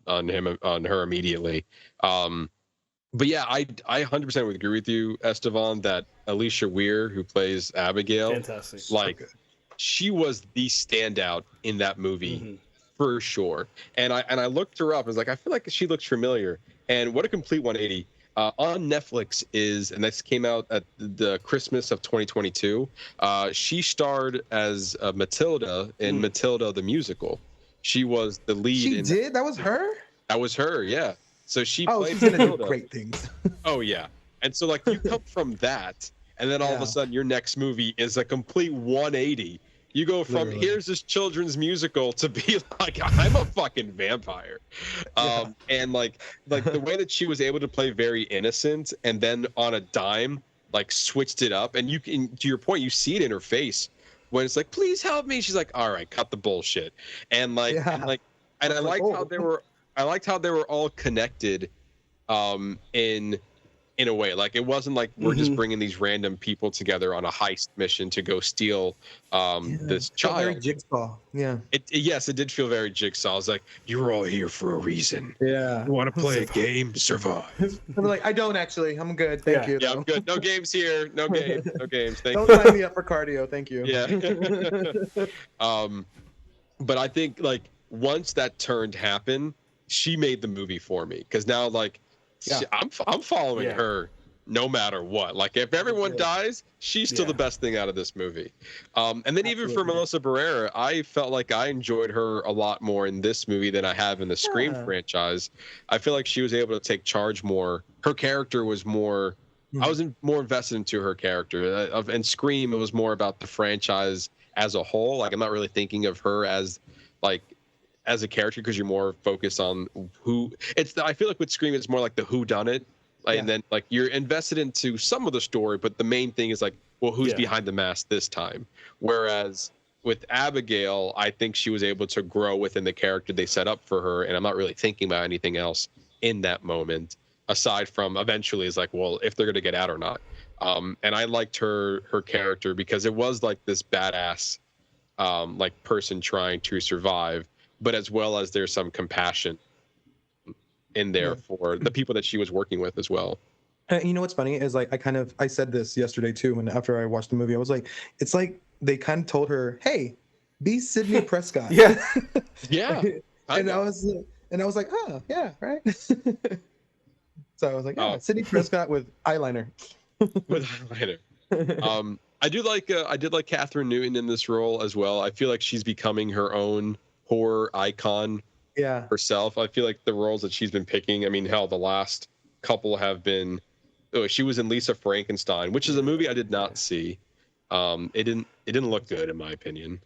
her immediately. But yeah, I 100% would agree with you, Estevan, that Alicia Weir, who plays Abigail, fantastic, she was the standout in that movie. For sure. And I looked her up. I was like, I feel like she looks familiar. And what a complete 180. On Netflix and this came out at the Christmas of 2022. She starred as Matilda in Matilda the musical. She was the lead. She did? That was her? That was her, yeah. So she played she's gonna do great things. Oh, yeah. And so like you come from that, and then all of a sudden your next movie is a complete 180. You go from here's this children's musical to be like, I'm a fucking vampire. And like the way that she was able to play very innocent and then on a dime, like switched it up. And to your point, you see it in her face when it's like, please help me. She's like, all right, cut the bullshit. And I liked how they were all connected in a way. Like it wasn't like we're just bringing these random people together on a heist mission to go steal this child. Very Jigsaw. Yeah. Yes, it did feel very Jigsaw. I was like, you're all here for a reason. Yeah. You want to play a game? Survive. I'm like, I don't actually. I'm good. Thank you. Yeah, I'm good. No games here. No games. No games. Thank you. Don't sign me up for cardio. Thank you. Yeah. But I think like once that turn happened, she made the movie for me because now like. I'm following her no matter what. Like if everyone dies, she's still the best thing out of this movie. And then even for Melissa Barrera, I felt like I enjoyed her a lot more in this movie than I have in the Scream franchise. I feel like she was able to take charge more. Her character was more. I was more invested into her character. And Scream, it was more about the franchise as a whole. Like I'm not really thinking of her as like as a character because you're more focused on who I feel like with Scream it's more like the who done it, like, and then like you're invested into some of the story, but the main thing is like, well, who's behind the mask this time? Whereas with Abigail, I think she was able to grow within the character they set up for her, and I'm not really thinking about anything else in that moment aside from eventually is like, well, if they're gonna get out or not. And I liked her character because it was like this badass like person trying to survive, but as well as there's some compassion in there for the people that she was working with as well. You know what's funny is like I said this yesterday too, when after I watched the movie, I was like, it's like they kind of told her, hey, be Sidney Prescott. Yeah. and I was like, oh yeah, right. So I was like, Sidney Prescott with eyeliner. I did like Catherine Newton in this role as well. I feel like she's becoming her own horror icon herself. I feel like the roles that she's been picking, I mean, hell, the last couple have been she was in Lisa Frankenstein, which is a movie I did not see. It didn't look good in my opinion.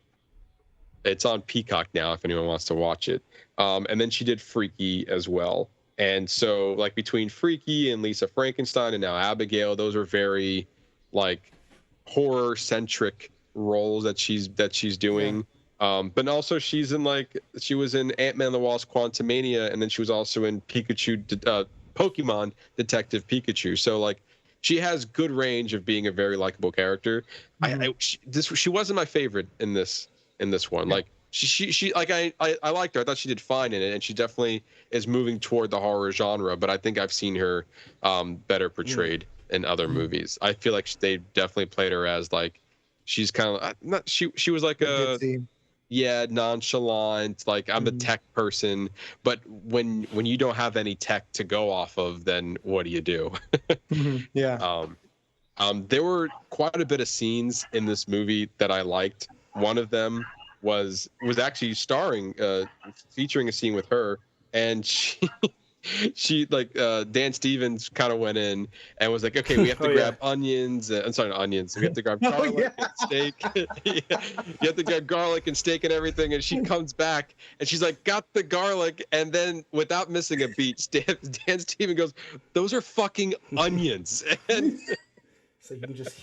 It's on Peacock now if anyone wants to watch it. And then she did Freaky as well. And so like between Freaky and Lisa Frankenstein and now Abigail, those are very like horror centric roles that she's doing. But also she was in Ant-Man and the Wasp: Quantumania, and then she was also in Pokemon Detective Pikachu. So like she has good range of being a very likable character. She wasn't my favorite in this one. Like she like I liked her. I thought she did fine in it, and she definitely is moving toward the horror genre. But I think I've seen her better portrayed in other movies. I feel like they definitely played her as like she's kind of not she was like a nonchalant, like I'm the tech person, but when you don't have any tech to go off of, then what do you do? There were quite a bit of scenes in this movie that I liked. One of them was actually featuring a scene with her, and she like Dan Stevens kind of went in and was like, okay, we have to grab onions. I'm sorry, not onions. We have to grab garlic and steak. You have to grab garlic and steak and everything. And she comes back and she's like, got the garlic. And then without missing a beat, Dan Stevens goes, those are fucking onions. And so you can just...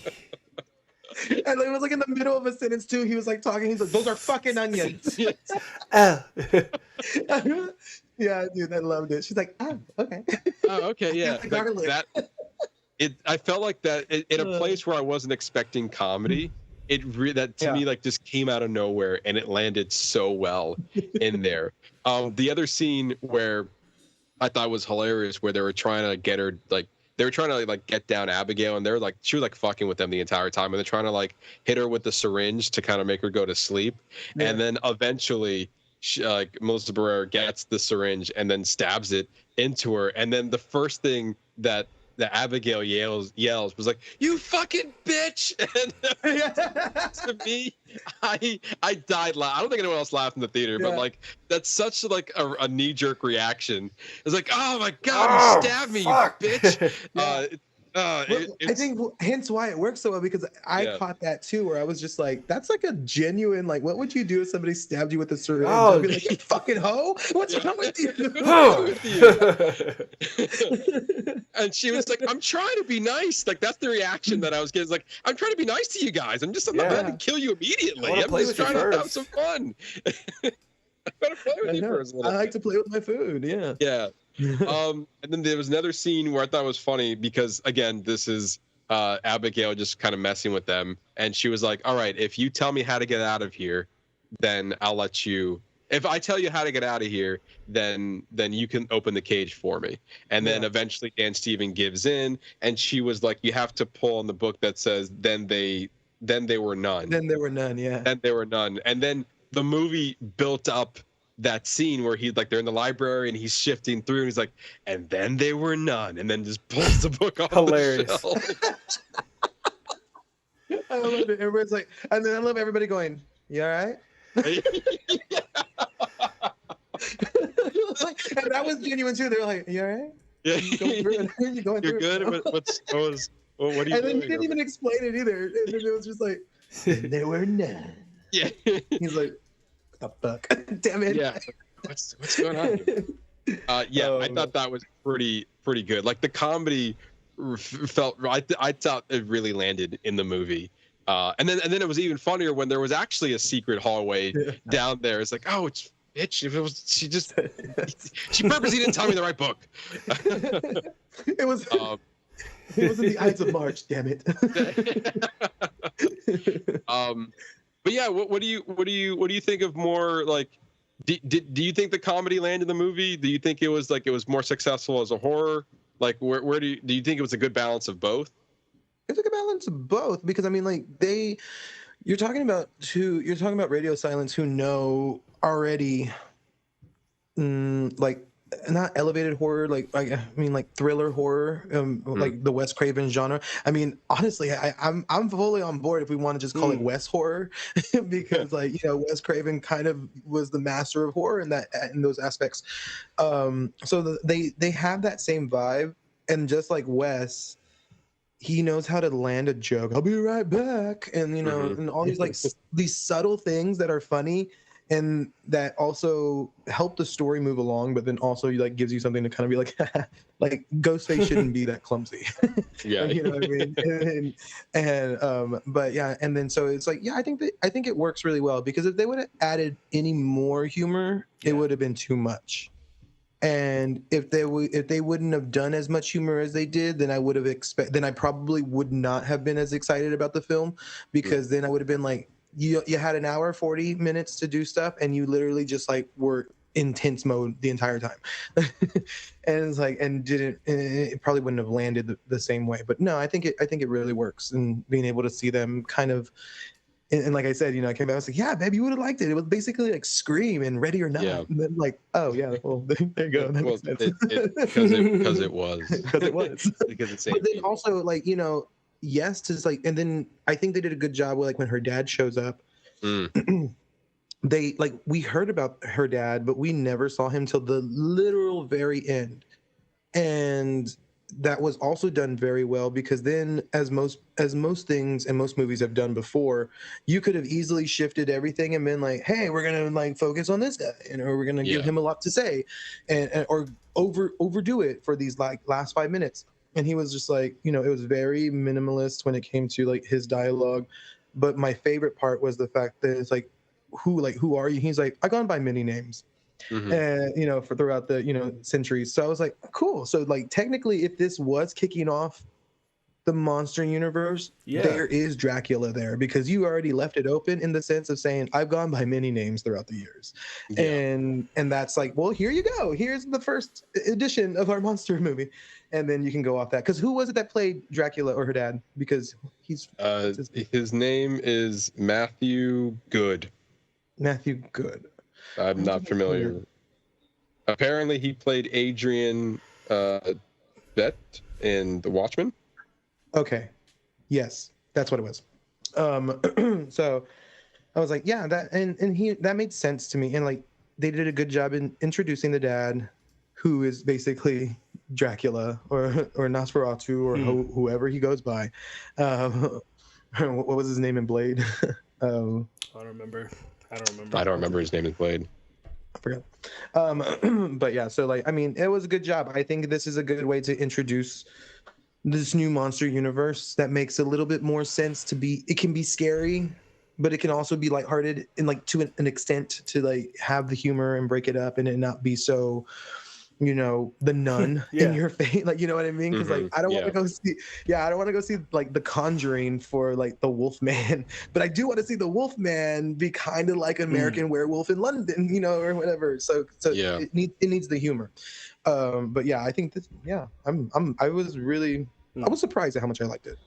And it was like in the middle of a sentence too. He was like talking. He's like, "Those are fucking onions." Yeah, dude, I loved it. She's like, "Oh, okay." Oh, okay, yeah. I felt like that in a place where I wasn't expecting comedy. To me like just came out of nowhere, and it landed so well in there. The other scene where I thought was hilarious, where they were trying to get her like. They were trying to like get down Abigail, and she was like fucking with them the entire time, and they're trying to like hit her with the syringe to kind of make her go to sleep. And then eventually Melissa Barrera gets the syringe and then stabs it into her. And then the first thing that Abigail yells was like, "You fucking bitch!" And to me, I died laughing. I don't think anyone else laughed in the theater, but like that's such like a knee-jerk reaction. It's like, oh my god, you stabbed me, fuck. You bitch. I think hence why it works so well, because I caught that too, where I was just like, that's like a genuine, like, what would you do if somebody stabbed you with a syringe? I'd be like, you fucking hoe, what's wrong with you? And she was like, I'm trying to be nice. Like that's the reaction that I was getting. It's like, I'm trying to be nice to you guys. I'm not going to kill you immediately. I'm just trying to have some fun. I gotta play with you for a little. I like to play with my food. Yeah. And then there was another scene where I thought was funny because again, this is Abigail just kind of messing with them, and she was like, "All right, if you tell me how to get out of here, then I'll let you. If I tell you how to get out of here, then you can open the cage for me." And then eventually Dan Stevens gives in, and she was like, "You have to pull on the book that says then they were none." Then there were none. Yeah. Then there were none, and then the movie built up that scene where he's like, they're in the library and he's shifting through and he's like, and then they were none, and then just pulls the book off the shelf. I love it. Everybody's like, and then I love everybody going, "You all right?" And that was genuine too. They're like, "You all right?" Yeah. You're going through. You're good. What are you doing? And then he didn't even explain it either. And then it was just like, there were none. Yeah. He's like, what the fuck? Damn it. Yeah. what's going on here? I thought that was pretty good. Like the comedy felt right. I thought it really landed in the movie. And then it was even funnier when there was actually a secret hallway down there. It's like, oh, it's bitch. If it was, she purposely didn't tell me the right book. It was. It was in the Ides of March. Damn it. But yeah, what do you think of more like? Do you think the comedy landed in the movie? Do you think it was more successful as a horror? Like where do you think it was a good balance of both? It's a good balance of both because I mean, like you're talking about radio silence who know already, like not elevated horror, like thriller horror, like the Wes Craven genre. I mean, honestly, I'm fully on board if we want to just call it Wes horror, because Wes Craven kind of was the master of horror in those aspects. So they have that same vibe, and just like Wes, he knows how to land a joke. I'll be right back, and and all these these subtle things that are funny. And that also help the story move along, but then also gives you something to kind of be like Ghostface shouldn't be that clumsy. Yeah, you know what I mean. But yeah, and then so it's like, yeah, I think it works really well because if they would have added any more humor, it would have been too much. And if they wouldn't have done as much humor as they did, then I probably would not have been as excited about the film, because then I would have been like, you had an hour 40 minutes to do stuff and you literally just were in tense mode the entire time. And it's it probably wouldn't have landed the same way. But no, I think it really works, and being able to see them kind of, and like I said, I came back, I was like, yeah, babe, you would have liked it. It was basically like Scream and Ready or Not. Yeah. And then oh yeah, well there you go. That makes sense. Because it was. Because it was. Because it's but then also yes, to and then I think they did a good job with when her dad shows up. They we heard about her dad, but we never saw him till the literal very end, and that was also done very well, because then as most things and most movies have done before, you could have easily shifted everything and been like, hey, we're gonna focus on this guy, or we're gonna give him a lot to say, and or overdo it for these last 5 minutes. And he was just it was very minimalist when it came to his dialogue. But my favorite part was the fact that it's who are you? He's like, I've gone by many names. And for throughout the centuries. So I was like, cool. So technically, if this was kicking off the monster universe, there is Dracula there, because you already left it open in the sense of saying, I've gone by many names throughout the years. And that's well, here you go, here's the first edition of our monster movie, and then you can go off that. Because who was it that played Dracula, or her dad? Because he's his name is Matthew Good. Matthew Good. I'm not familiar. Apparently he played Adrian Bett in The Watchmen. Okay. Yes, that's what it was. So I was like, yeah, that that made sense to me. And they did a good job in introducing the dad, who is basically Dracula or Nosferatu or whoever he goes by. What was his name in Blade? I don't remember. I don't remember his name in Blade. I forgot. But yeah, so it was a good job. I think this is a good way to introduce this new monster universe that makes a little bit more sense it can be scary, but it can also be lighthearted and to an extent to have the humor and break it up and it not be so, the Nun in your face, you know what I mean? Because I don't want to go see, I don't want to go see The Conjuring for the Wolfman, but I do want to see the Wolfman be kind of like an American Werewolf in London, or whatever. So it needs the humor. But yeah, I think this. Yeah, I was surprised at how much I liked it.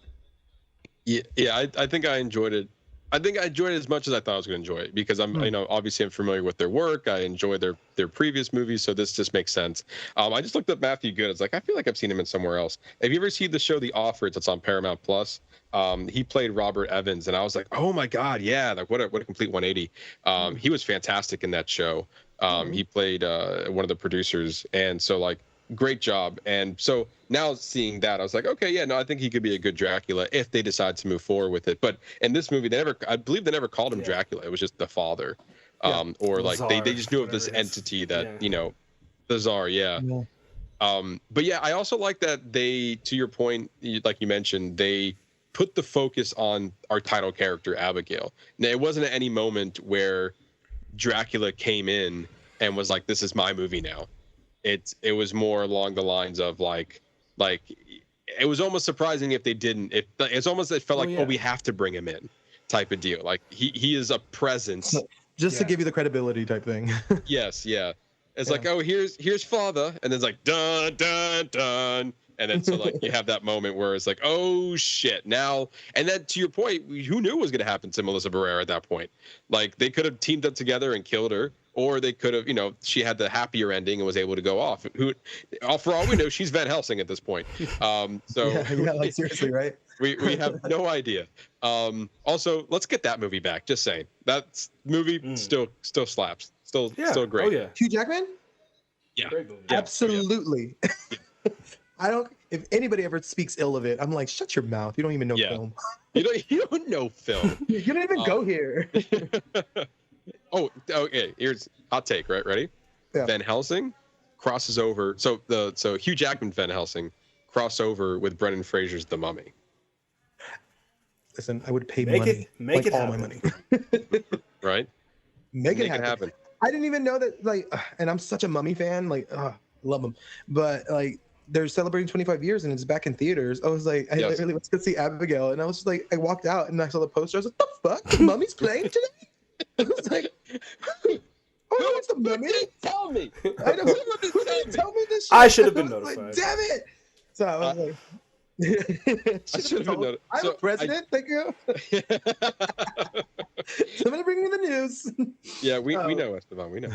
Yeah. I think I enjoyed it. I think I enjoyed it as much as I thought I was going to enjoy it, because I'm, obviously I'm familiar with their work. I enjoy their previous movies, so this just makes sense. I just looked up Matthew Good. It's I feel like I've seen him in somewhere else. Have you ever seen the show The Offer? That's on Paramount Plus. He played Robert Evans, and I was like, oh my god, yeah, what a complete 180. He was fantastic in that show. He played one of the producers, and so great job. And so now seeing that, I was like, okay, yeah, no, I think he could be a good Dracula if they decide to move forward with it. But in this movie, I believe they never called him Dracula. It was just the father. or like Czar, they just knew of this whatever it is. entity that Yeah. you know, the Czar. Yeah. But yeah, I also like that they, to your point, like you mentioned, they put the focus on our title character Abigail. Now, it wasn't at any moment where Dracula came in and was like, "This is my movie now." It was more along the lines of like it was almost surprising if they didn't. It felt like, oh, we have to bring him in, type of deal. Like he is a presence, just to give you the credibility type thing. Yes, yeah. It's like, oh, here's father, and then it's like dun dun dun, and then so like you have that moment where it's like, oh shit, now. And then to your point, who knew what was going to happen to Melissa Barrera at that point? Like they could have teamed up together and killed her, or they could have, she had the happier ending and was able to go off. For all we know, she's Van Helsing at this point. So yeah, like seriously, right? we have no idea. Also, let's get that movie back. Just saying, that movie still slaps. Still great. Oh yeah. Hugh Jackman? Yeah. Great movie. Yeah. Absolutely. I don't. If anybody ever speaks ill of it, I'm like, shut your mouth. You don't even know film. You don't know film. You don't even go here. Oh, okay. Here's hot take. Right, ready? Yeah. Van Helsing crosses over. So Hugh Jackman Van Helsing crossover with Brendan Fraser's The Mummy. Listen, I would pay Make money. it all happen. my money. Right? Make it happen. I didn't even know that, like, and I'm such a Mummy fan, like, love them. But, like, they're celebrating 25 years and it's back in theaters. I was like, I literally went to go see Abigail, and I was just like, I walked out and I saw the poster. I was like, the fuck? The Mummy's playing today? I was like, oh, it's the Mummy? Tell me. I know. Tell me this shit. I should have been I was notified. like, damn it. So I was like, I should have been notified. I'm a president. Thank you. Somebody bring me the news. Yeah, we know, Estevan. We know.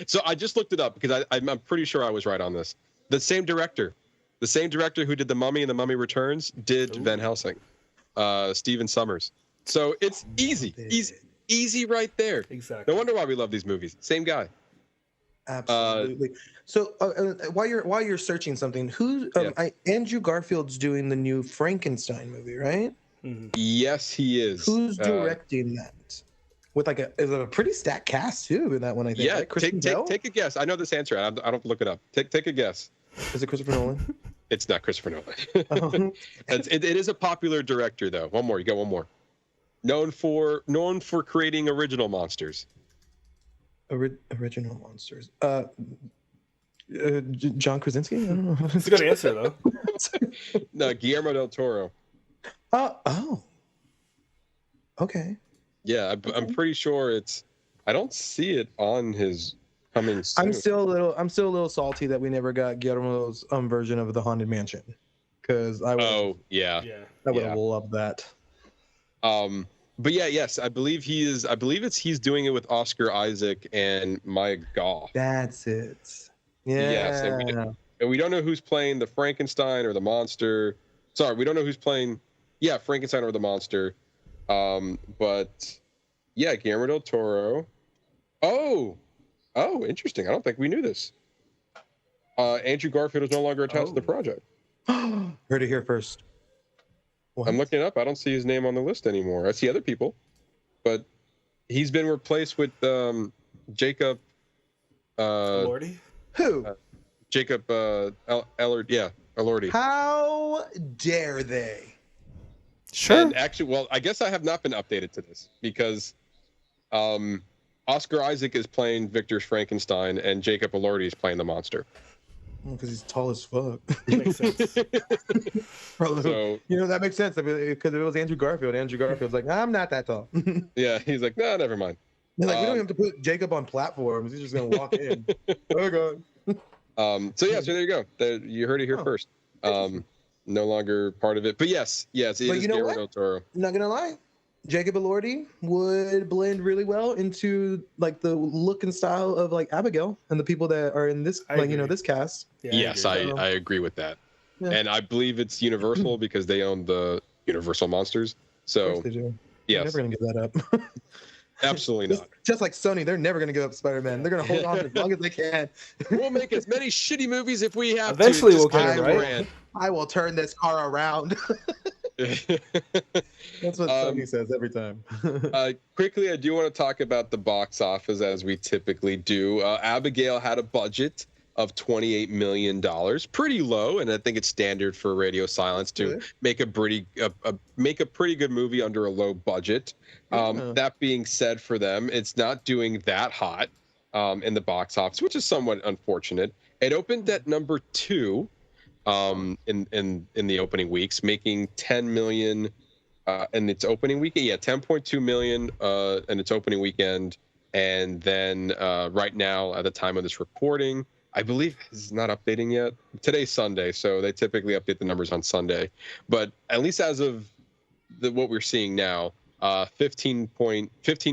So I just looked it up because I'm pretty sure I was right on this. The same director who did The Mummy and The Mummy Returns did Van Helsing, Stephen Sommers. So it's easy right there. Exactly. No wonder why we love these movies. Same guy. Absolutely. So while you're searching something, Andrew Garfield's doing the new Frankenstein movie, right? Mm-hmm. Yes, he is. Who's directing that? With is it a pretty stacked cast too in that one? I think. Yeah, right? take a guess. I know this answer. I don't have to look it up. Take a guess. Is it Christopher Nolan? It's not Christopher Nolan. It is a popular director though. One more. You got one more. Known for creating original monsters. Original monsters. John Krasinski? I don't know. It's a good answer though. No, Guillermo del Toro. Oh. Okay. Yeah, I'm pretty sure it's. I don't see it on his coming soon. I'm still a little salty that we never got Guillermo's version of the Haunted Mansion, because I would. Oh yeah. I would have loved that. But yes, I believe he's doing it with Oscar Isaac and Maya Goth. That's it. Yeah. Yes, and we don't know who's playing the Frankenstein or the monster. Sorry, we don't know who's playing. Yeah, Frankenstein or the monster. But yeah, Guillermo del Toro. Oh, interesting. I don't think we knew this. Andrew Garfield is no longer attached to the project. Heard it here first. What? I'm looking it up. I don't see his name on the list anymore. I see other people, but he's been replaced with Jacob. Elordi? Who? Jacob Elordi. Yeah, Elordi. How dare they? Sure. And actually, well, I guess I have not been updated to this because Oscar Isaac is playing Victor's Frankenstein and Jacob Elordi is playing the monster. Because he's tall as fuck. Makes sense. So, that makes sense. Because if it was Andrew Garfield's like, I'm not that tall. yeah, he's like, no, never mind. They're like, we don't have to put Jacob on platforms. He's just gonna walk in. Oh god. So there you go. You heard it here first. No longer part of it, but yes, it is Guillermo del Toro. I'm not gonna lie, Jacob Elordi would blend really well into like the look and style of like Abigail and the people that are in this this cast. Yeah, yes, I agree with that. Yeah. And I believe it's Universal because they own the Universal Monsters. So of course they do. Yes. They're never gonna give that up. Absolutely not. Just like Sony, they're never going to give up Spider-Man. They're going to hold on as long as they can. We'll make as many shitty movies if we have Eventually to. We'll get it right. I will turn this car around. That's what Sony says every time. Quickly, I do want to talk about the box office as we typically do. Abigail had a budget of $28 million, pretty low, and I think it's standard for Radio Silence to make a pretty good movie under a low budget. That being said, for them, it's not doing that hot in the box office, which is somewhat unfortunate. It opened at number 2 in the opening weeks, making $10 million in its opening weekend. Yeah, $10.2 million in its opening weekend, and then right now, at the time of this recording, I believe it's not updating yet. Today's Sunday, so they typically update the numbers on Sunday. But at least as of what we're seeing now, 15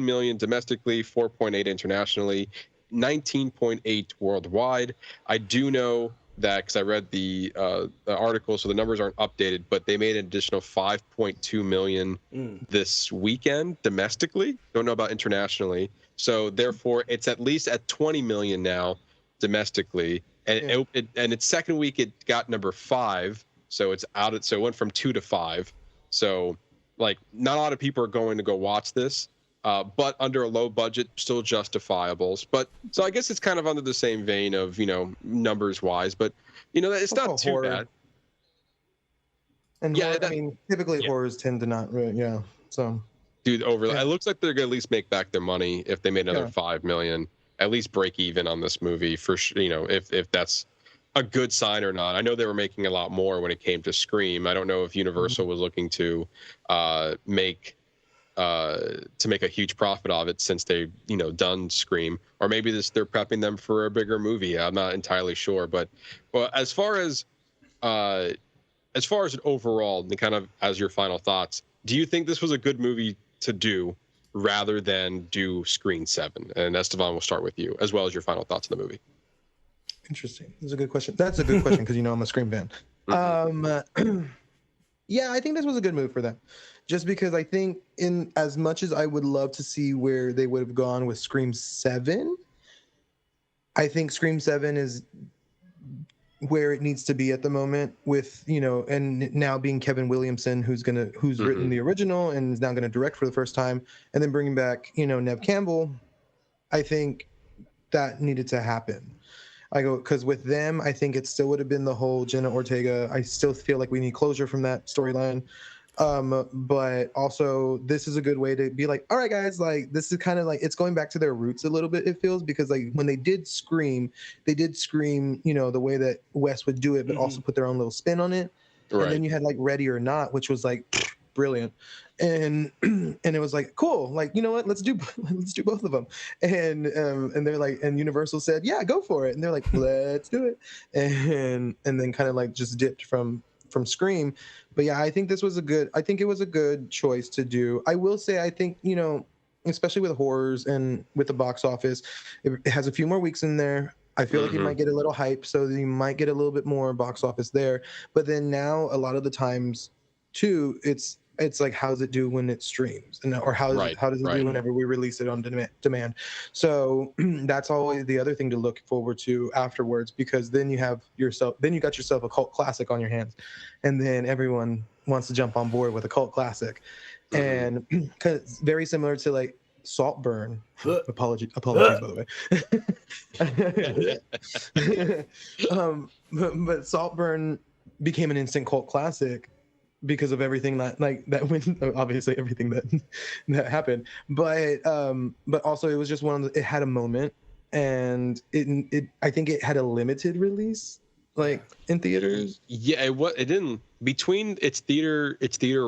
million domestically, 4.8 internationally, 19.8 worldwide. I do know that because I read the article, so the numbers aren't updated, but they made an additional 5.2 million this weekend domestically. Don't know about internationally. So therefore, it's at least at 20 million now domestically, and and its second week it got number 5, so it's out. So it went from 2 to 5. So like, not a lot of people are going to go watch this, but under a low budget, still justifiables. But so I guess it's kind of under the same vein of, you know, numbers wise, but you know, it's not too bad. And I mean, typically horrors tend to not really, so. Dude, it looks like they're gonna at least make back their money if they made another 5 million. At least break even on this movie for sure. You know, if that's a good sign or not. I know they were making a lot more when it came to Scream. I don't know if Universal was looking to make a huge profit of it since they, you know, done Scream, or maybe they're prepping them for a bigger movie. I'm not entirely sure, but as far as it overall, and kind of as your final thoughts, do you think this was a good movie to do rather than do Scream 7? And Estevan, we'll start with you, as well as your final thoughts on the movie. Interesting. That's a good question. That's a good question because, you know, I'm a Scream fan. Yeah, I think this was a good move for them. Just because I think, in as much as I would love to see where they would have gone with Scream 7, I think Scream 7 is where it needs to be at the moment, with, you know, and now being Kevin Williamson, who's written the original and is now going to direct for the first time, and then bringing back, you know, Neve Campbell. I think that needed to happen. Because with them, I think it still would have been the whole Jenna Ortega. I still feel like we need closure from that storyline. But also, this is a good way to be like, all right, guys, like, this is kind of like, it's going back to their roots a little bit, it feels, because like when they did Scream, you know, the way that Wes would do it, but also put their own little spin on it. Right. And then you had like Ready or Not, which was like brilliant. And it was like, cool, like, you know what, let's do both of them. And they're like, and Universal said, yeah, go for it. And they're like, let's do it. And then kind of like just dipped from Scream. But yeah, I think it was a good choice to do. I will say, I think, you know, especially with horrors and with the box office, it has a few more weeks in there. I feel like you might get a little hype, so you might get a little bit more box office there. But then now, a lot of the times too, it's like, how's it do when it streams, or how does it do whenever we release it on demand? So that's always the other thing to look forward to afterwards, because then you got yourself a cult classic on your hands, and then everyone wants to jump on board with a cult classic, and cause very similar to like Saltburn. Apologies by the way. But Saltburn became an instant cult classic because of everything that obviously everything that happened, but also it was just it had a moment, and I think it had a limited release, like, in theaters. Yeah, it didn't, between its theater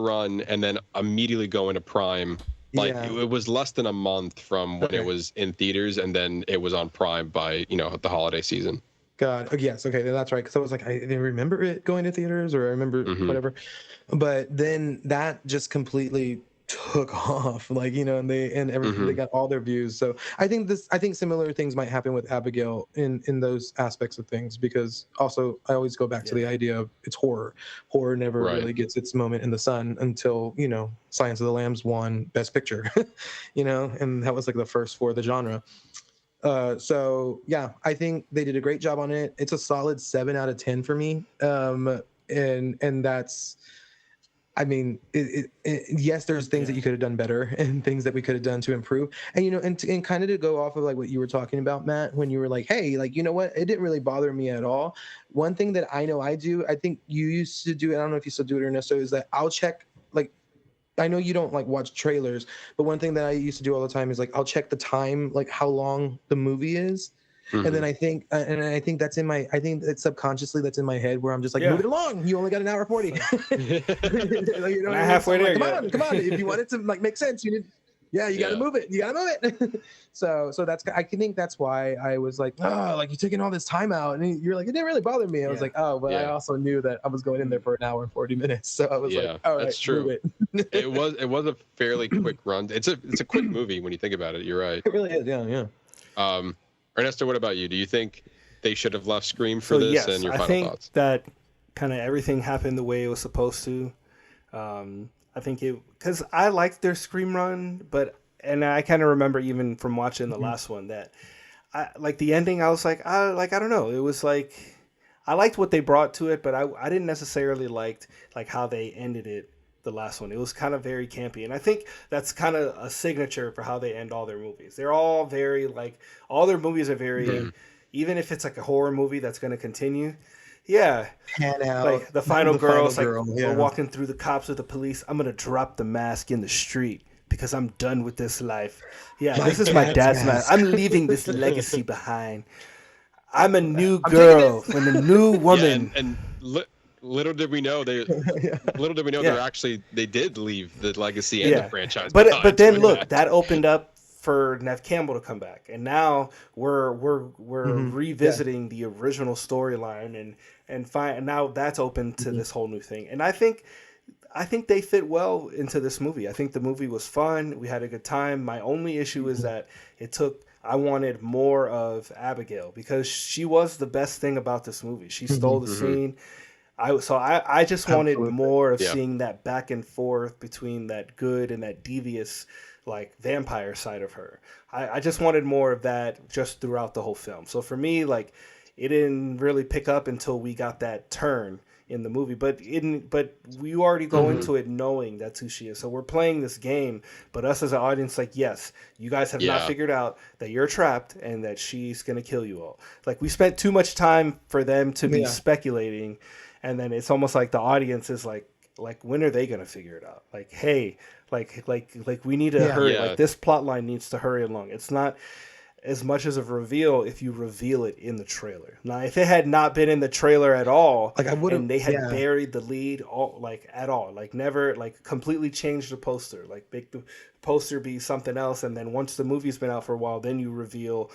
run and then immediately going to Prime. Like, it was less than a month from when it was in theaters, and then it was on Prime by, you know, the holiday season. God, yes, okay, that's right. Because I was like, I didn't remember it going to theaters, or I remember whatever, but then that just completely took off, like, you know, and everything, they got all their views. So I think similar things might happen with Abigail in those aspects of things, because also I always go back to the idea of it's horror. Horror never really gets its moment in the sun until, you know, Silence of the Lambs won Best Picture, you know, and that was like the first for the genre. So yeah, I think they did a great job on it. It's a solid 7 out of 10 for me. And that's, I mean, yes, there's things that you could have done better and things that we could have done to improve. And, you know, and kind of to go off of like what you were talking about, Matt, when you were like, hey, like, you know what? It didn't really bother me at all. One thing that I know I do, I think you used to do, I don't know if you still do it, Ernesto, is that I'll check, like, I know you don't like watch trailers, but one thing that I used to do all the time is like, I'll check the time, like how long the movie is. And then I think that's in my, I think that subconsciously that's in my head where I'm just like, move it along. You only got an hour 40. Like, you know, halfway there. Like, come on. If you want it to like make sense, you need, you got to move it. You got to move it. so that's, I think that's why I was like, oh, like you're taking all this time out, and you're like, it didn't really bother me. I was like, oh, but I also knew that I was going in there for an hour and 40 minutes. So I was like, all right, that's true. move it. it was a fairly quick run. It's a quick movie when you think about it. You're right. It really is. Yeah. Ernesto, what about you? Do you think they should have left Scream for this? Yes, and your final I think thoughts? that kind of everything happened the way it was supposed to. I think because I liked their Scream run, and I kind of remember even from watching the last one that I like the ending. I was like, I don't know. It was like I liked what they brought to it, but I didn't necessarily like how they ended it. The last one, it was kind of very campy, and I think that's kind of a signature for how they end all their movies. They're all very like all their movies are very even if it's like a horror movie that's going to continue. Pan out, like the final girl's like we're walking through the cops with the police. I'm gonna drop the mask in the street because I'm done with this life. This is my dad's mask. I'm leaving this legacy behind. I'm a new girl and a new woman. Little did we know they did leave the legacy and the franchise. But then look, that opened up for Nev Campbell to come back, and now we're revisiting the original storyline and now that's open to this whole new thing. And I think they fit well into this movie. I think the movie was fun. We had a good time. My only issue is that I wanted more of Abigail because she was the best thing about this movie. She stole the scene. I just wanted more of seeing that back and forth between that good and that devious like vampire side of her. I just wanted more of that just throughout the whole film. So for me, like it didn't really pick up until we got that turn in the movie, but we already go into it knowing that's who she is. So we're playing this game, but us as an audience, like, yes, you guys have not figured out that you're trapped and that she's going to kill you all. Like we spent too much time for them to be speculating. And then it's almost like the audience is like when are they gonna figure it out? Like, hey, like we need to hurry. Like this plot line needs to hurry along. It's not as much as a reveal if you reveal it in the trailer. Now, if it had not been in the trailer at all, like I would have, and they had buried the lead at all, like never, like completely changed the poster, like make the poster be something else, and then once the movie's been out for a while, then you reveal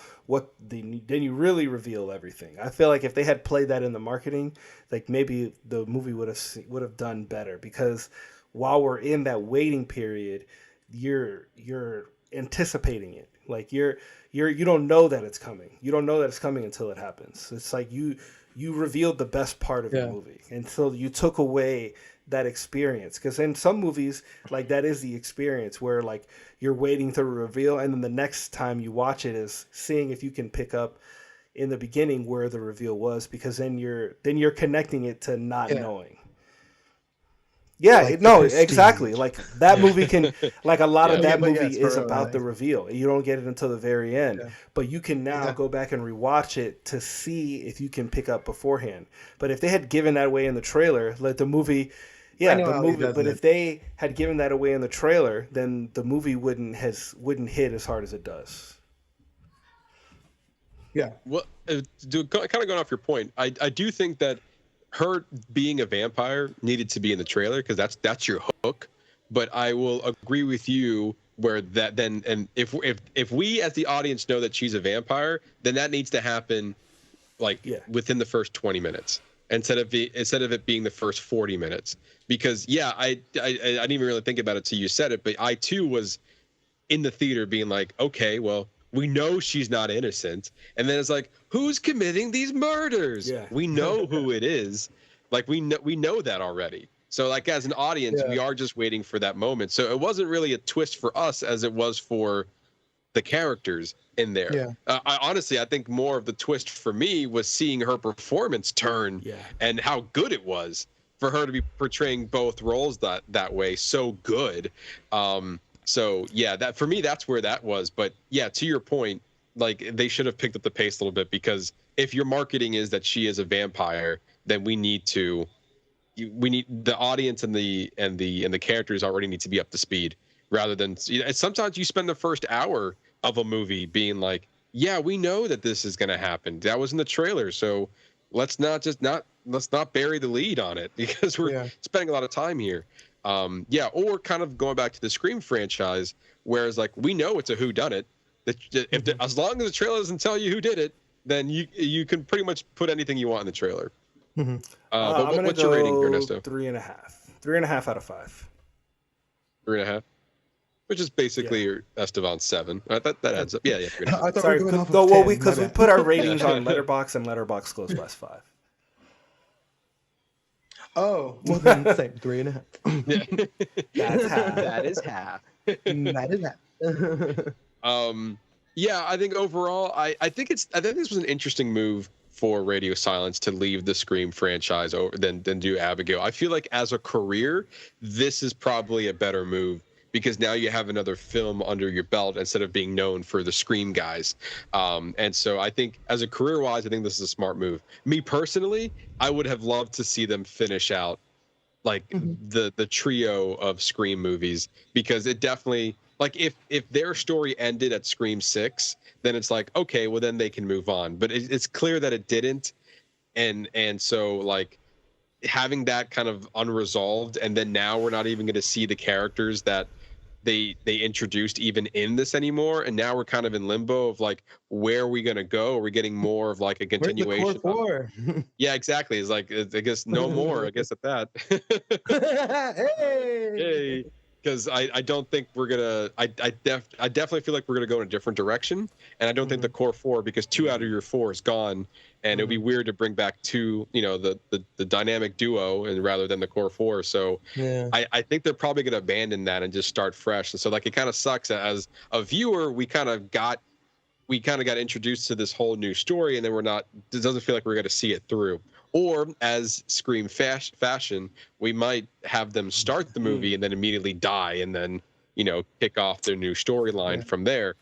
then you really reveal everything. I feel like if they had played that in the marketing, like maybe the movie would have done better, because while we're in that waiting period, you're anticipating it. Like you don't know that it's coming. You don't know that it's coming until it happens. It's like you revealed the best part of the movie until you took away that experience. Because in some movies, like that is the experience where like you're waiting to reveal, and then the next time you watch it is seeing if you can pick up in the beginning where the reveal was, because then you're connecting it to not knowing. Yeah, like no, exactly. Like that movie can, like a lot of that movie is about the reveal. You don't get it until the very end, but you can now go back and rewatch it to see if you can pick up beforehand. But if they had given that away in the trailer, like the movie, but if they had given that away in the trailer, then the movie wouldn't hit as hard as it does. Yeah. Well, kind of going off your point, I do think that her being a vampire needed to be in the trailer, because that's your hook. But I will agree with you where that then, and if we as the audience know that she's a vampire, then that needs to happen within the first 20 minutes instead of it being the first 40 minutes. Because I didn't even really think about it till you said it, but I too was in the theater being like, okay, well, we know she's not innocent. And then it's like, who's committing these murders? Yeah. We know who it is. Like we know that already. So like as an audience, we are just waiting for that moment. So it wasn't really a twist for us as it was for the characters in there. Yeah. I think more of the twist for me was seeing her performance turn and how good it was for her to be portraying both roles that way so good. So yeah, that for me, that's where that was. But yeah, to your point, like they should have picked up the pace a little bit, because if your marketing is that she is a vampire, then we need the audience and the characters already need to be up to speed, rather than sometimes you spend the first hour of a movie being like, yeah, we know that this is going to happen. That was in the trailer, so let's not bury the lead on it, because we're spending a lot of time here. Or kind of going back to the Scream franchise, whereas like we know it's a whodunit. As long as the trailer doesn't tell you who did it, then you can pretty much put anything you want in the trailer. But what's your rating, Ernesto? 3.5. 3.5 out of 5. 3.5, which is basically your Estevan 7. That adds up. Yeah. Sorry, because we put our ratings on Letterboxd, and Letterboxd goes plus 5. Oh, well then same 3.5. That's half. That is half. That is half. Yeah, I think overall, I think this was an interesting move for Radio Silence to leave the Scream franchise than do Abigail. I feel like as a career, this is probably a better move, because now you have another film under your belt instead of being known for the Scream guys. And so I think as a career-wise, I think this is a smart move. Me personally, I would have loved to see them finish out like the trio of Scream movies, because it definitely, like if their story ended at Scream 6, then it's like, okay, well then they can move on. But it's clear that it didn't. And so like having that kind of unresolved, and then now we're not even going to see the characters that they introduced even in this anymore, and now we're kind of in limbo of like, where are we going to go? Are we getting more of like a continuation? Yeah, exactly. It's like, I guess no more, I guess at that. Hey. Because I don't think we're gonna. I definitely feel like we're gonna go in a different direction, and I don't think the core 4, because 2 out of your 4 is gone, and it would be weird to bring back 2, the dynamic duo, and rather than the core 4. So I think they're probably gonna abandon that and just start fresh. And so like it kind of sucks as a viewer, we kind of got introduced to this whole new story, and then it doesn't feel like we're gonna see it through. Or as Scream fashion, we might have them start the movie and then immediately die, and then kick off their new storyline from there.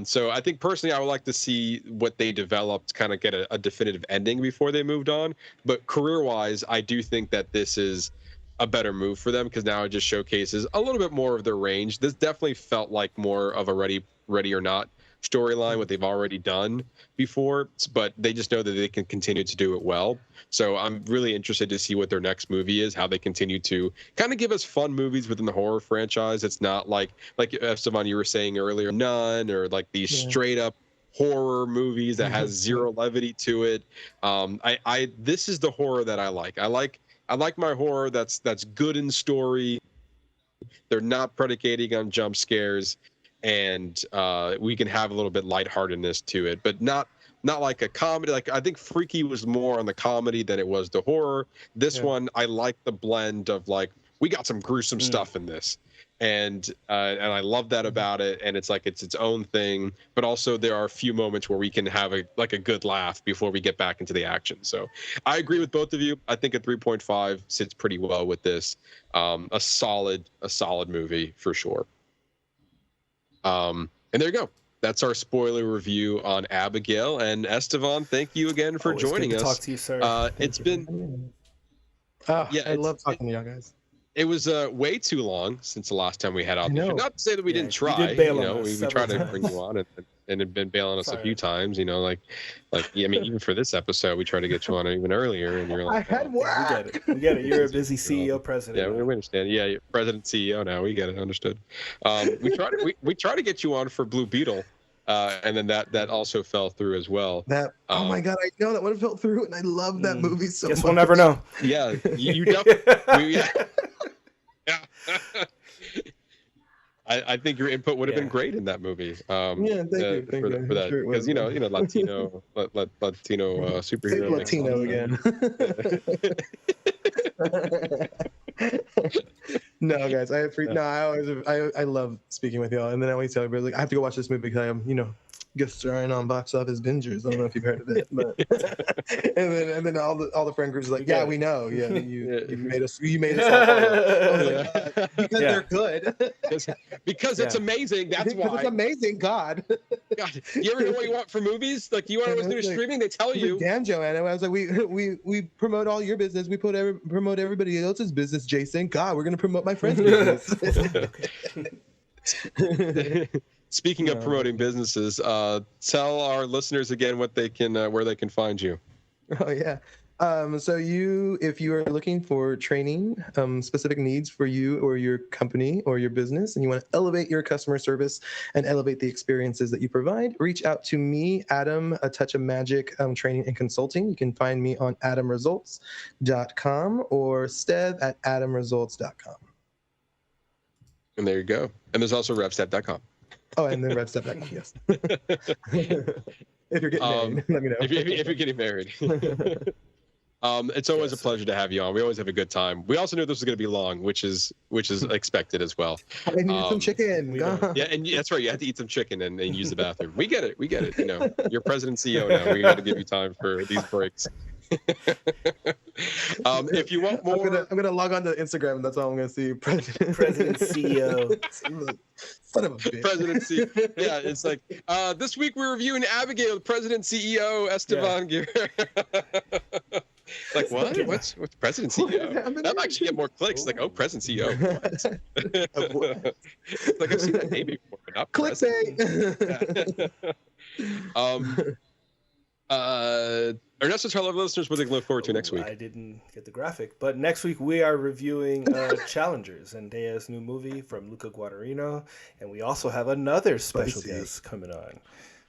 So I think personally, I would like to see what they developed kind of get a definitive ending before they moved on. But career-wise, I do think that this is a better move for them, because now it just showcases a little bit more of their range. This definitely felt like more of a Ready or Not storyline, what they've already done before, but they just know that they can continue to do it well. So I'm really interested to see what their next movie is, how they continue to kind of give us fun movies within the horror franchise. It's not like Estevan, you were saying earlier, Nun, or like these straight up horror movies that has zero levity to it. This is the horror that I like. I like my horror that's good in story. They're not predicating on jump scares, and we can have a little bit lightheartedness to it, but not like a comedy. Like I think Freaky was more on the comedy than it was the horror. This one, I like the blend of like, we got some gruesome stuff in this, and I love that about it. And it's like it's its own thing, but also there are a few moments where we can have a good laugh before we get back into the action. So I agree with both of you. I think a 3.5 sits pretty well with this. A solid movie for sure. And there you go. That's our spoiler review on Abigail. And Estevan, thank you again for joining us. Talk to you, sir. I love talking to y'all guys. It was way too long since the last time we had on. Not to say that we didn't try. We tried to bring you on and have been bailing us a few times. I mean, even for this episode, we tried to get you on even earlier, and you're like, I had work. We get it. You're a busy CEO, president. Yeah, we understand. Yeah, you're president, CEO now. We get it. Understood. We tried to get you on for Blue Beetle, and then that also fell through as well. Oh my God, I know that would have fell through, and I love that movie so much. Guess we'll never know. Yeah, you definitely. I think your input would have been great in that movie. Thank you for that, because Latino superhero. Latino again. No, guys, I love speaking with y'all, and then I always tell everybody like I have to go watch this movie because guest starring on Box Office Bingers. I don't know if you've heard of it, but and then all the friend groups are like, yeah, we know. Yeah, you made us all follow. Because they're good. Because it's amazing. That's why. It's amazing. God. You ever know what you want for movies? Like, you want to know what's new to streaming? They tell you. Damn, Joanna. I was like, we promote all your business. We promote everybody else's business. Jason, God, we're gonna promote my friend's business. Speaking of promoting businesses, tell our listeners again what they can, where they can find you. Oh yeah. So if you are looking for training, specific needs for you or your company or your business, and you want to elevate your customer service and elevate the experiences that you provide, reach out to me, A.t.o.m, A Touch of Magic Training and Consulting. You can find me on atomresults.com or stev@atomresults.com. And there you go. And there's also revstep.com. Oh, and then revstep.com, yes. If you're getting married, let me know. If you're getting married. It's always a pleasure to have you on. We always have a good time. We also knew this was going to be long, which is expected as well. I need some chicken. Yeah, and that's right. You have to eat some chicken and use the bathroom. We get it. You know, you're president CEO now. We got to give you time for these breaks. If you want more, I'm gonna log on to Instagram, and that's all I'm gonna see. President CEO. Son of a bitch. President CEO. Yeah, it's like this week we're reviewing Abigail, the President CEO, Estevan Guerra. Like, what? What's President CEO? That might actually get more clicks. Like, oh, President CEO. What? Like, I've seen that name before, but not Clickbait. Ernesto, tell our listeners what they can look forward to next week. I didn't get the graphic, but next week we are reviewing Challengers, Zendaya's new movie from Luca Guadagnino, and we also have another special guest coming on.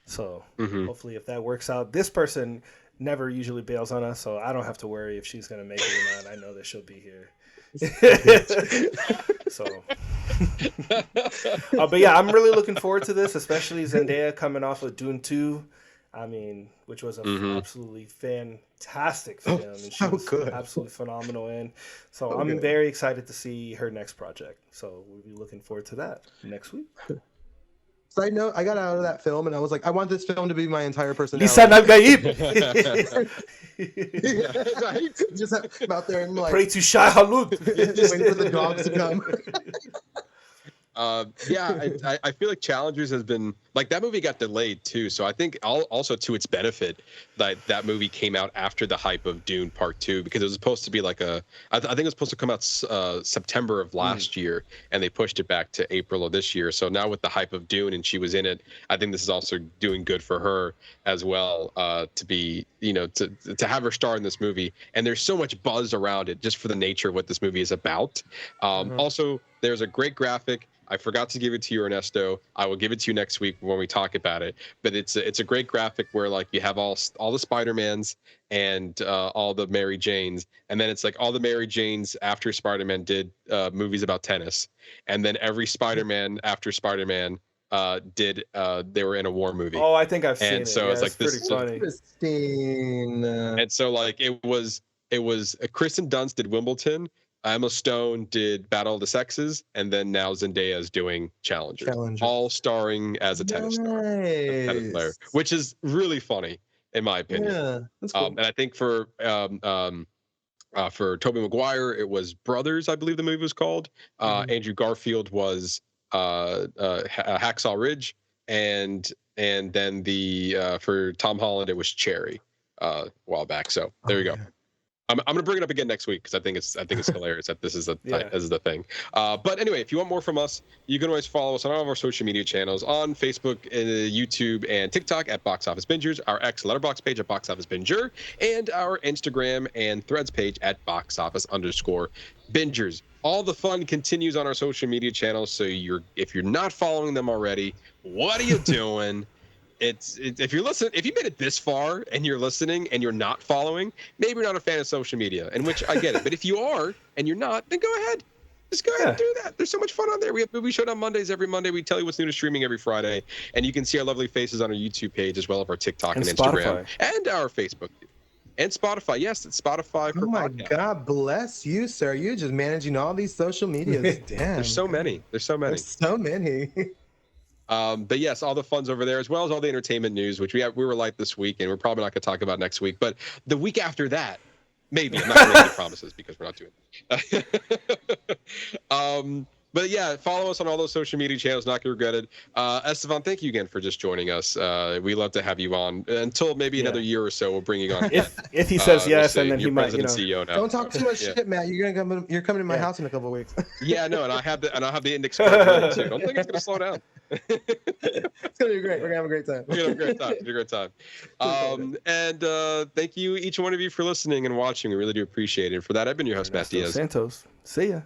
So hopefully, if that works out, this person never usually bails on us, so I don't have to worry if she's gonna make it or not. I know that she'll be here. So, but yeah, I'm really looking forward to this, especially Zendaya coming off of Dune 2. I mean, which was an absolutely fantastic film, and she was absolutely phenomenal in. So I'm very excited to see her next project. So we'll be looking forward to that next week. Side note, I got out of that film and I was like, I want this film to be my entire personality. Lisa Nagaib. Just I'm out there and like, pray to Shai Halud. Just waiting for the dogs to come. I feel like Challengers has been like, that movie got delayed too, so I think also to its benefit that movie came out after the hype of Dune Part 2, because it was supposed to be like I think it was supposed to come out September of last year, and they pushed it back to April of this year. So now with the hype of Dune and she was in it, I think this is also doing good for her as well, to be, you know, to have her star in this movie. And there's so much buzz around it just for the nature of what this movie is about. Also, there's a great graphic. I forgot to give it to you, Ernesto. I will give it to you next week when we talk about it. But it's a great graphic where like you have all the Spider-Mans and all the Mary Janes, and then it's like all the Mary Janes after Spider-Man did movies about tennis, and then every Spider-Man after Spider-Man did they were in a war movie. Oh, I think I've seen it. And so it's like pretty funny. And so like it was Kristen Dunst did Wimbledon. Emma Stone did Battle of the Sexes, and then now Zendaya is doing Challengers. All starring as a tennis star, a tennis player, which is really funny in my opinion. Yeah, that's cool. And I think for Tobey Maguire, it was Brothers, I believe the movie was called. Andrew Garfield was Hacksaw Ridge, and then for Tom Holland it was Cherry a while back. So there you go. Yeah. I'm gonna bring it up again next week because I think it's hilarious that this is the thing. But anyway, if you want more from us, you can always follow us on all of our social media channels on Facebook, YouTube, and TikTok at Box Office Bingers, our X Letterboxd page at Box Office Binger, and our Instagram and Threads page at Box Office_Bingers. All the fun continues on our social media channels. So if you're not following them already, what are you doing? If you're listening, if you made it this far and you're listening and you're not following, maybe you're not a fan of social media, in which I get it. But if you are and you're not, then go ahead. Just go ahead and do that. There's so much fun on there. We have movie show on Mondays every Monday. We tell you what's new to streaming every Friday. And you can see our lovely faces on our YouTube page as well as our TikTok and Instagram and our Facebook. And Spotify. Yes, it's Spotify for podcasts. God bless you, sir. You're just managing all these social medias. Damn. There's so many. But yes, all the fun's over there, as well as all the entertainment news, which we were light this week, and we're probably not going to talk about next week. But the week after that, maybe. I'm not going to make any promises because we're not doing it. But yeah, follow us on all those social media channels, Not Gonna Regret It. Estevan, thank you again for just joining us. We love to have you on. Until maybe another year or so, we'll bring you on. If he says yes, and then he might, CEO now. Don't talk too much shit, Matt. You're coming to my house in a couple of weeks. Yeah, no, and I have the index card too. Don't think it's gonna slow down. It's gonna be great. We're gonna have a great time. We're gonna have a great time. And thank you, each one of you, for listening and watching. We really do appreciate it. For that, I've been your host, Matt Diaz. Santos. See ya.